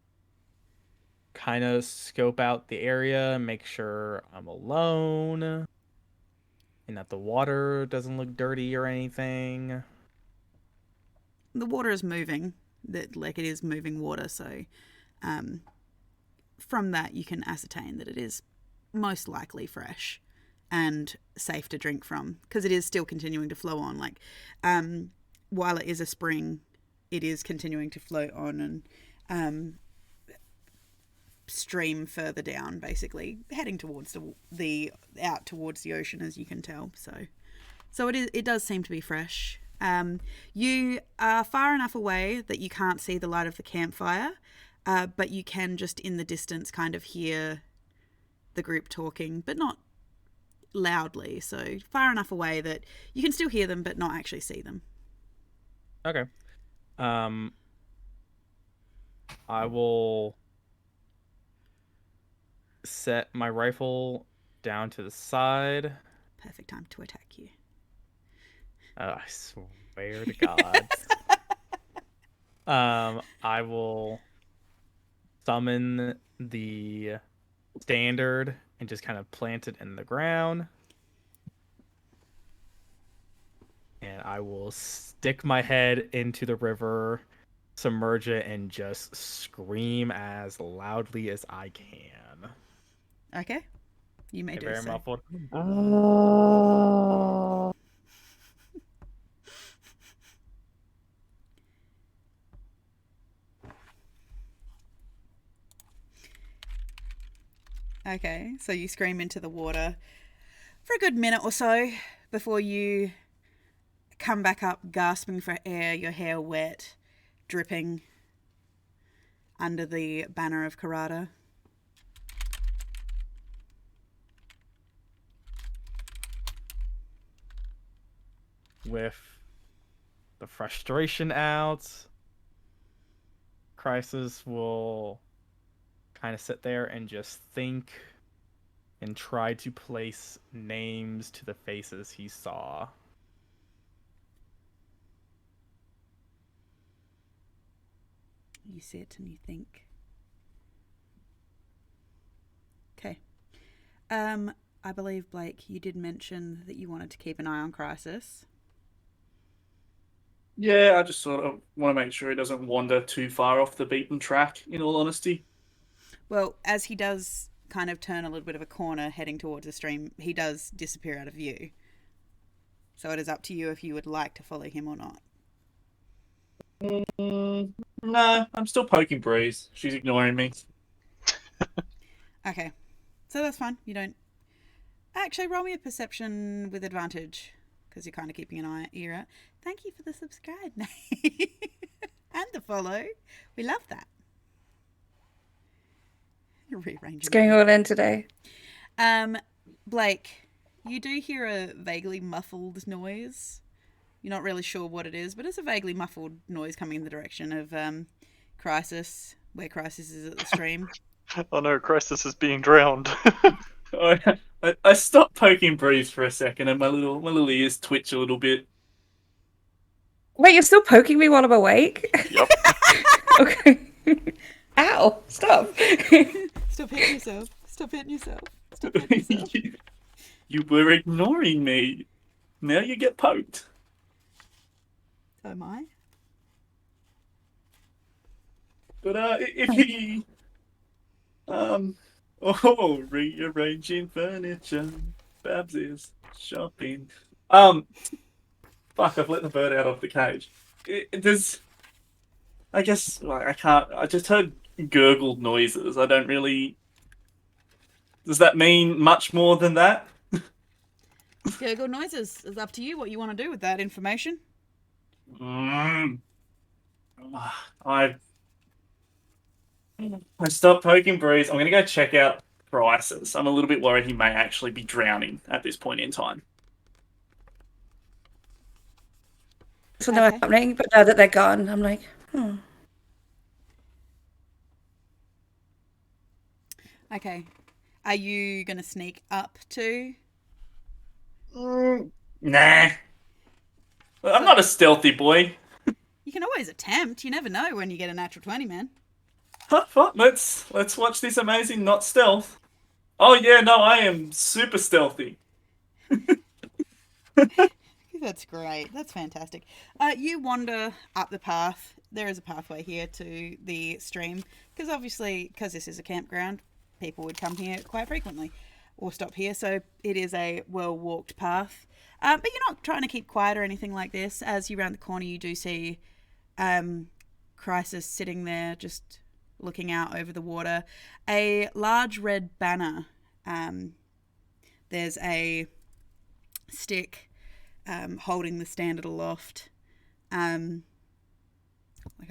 kind of scope out the area, make sure I'm alone, and that the water doesn't look dirty or anything. The water is moving, like it is moving water, so from that you can ascertain that it is most likely fresh and safe to drink from, because it is still continuing to flow on. Like, while it is a spring, it is continuing to float on and stream further down, basically heading towards the out towards the ocean, as you can tell. So it does seem to be fresh. You are far enough away that you can't see the light of the campfire, but you can just in the distance kind of hear the group talking, but not loudly. So far enough away that you can still hear them, but not actually see them. Okay. I will set my rifle down to the side Perfect time to attack you. I swear to God. I will summon the standard and just kind of plant it in the ground. And I will stick my head into the river, submerge it, and just scream as loudly as I can. Okay. You may do Very so. muffled. Okay, so you scream into the water for a good minute or so before you come back up gasping for air, your hair wet, dripping under the banner of Karada. With the frustration out, Crisis will kind of sit there and just think and try to place names to the faces he saw. You sit and you think. Okay. I believe, Blake, you did mention that you wanted to keep an eye on Crisis. Yeah, I just sort of want to make sure he doesn't wander too far off the beaten track, in all honesty. Well, as he does kind of turn a little bit of a corner heading towards the stream, he does disappear out of view. So it is up to you if you would like to follow him or not. No, I'm still poking Breeze. She's ignoring me. Okay. So that's fine. You don't... Actually, roll me a perception with advantage, because you're kind of keeping an ear out. Thank you for the subscribe, Nate. And the follow. We love that. You're rearranging. It's going all in today. Blake, you do hear a vaguely muffled noise. You're not really sure what it is, but it's a vaguely muffled noise coming in the direction of Crisis, where Crisis is at the stream. Oh no, Crisis is being drowned. I stopped poking Breeze for a second, and my little ears twitch a little bit. Wait, you're still poking me while I'm awake? Yep. Okay. Ow! Stop. Stop hitting yourself. Stop hitting yourself. Stop hitting yourself. You were ignoring me. Now you get poked. So am I? But if you rearranging furniture. Babs is shopping. Fuck, I've let the bird out of the cage. I guess I can't. I just heard gurgled noises. I don't really. Does that mean much more than that? Gurgle noises. It's up to you what you want to do with that information. I stopped poking Breeze. I'm gonna go check out Crisis. I'm a little bit worried he may actually be drowning at this point in time. So now it's happening, but now that they're gone, I'm like, Okay. Are you going to sneak up to? Nah. I'm not a stealthy boy. You can always attempt. You never know when you get a natural 20, man. Let's watch this amazing not stealth. Oh yeah, no, I am super stealthy. That's great. That's fantastic. You wander up the path. There is a pathway here to the stream because obviously, because this is a campground, people would come here quite frequently or stop here. So it is a well-walked path. But you're not trying to keep quiet or anything like this. As you round the corner, you do see Crisis sitting there just looking out over the water. A large red banner. There's a stick holding the standard aloft, like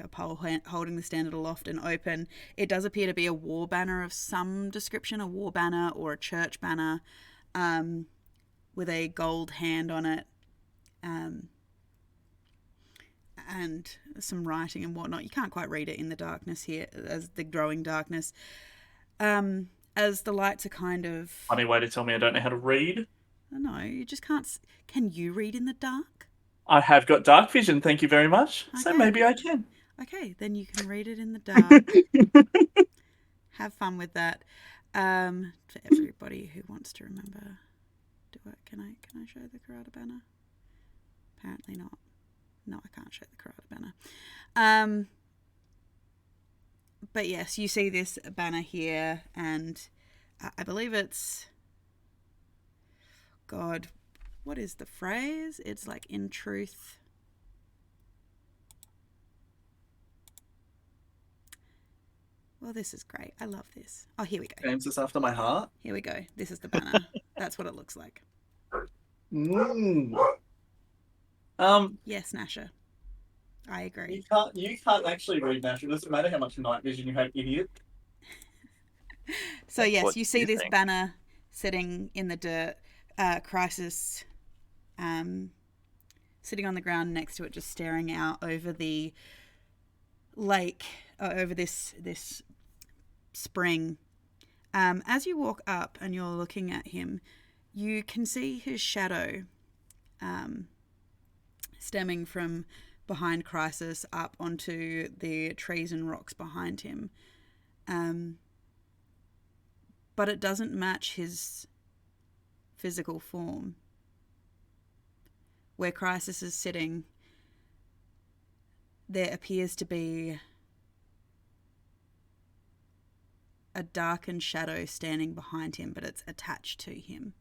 a pole holding the standard aloft and open. It does appear to be a war banner of some description, a war banner or a church banner, with a gold hand on it, and some writing and whatnot. You can't quite read it in the darkness here, as the growing darkness. As the lights are kind of... Funny way to tell me I don't know how to read. No, you just can't. Can you read in the dark? I have got dark vision, thank you very much. So Okay. maybe I can. Okay, then you can read it in the dark. Have fun with that. For everybody who wants to remember, can I show the Karada banner? Apparently not. No, I can't show the Karada banner. But yes, you see this banner here, and I believe it's, God, what is the phrase? It's like, in truth. Well, this is great. I love this. Oh, here we go. Names this after my heart. Here we go. This is the banner. That's what it looks like. Yes, Nasha. I agree. You can't actually read natural. It doesn't matter how much night vision you have, idiot. So yes, What you do see you this think? banner sitting in the dirt. Crisis, sitting on the ground next to it, just staring out over the lake, over this spring. As you walk up and you're looking at him, you can see his shadow stemming from behind Crisis up onto the trees and rocks behind him. But it doesn't match his physical form. Where Crisis is sitting, there appears to be a darkened shadow standing behind him, but it's attached to him.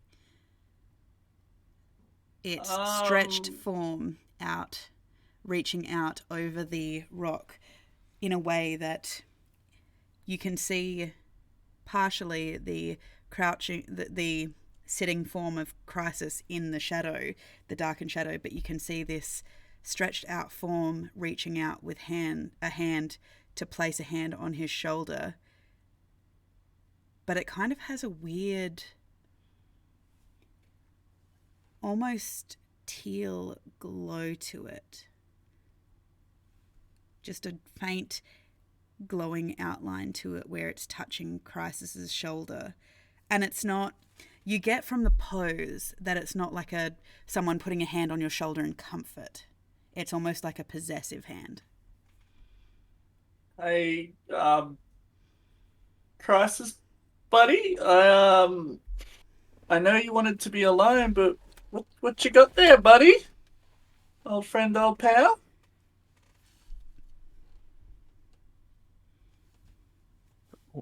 Its stretched form out, reaching out over the rock in a way that you can see partially the crouching, the sitting form of Crisis in the shadow, the darkened shadow, but you can see this stretched out form reaching out with a hand to place a hand on his shoulder. But it kind of has a weird, almost teal glow to it. Just a faint glowing outline to it where it's touching Crisis's shoulder. And it's not, you get from the pose that it's not like someone putting a hand on your shoulder in comfort. It's almost like a possessive hand. Hey, Crisis buddy, I know you wanted to be alone, but what you got there, buddy? Old friend, old pal?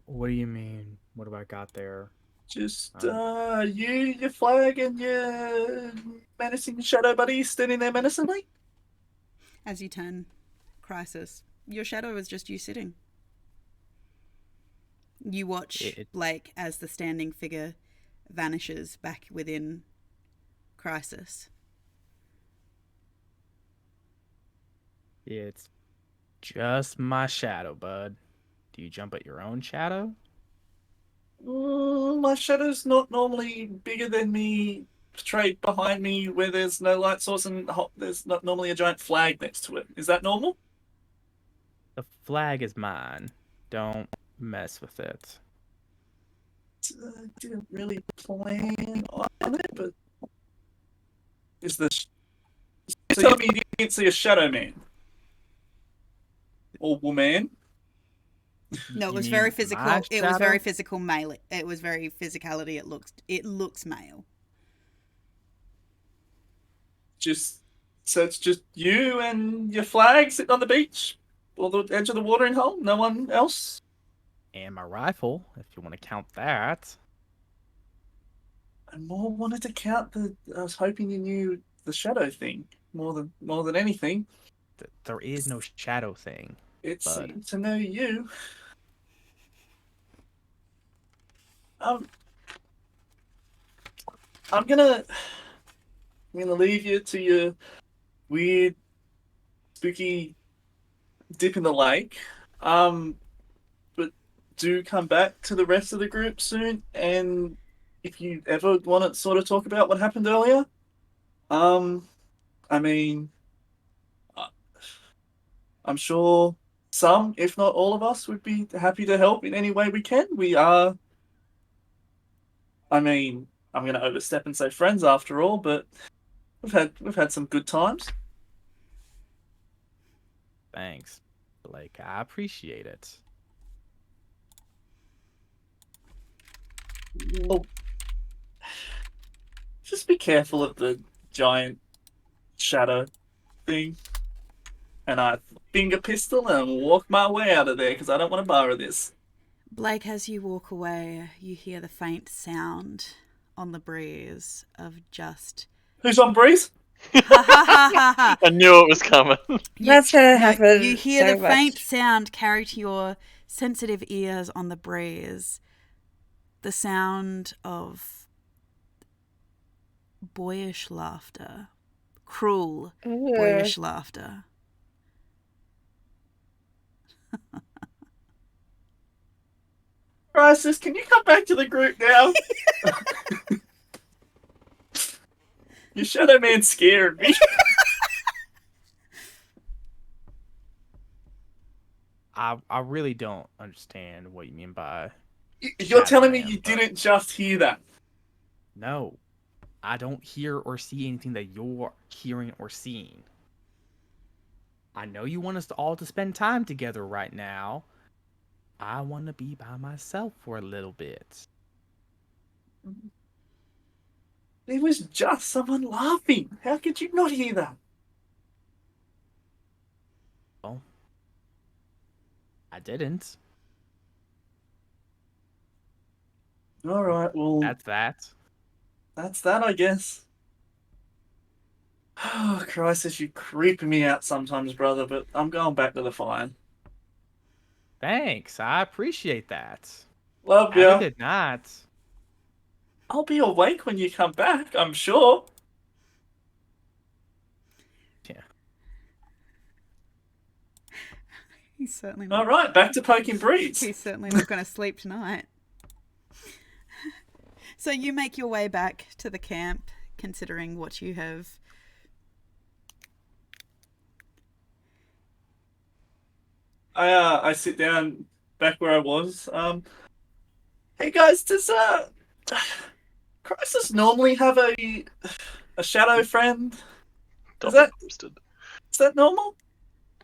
What do you mean? What have I got there? Just your flag and your menacing shadow buddy standing there menacingly? As you turn, Crisis, your shadow is just you sitting. You watch Blake as the standing figure vanishes back within Crisis. It's just my shadow, bud. Do you jump at your own shadow? My shadow's not normally bigger than me, straight behind me where there's no light source and there's not normally a giant flag next to it. Is that normal? The flag is mine. Don't mess with it. I didn't really plan on it, but is this? So you're telling me you didn't see a shadow man or woman? No, it You was mean very my physical. It was shadow? very physical male. It was very physicality. It looks male. So it's just you and your flag sitting on the beach or the edge of the watering hole? No one else? And my rifle, if you want to count that. I more wanted to count I was hoping you knew the shadow thing more than anything. There is no shadow thing. It bud. seemed to know you. I'm gonna leave you to your weird, spooky dip in the lake. But do come back to the rest of the group soon, and if you ever want to sort of talk about what happened earlier, I mean, I'm sure some, if not all of us, would be happy to help in any way we can. We are, I mean, I'm going to overstep and say friends after all, but we've had some good times. Thanks. Like, I appreciate it. Well, just be careful of the giant shadow thing. And I finger pistol and walk my way out of there because I don't want to borrow this. Blake, as you walk away, you hear the faint sound on the breeze of just Who's on breeze? ha ha ha ha ha. I knew it was coming. That's gonna happen. You hear so the faint much. sound carry to your sensitive ears on the breeze. The sound of boyish laughter, cruel boyish laughter. Crisis, can you come back to the group now? Your shadow man scared me. I really don't understand what you mean by You're Shadow telling me Man, you but- didn't just hear that? no. I don't hear or see anything that you're hearing or seeing. I know you want us all to spend time together right now. I want to be by myself for a little bit. There was just someone laughing. How could you not hear that? Well, I didn't. All right, well, That's that. that's that, I guess. Oh, Crisis, you creeping me out sometimes, brother, but I'm going back to the fire. Thanks. I appreciate that. Love Have a ya. good night. I'll be awake when you come back, I'm sure. Yeah. He's certainly All not. right, back to poking breeds. He's certainly not going to sleep tonight. So you make your way back to the camp, considering what you have. I sit down back where I was. Hey guys, does Crisis normally have a shadow friend? Double that- boosted. Is that normal?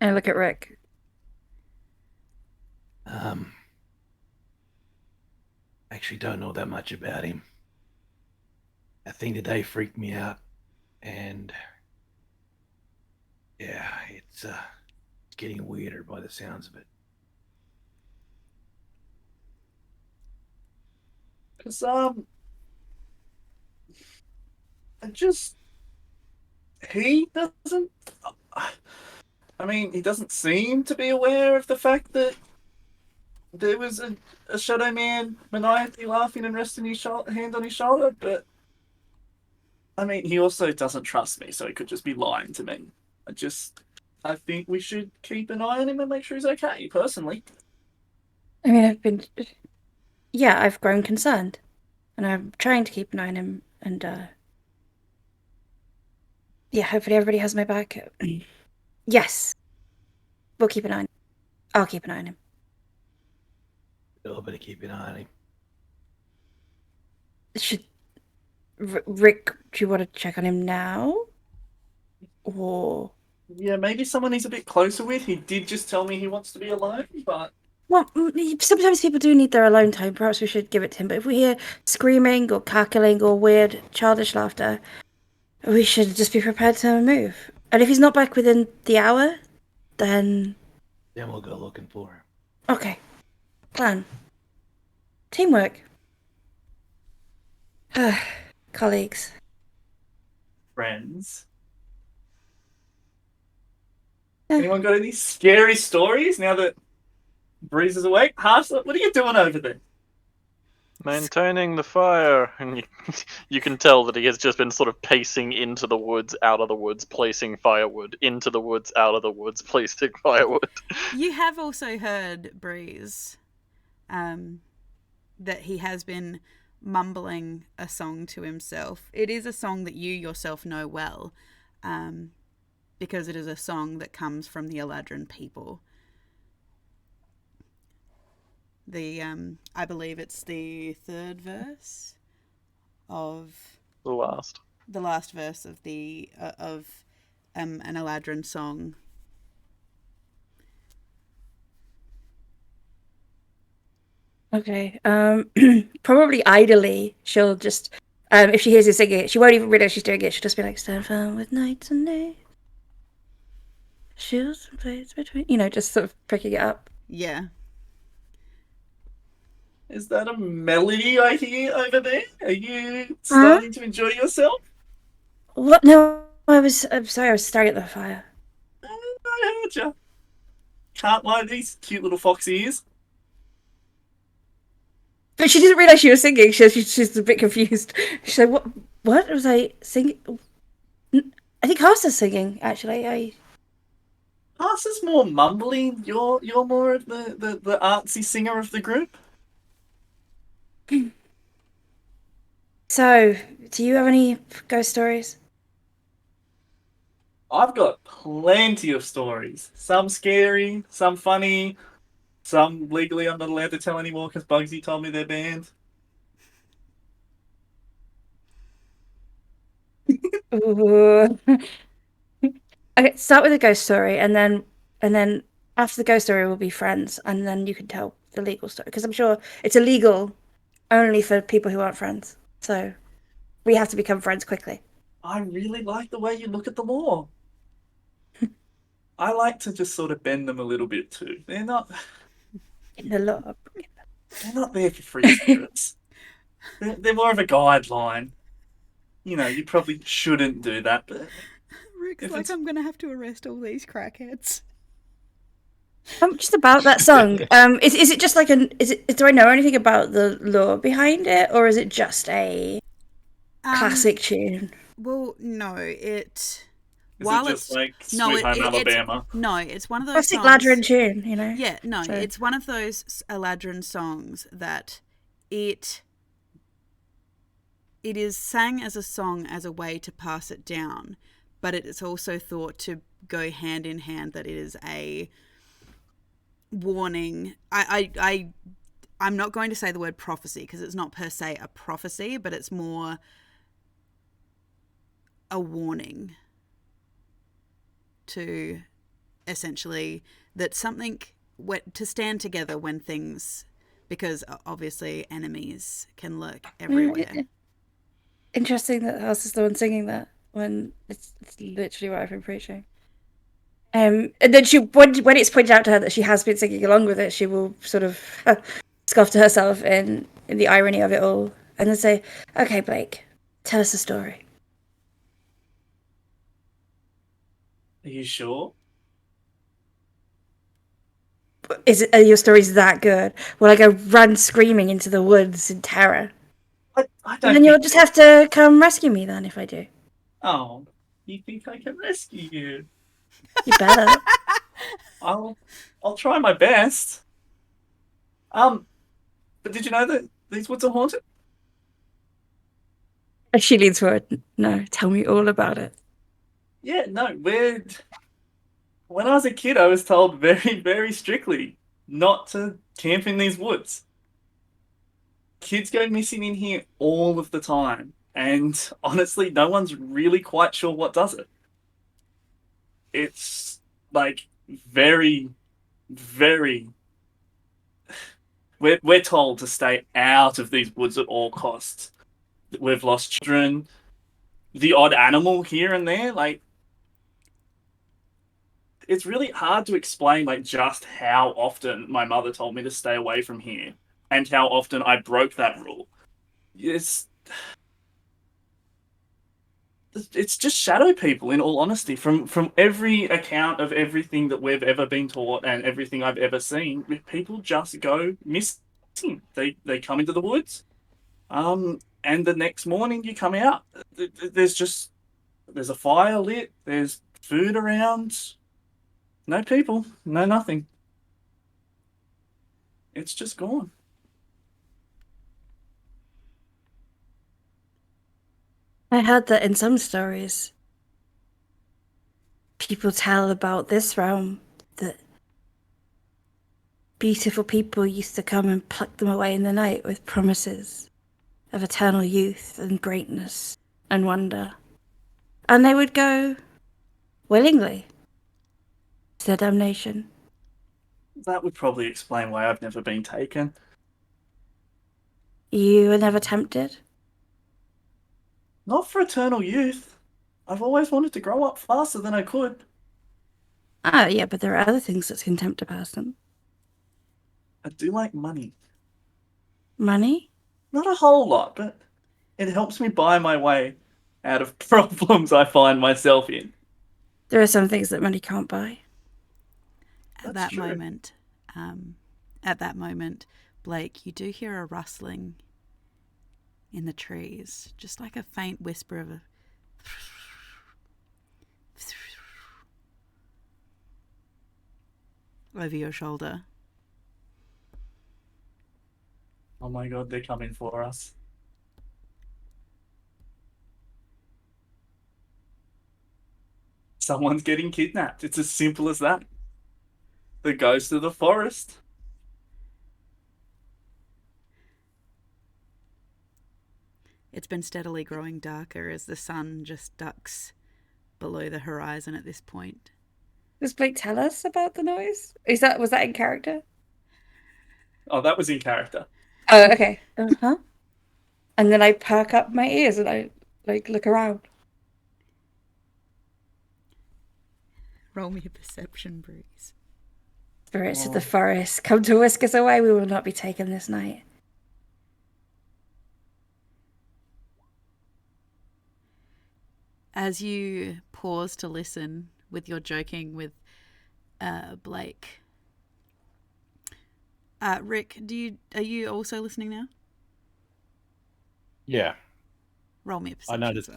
I look at Rick. Actually don't know that much about him. That thing today freaked me out, and yeah, it's getting weirder by the sounds of it. Because I just he doesn't. I mean, he doesn't seem to be aware of the fact that there was a shadow man maniacally laughing and resting his hand on his shoulder, but I mean, he also doesn't trust me, so he could just be lying to me. I think we should keep an eye on him and make sure he's okay, personally. I mean, I've grown concerned, and I'm trying to keep an eye on him, and yeah, hopefully everybody has my back. Yes, we'll keep an eye on him. I'll keep an eye on him. I better keep an eye on him. Should Rick? Do you want to check on him now, or? Yeah, maybe someone he's a bit closer with. He did just tell me he wants to be alone, but Well, sometimes people do need their alone time. Perhaps we should give it to him. But if we hear screaming or cackling or weird childish laughter, we should just be prepared to move. And if he's not back within the hour, then We'll go looking for him. okay. Plan. Teamwork. Colleagues. friends. Yeah. Anyone got any scary stories now that Breeze is awake? Harsh, what are you doing over there? Maintaining the fire, and you can tell that he has just been sort of pacing into the woods, out of the woods, placing firewood, into the woods, out of the woods, placing firewood. You have also heard, Breeze, that he has been mumbling a song to himself. It is a song that you yourself know well, because it is a song that comes from the Eladrin people. I believe it's the third verse The last. the last verse of the an Eladrin song. Okay. Probably idly, she'll just if she hears you singing it, she won't even realize she's doing it. She'll just be like, "Stand firm with nights and days, shoes and blades between," just sort of picking it up. Yeah. Is that a melody I hear over there? Are you starting to enjoy yourself? What? No, I'm sorry, I was staring at the fire. I heard ya. Can't lie, these cute little fox ears. But she didn't realize she was singing. She's a bit confused. She's like, What was I singing? I think Hasa's singing. Actually, Haas is more mumbling. You're more of the artsy singer of the group. So, do you have any ghost stories? I've got plenty of stories. Some scary, some funny, some legally I'm not allowed to tell anymore because Bugsy told me they're banned. Ooh. Okay, start with a ghost story, and then after the ghost story, we'll be friends, and then you can tell the legal story because I'm sure it's illegal only for people who aren't friends. So we have to become friends quickly. I really like the way you look at the law. I like to just sort of bend them a little bit too. They're not In the law. there for free spirits. They're more of a guideline. You probably shouldn't do that, but Rick's If like, it's- I'm gonna have to arrest all these crackheads. Just about that song. Is it just like do I know anything about the lore behind it, or is it just a classic tune? Well, no, it. is it just like Sweet Home Alabama? It's one of those Classic songs. Ladrin tune, Yeah, no, So- it's one of those Eladrin songs that it is sang as a song as a way to pass it down, but it is also thought to go hand in hand that it is a warning. I'm not going to say the word prophecy because it's not per se a prophecy, but it's more a warning to essentially that something to stand together when things, because obviously enemies can lurk everywhere. Interesting that House is the one singing that when it's literally what I've been preaching. And then when it's pointed out to her that she has been singing along with it, she will sort of scoff to herself in the irony of it all, and then say, "Okay, Blake, tell us a story." Are you sure? Are your stories that good? Will I go run screaming into the woods in terror? I don't. And then you'll just have to come rescue me then if I do. Oh, you think I can rescue you? You better. I'll try my best. But did you know that these woods are haunted? She leans forward. No, tell me all about it. Yeah, no, when I was a kid, I was told very, very strictly not to camp in these woods. Kids go missing in here all of the time, and honestly, no one's really quite sure what does it. It's like very, very. We're told to stay out of these woods at all costs. We've lost children, the odd animal here and there, like. It's really hard to explain like just how often my mother told me to stay away from here and how often I broke that rule. It's just shadow people, in all honesty. From every account of everything that we've ever been taught and everything I've ever seen, people just go missing. They come into the woods, and the next morning you come out. There's a fire lit. There's food around. No people, no nothing. It's just gone. I heard that in some stories, people tell about this realm that beautiful people used to come and pluck them away in the night with promises of eternal youth and greatness and wonder. And they would go willingly to their damnation. That would probably explain why I've never been taken. You were never tempted? Not for eternal youth. I've always wanted to grow up faster than I could. Ah, yeah, but there are other things that can tempt a person. I do like money. Money? Not a whole lot, but it helps me buy my way out of problems I find myself in. There are some things that money can't buy. At That's that true. moment, Blake, you do hear a rustling in the trees, just like a faint whisper of a over your shoulder. Oh my god, they're coming for us. Someone's getting kidnapped. It's as simple as that. The ghost of the forest. It's been steadily growing darker as the sun just ducks below the horizon at this point. Does Blake tell us about the noise? Was that in character? Oh, that was in character. Oh, okay. Uh-huh. And then I perk up my ears and I look around. Roll me a perception, Breeze. Spirits of the forest, come to whisk us away. We will not be taken this night. As you pause to listen with your joking with Blake, Rick, are you also listening now? Yeah. Roll me a perception. I noticed.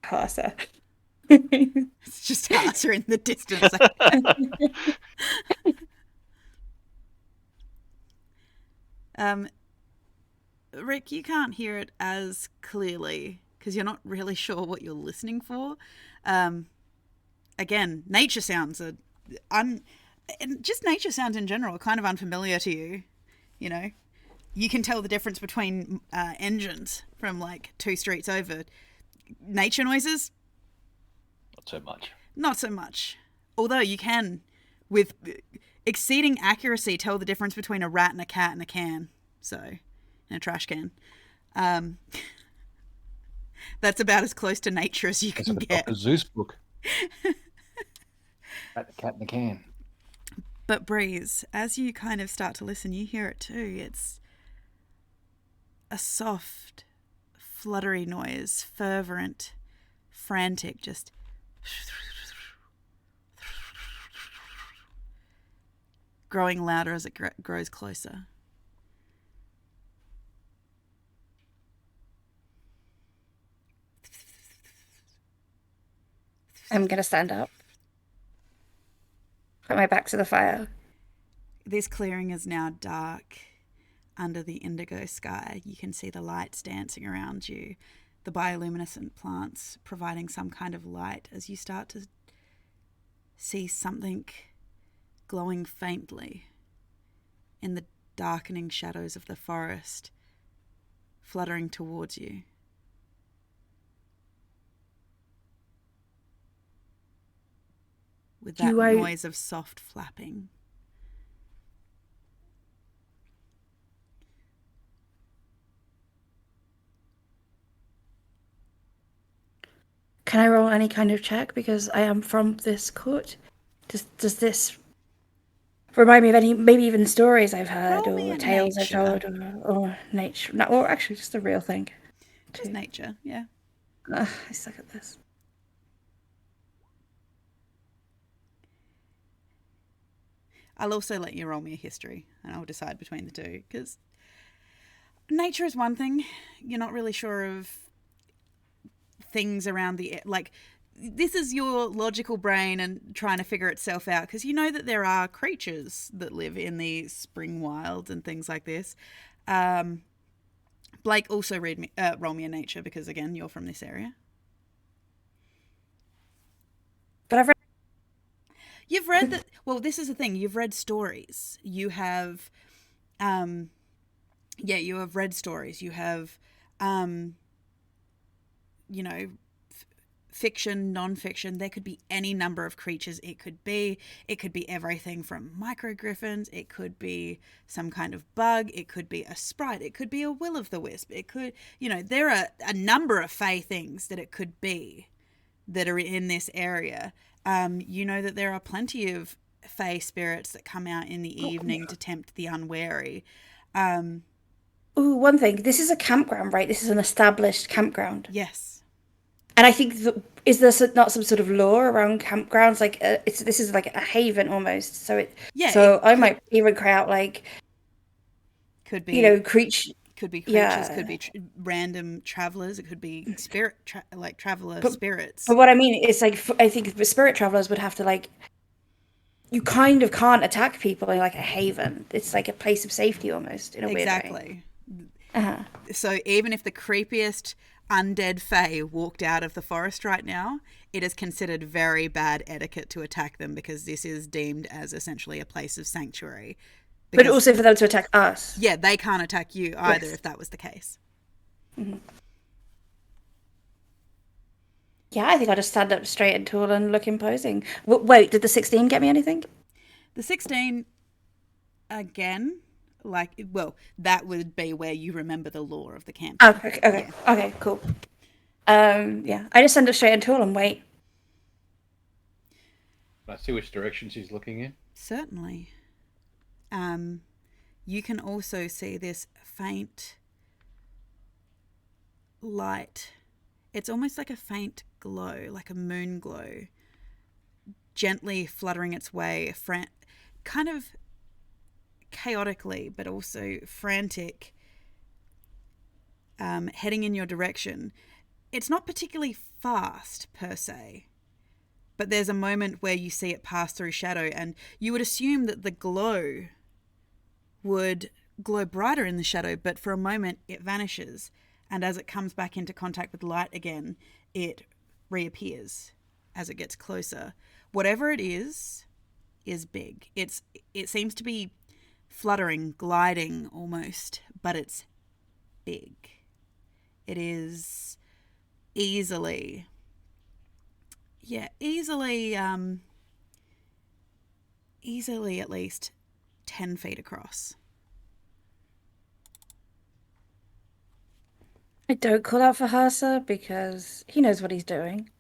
Harser. It's just Harser in the distance. Rick, you can't hear it as clearly because you're not really sure what you're listening for. Again, nature sounds are just nature sounds in general are kind of unfamiliar to you. You know, you can tell the difference between engines from like 2 streets over. Nature noises, Not so much. not so much. Although you can, with exceeding accuracy, tell the difference between a rat and a cat in a can. So, in a trash can. That's about as close to nature as you can get. Dr. Zeus book. Rat the cat in the can. But Breeze, as you kind of start to listen, you hear it too. It's a soft, fluttery noise, fervent, frantic, just growing louder as it grows closer. I'm going to stand up. Put my back to the fire. This clearing is now dark. Under the indigo sky, you can see the lights dancing around you, the bioluminescent plants providing some kind of light as you start to see something glowing faintly in the darkening shadows of the forest, fluttering towards you. With that noise of soft flapping. Can I roll any kind of check because I am from this court? Does this remind me of any, maybe even stories I've heard or tales I've told or nature? No, or actually just a real thing. Just nature, yeah. I suck at this. I'll also let you roll me a history and I'll decide between the two because nature is one thing. You're not really sure of things around like this is your logical brain and trying to figure itself out because you know that there are creatures that live in the spring wilds and things like this. Blake, also roll me a nature because again you're from this area. But you've read that. Well, this is the thing. You've read stories. You have yeah, you have read stories, you have, you know, fiction, non-fiction. There could be any number of creatures. It could be everything from microgriffins. It could be some kind of bug. It could be a sprite. It could be a will-o'-the-wisp. It could, there are a number of fey things that it could be that are in this area. You know that there are plenty of fey spirits that come out in the evening to tempt the unwary. Ooh, one thing. This is a campground, right? This is an established campground. Yes. And I think, is there not some sort of law around campgrounds? Like, this is like a haven almost. So I might even cry out like, could be, creature. Could be creatures, could be random travelers. It could be spirit, traveler spirits. But what I mean is, like, I think the spirit travelers would have to, like, you kind of can't attack people in like a haven. It's like a place of safety almost in a weird way. Exactly. So even if the creepiest undead fae walked out of the forest right now, it is considered very bad etiquette to attack them because this is deemed as essentially a place of sanctuary. But also for them to attack us. Yeah, they can't attack you either if that was the case. Mm-hmm. Yeah, I think I'll just stand up straight and tall and look imposing. Wait, did the 16 get me anything? The 16, again, that would be where you remember the lore of the camp. Oh, okay, cool. Yeah, I just stand up straight and tall and wait. Can I see which direction she's looking in? Certainly. You can also see this faint light. It's almost like a faint glow, like a moon glow, gently fluttering its way, kind of chaotically, but also frantic, heading in your direction. It's not particularly fast per se, but there's a moment where you see it pass through shadow, and you would assume that the glow would glow brighter in the shadow, but for a moment it vanishes, and as it comes back into contact with light again, it reappears as it gets closer. Whatever it is big. It seems to be fluttering, gliding almost, but it's big. It is easily at least 10 feet across. I don't call out for Hasa because he knows what he's doing.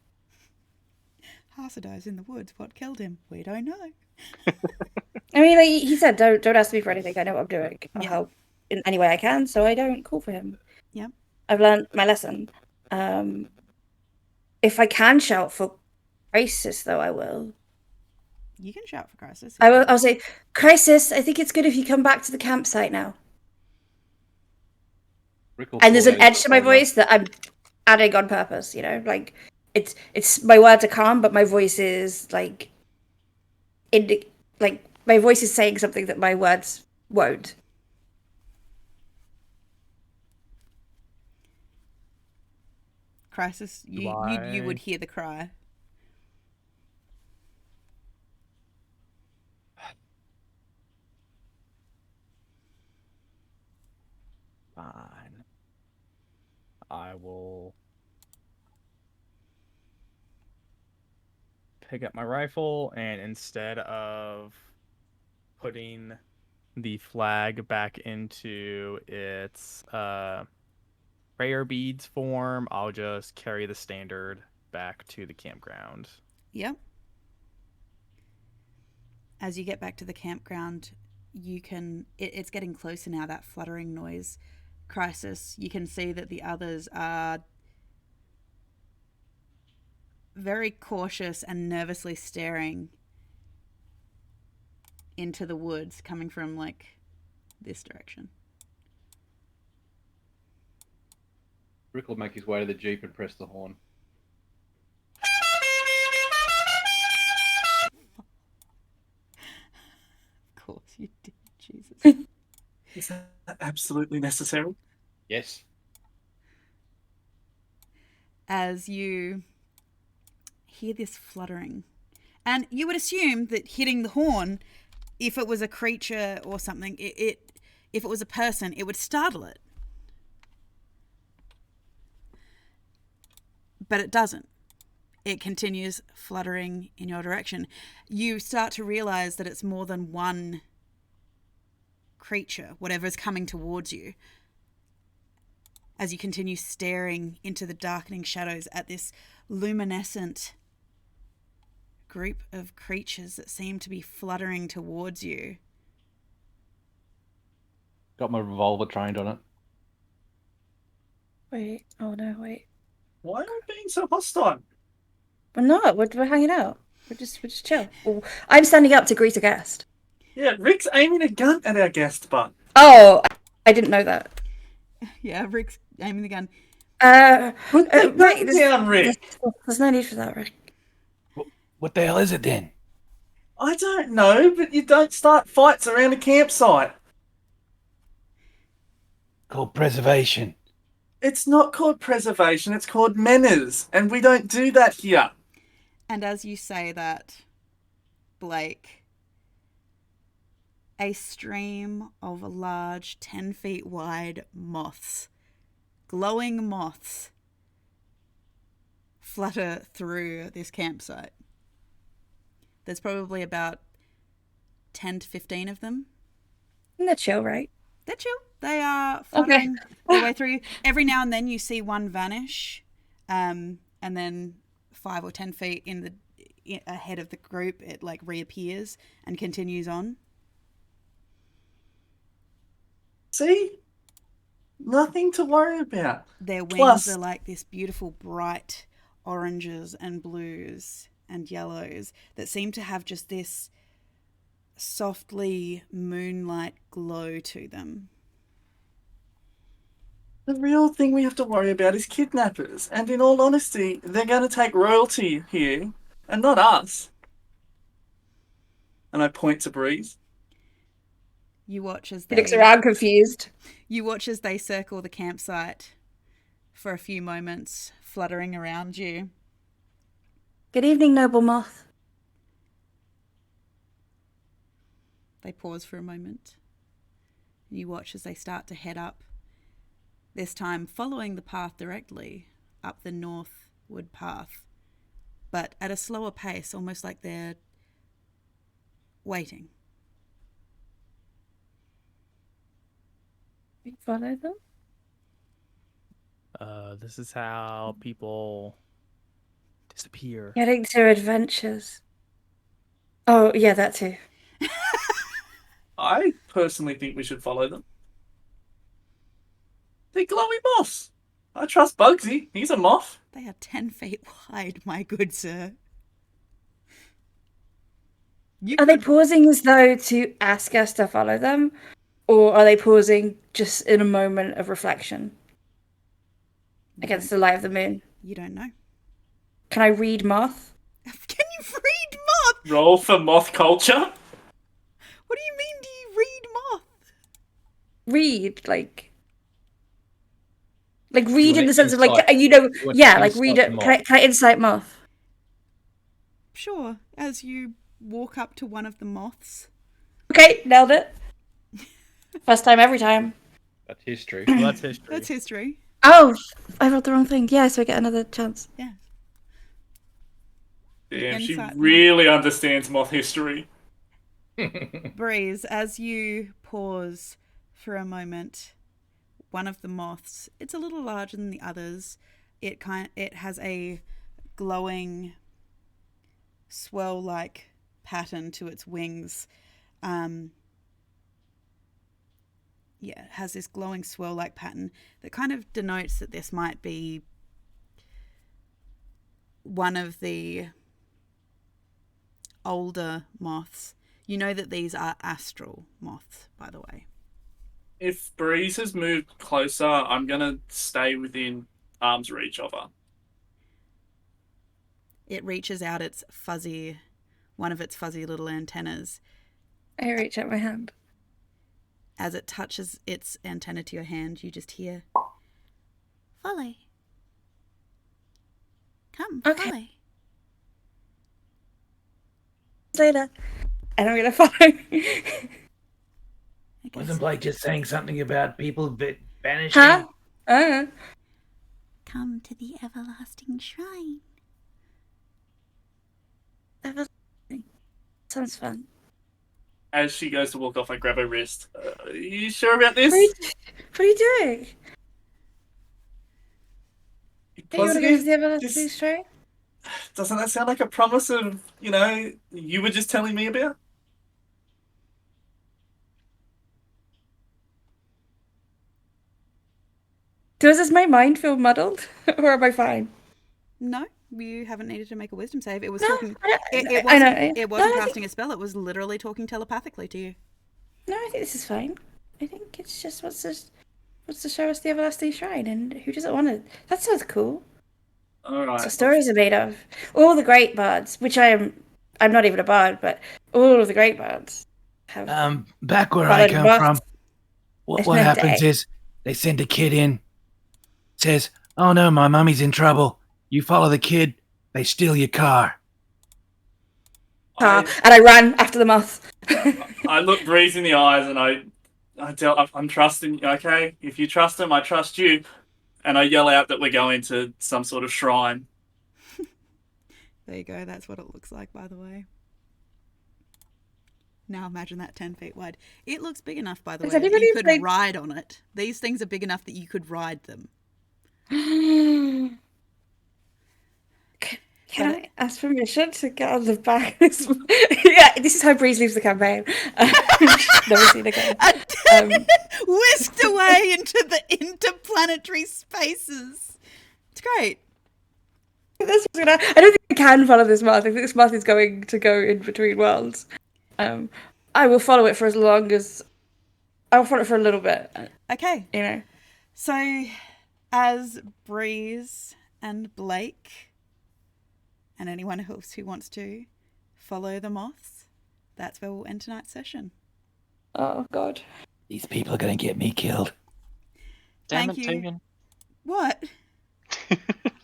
Hasa dies in the woods. What killed him? We don't know. I mean, like he said, don't ask me for anything. I know what I'm doing. I'll help in any way I can, so I don't call for him. Yeah. I've learned my lesson. If I can shout for Crisis, though, I will. You can shout for Crisis. I'll say, Crisis, I think it's good if you come back to the campsite now. And there's an edge to my voice that I'm adding on purpose, like it's my words are calm, but my voice is like my voice is saying something that my words won't. Crisis, you would hear the cry. Fine. I will pick up my rifle, and instead of putting the flag back into its prayer beads form, I'll just carry the standard back to the campground. Yep. As you get back to the campground, it's getting closer now, that fluttering noise. Crisis, you can see that the others are very cautious and nervously staring into the woods coming from like this direction. Rick will make his way to the Jeep and press the horn. Of course you did, Jesus. Is that absolutely necessary? Yes. As you hear this fluttering, and you would assume that hitting the horn, if it was a creature or something, If it was a person, it would startle it. But it doesn't. It continues fluttering in your direction. You start to realize that it's more than one creature, whatever's coming towards you, as you continue staring into the darkening shadows at this luminescent group of creatures that seem to be fluttering towards you. Got my revolver trained on it. Wait. Oh no, wait. Why are we being so hostile? We're not. We're hanging out. We're just chill. Oh, I'm standing up to greet a guest. Yeah, Rick's aiming a gun at our guest, but Oh, I didn't know that. Yeah, Rick's aiming the gun. put the gun Rick, down, Rick. There's no need for that, Rick. What the hell is it then? I don't know, but you don't start fights around a campsite. Called preservation. It's not called preservation, it's called manners, and we don't do that here. And as you say that, Blake, a stream of large 10 feet wide moths, glowing moths, flutter through this campsite. There's probably about 10 to 15 of them. They're chill, right? They're chill. They are fluttering their way through. Every now and then you see one vanish, and then 5 or 10 feet ahead of the group, it like reappears and continues on. See? Nothing to worry about. Their wings Plus- are like this beautiful bright oranges and blues and yellows that seem to have just this softly moonlight glow to them. The real thing we have to worry about is kidnappers, and in all honesty, they're going to take royalty here, and not us. And I point to Breeze. You watch as He looks around confused. You watch as they circle the campsite for a few moments, fluttering around you. Good evening, noble moth. They pause for a moment. You watch as they start to head up, this time following the path directly, up the northward path, but at a slower pace, almost like they're waiting. We follow them? This is how people disappear. Getting to adventures. Oh, yeah, that too. I personally think we should follow them. They're glowing moths. I trust Bugsy. He's a moth. They are 10 feet wide, my good sir. Are they pausing as though to ask us to follow them? Or are they pausing just in a moment of reflection against the light of the moon? You don't know. Can I read moth? Can you read moth? Roll for moth culture. What do you mean, do you read moth? Read, like read in wanna the sense of like, insight- you know, you wanna yeah, like read insight it. moth. Can I insight moth? Sure, as you walk up to one of the moths. Okay, nailed it. First time, every time. That's history. Well, that's history. That's history. Oh, I wrote the wrong thing. Yeah, so I get another chance. Yeah. Damn, she Insight really understands moth history. Breeze, as you pause for a moment, one of the moths, it's a little larger than the others. It has a glowing swirl-like pattern to its wings. It has this glowing swirl-like pattern that kind of denotes that this might be one of the older moths. You know that these are astral moths, by the way. If Breeze has moved closer, I'm going to stay within arm's reach of her. It reaches out one of its fuzzy little antennas. I reach out my hand. As it touches its antenna to your hand, you just hear, "Follow. Come, Okay. follow." Later. And I'm gonna follow. guess Wasn't so. Blake just saying something about people vanishing? Huh? Oh. Come to the everlasting shrine. Sounds fun. As she goes to walk off, I grab her wrist. Are you sure about this? What are you doing? Do you want to go to Positive? the everlasting Just- shrine? Doesn't that sound like a promise of, you were just telling me about? Does this my mind feel muddled, or am I fine? No, you haven't needed to make a wisdom save. It was No, talking. I It know. wasn't. It No, wasn't I think- casting a spell. It was literally talking telepathically to you. No, I think this is fine. I think it's just wants to show us the everlasting shrine, and who doesn't want it? That sounds cool. All right. That's what stories are made of. All the great bards, which I'm not even a bard, but all of the great bards have. Back where I followed come moths. from, what meant happens to- is they send a kid in, says, "Oh no, my mummy's in trouble." You follow the kid, they steal your car. and I ran after the moth. I look Breeze in the eyes and I'm trusting you, okay? If you trust him, I trust you. And I yell out that we're going to some sort of shrine. There you go. That's what it looks like, by the way. Now imagine that 10 feet wide. It looks big enough, by the Has way, that anybody you could played- ride on it. These things are big enough that you could ride them. Can I ask permission to get on the back? Yeah, this is how Breeze leaves the campaign. Never seen again. Whisked away into the interplanetary spaces. It's great. I don't think I can follow this moth. I think this moth is going to go in between worlds. I will follow it for as long as... I'll follow it for a little bit. Okay. You know. So, as Breeze and Blake and anyone else who wants to follow the moths, that's where we'll end tonight's session. Oh, God. These people are gonna get me killed. Damn Thank it, you. Tegan. What?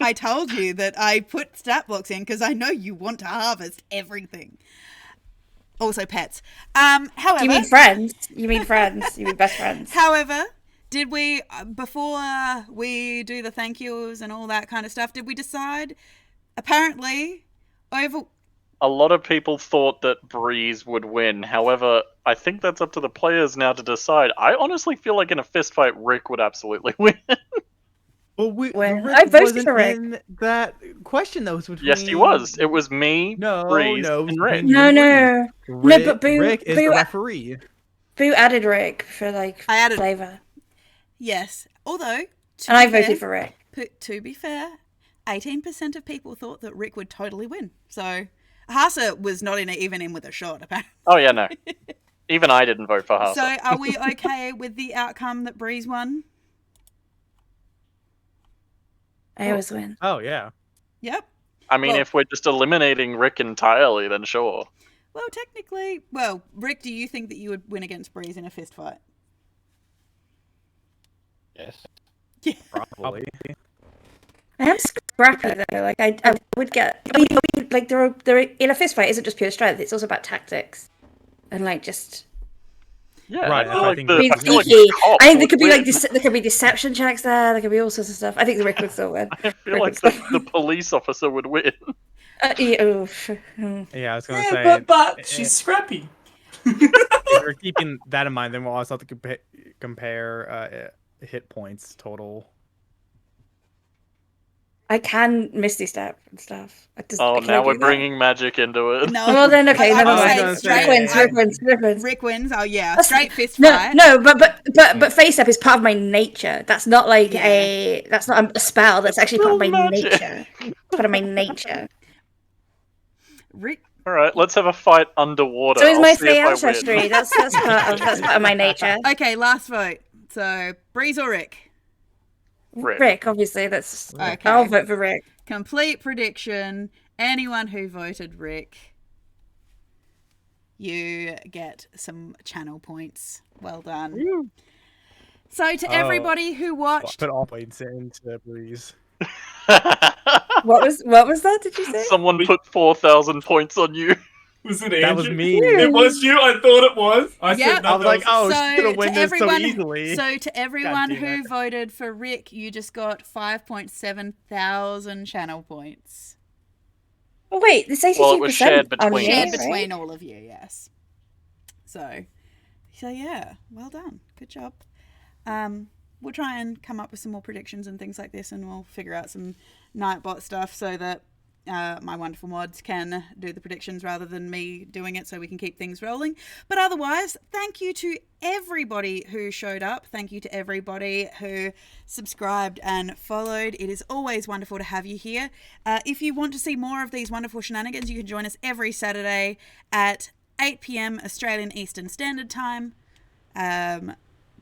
I told you that I put stat blocks in because I know you want to harvest everything. Also pets. However... You mean friends? You mean friends? You mean best friends? However, did we, before we do the thank yous and all that kind of stuff, did we decide, apparently, A lot of people thought that Breeze would win. However, I think that's up to the players now to decide. I honestly feel like in a fist fight, Rick would absolutely win. Well, When the I Rick voted wasn't for Rick. in that question, though. It was between... Yes, he was. It was me, No, Breeze, no, it was and Rick. between you No, and no. Rick. No, but Boo- Rick is Boo- the referee. Boo added Rick for, like, I added- flavour. Yes. Although, And I voted for Rick. To be fair, 18% of people thought that Rick would totally win. So, Hasa was not even in with a shot, apparently. Oh, yeah, no. Even I didn't vote for Hasa. So, are we okay with the outcome that Breeze won? I always win. Oh, yeah. Yep. I mean, well- if we're just eliminating Rick entirely, then sure. Well, technically, Rick, do you think that you would win against Breeze in a fist fight? Yes. Yeah. Probably. I am scrappy though. Like I would get. I mean, like there are in a fist fight isn't just pure strength. It's also about tactics, and like just. Yeah, Right, I feel I like think the, Being I feel like sneaky. the cops I think there would could be like win. there could be deception checks there. There could be all sorts of stuff. I think the Rick would still win. I feel Rick like would the police officer would win. Yeah, oof. Yeah, I was going to Yeah, say... but she's scrappy. if we're keeping that in mind, then we'll also have to compare hit points total. I can Misty Step and stuff. I just, Oh, can I now do we're that? bringing magic into it. No. Well then, okay, I never was mind. gonna Rick say- wins. Rick wins. Rick wins. Rick wins. Oh yeah, That's- straight fist No, fight. no, but face step is part of my nature. That's not like Yeah. that's not a spell. That's actually part of my Still magic. nature. It's part of my nature. Rick. All right, let's have a fight underwater. So is I'll my see if Fey I ancestry. win. That's part of my nature. Okay, last vote. So Breeze or Rick? Rick. Obviously, that's. Okay. I'll vote for Rick. Complete prediction. Anyone who voted Rick, you get some channel points. Well done. So to everybody who watched, Put all points into Breeze. What was that? Did you say? Someone put 4,000 points on you. Was it Andrew? That was me. It was you. I thought it was. I Yep. said no. I was like, oh, So she's gonna win to this so everyone, easily. so to everyone damn who it. voted for Rick, you just got 5.7 thousand channel points. Oh, wait, this 82% Well, it was shared on between me, Shared us. between all of you, yes. So yeah, well done. Good job. We'll try and come up with some more predictions and things like this, and we'll figure out some Nightbot stuff so that my wonderful mods can do the predictions rather than me doing it, so we can keep things rolling. But otherwise, thank you to everybody who showed up. Thank you to everybody who subscribed and followed. It is always wonderful to have you here. If you want to see more of these wonderful shenanigans, you can join us every Saturday at 8 p.m. Australian Eastern Standard Time.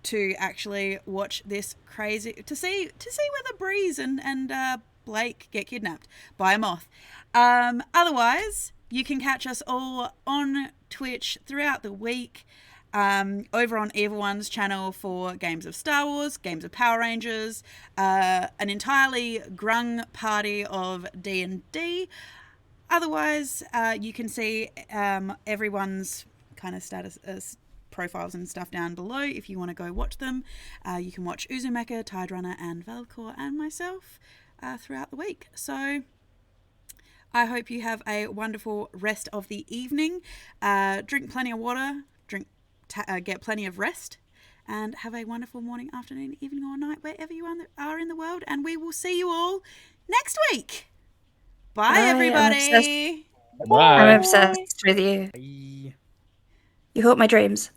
To actually watch this crazy, to see whether Breeze and Blake get kidnapped by a moth. Otherwise, you can catch us all on Twitch throughout the week, over on Evil One's channel for games of Star Wars, games of Power Rangers, an entirely grung party of D&D. Otherwise, you can see everyone's kind of status profiles and stuff down below if you want to go watch them. You can watch Uzumeka, Tide Runner, and Valcor and myself throughout the week. So I hope you have a wonderful rest of the evening. Drink plenty of water, get plenty of rest, and have a wonderful morning, afternoon, evening, or night wherever you are in the world. And we will see you all next week. Bye, everybody. I'm obsessed with you. Bye. You haunt my dreams.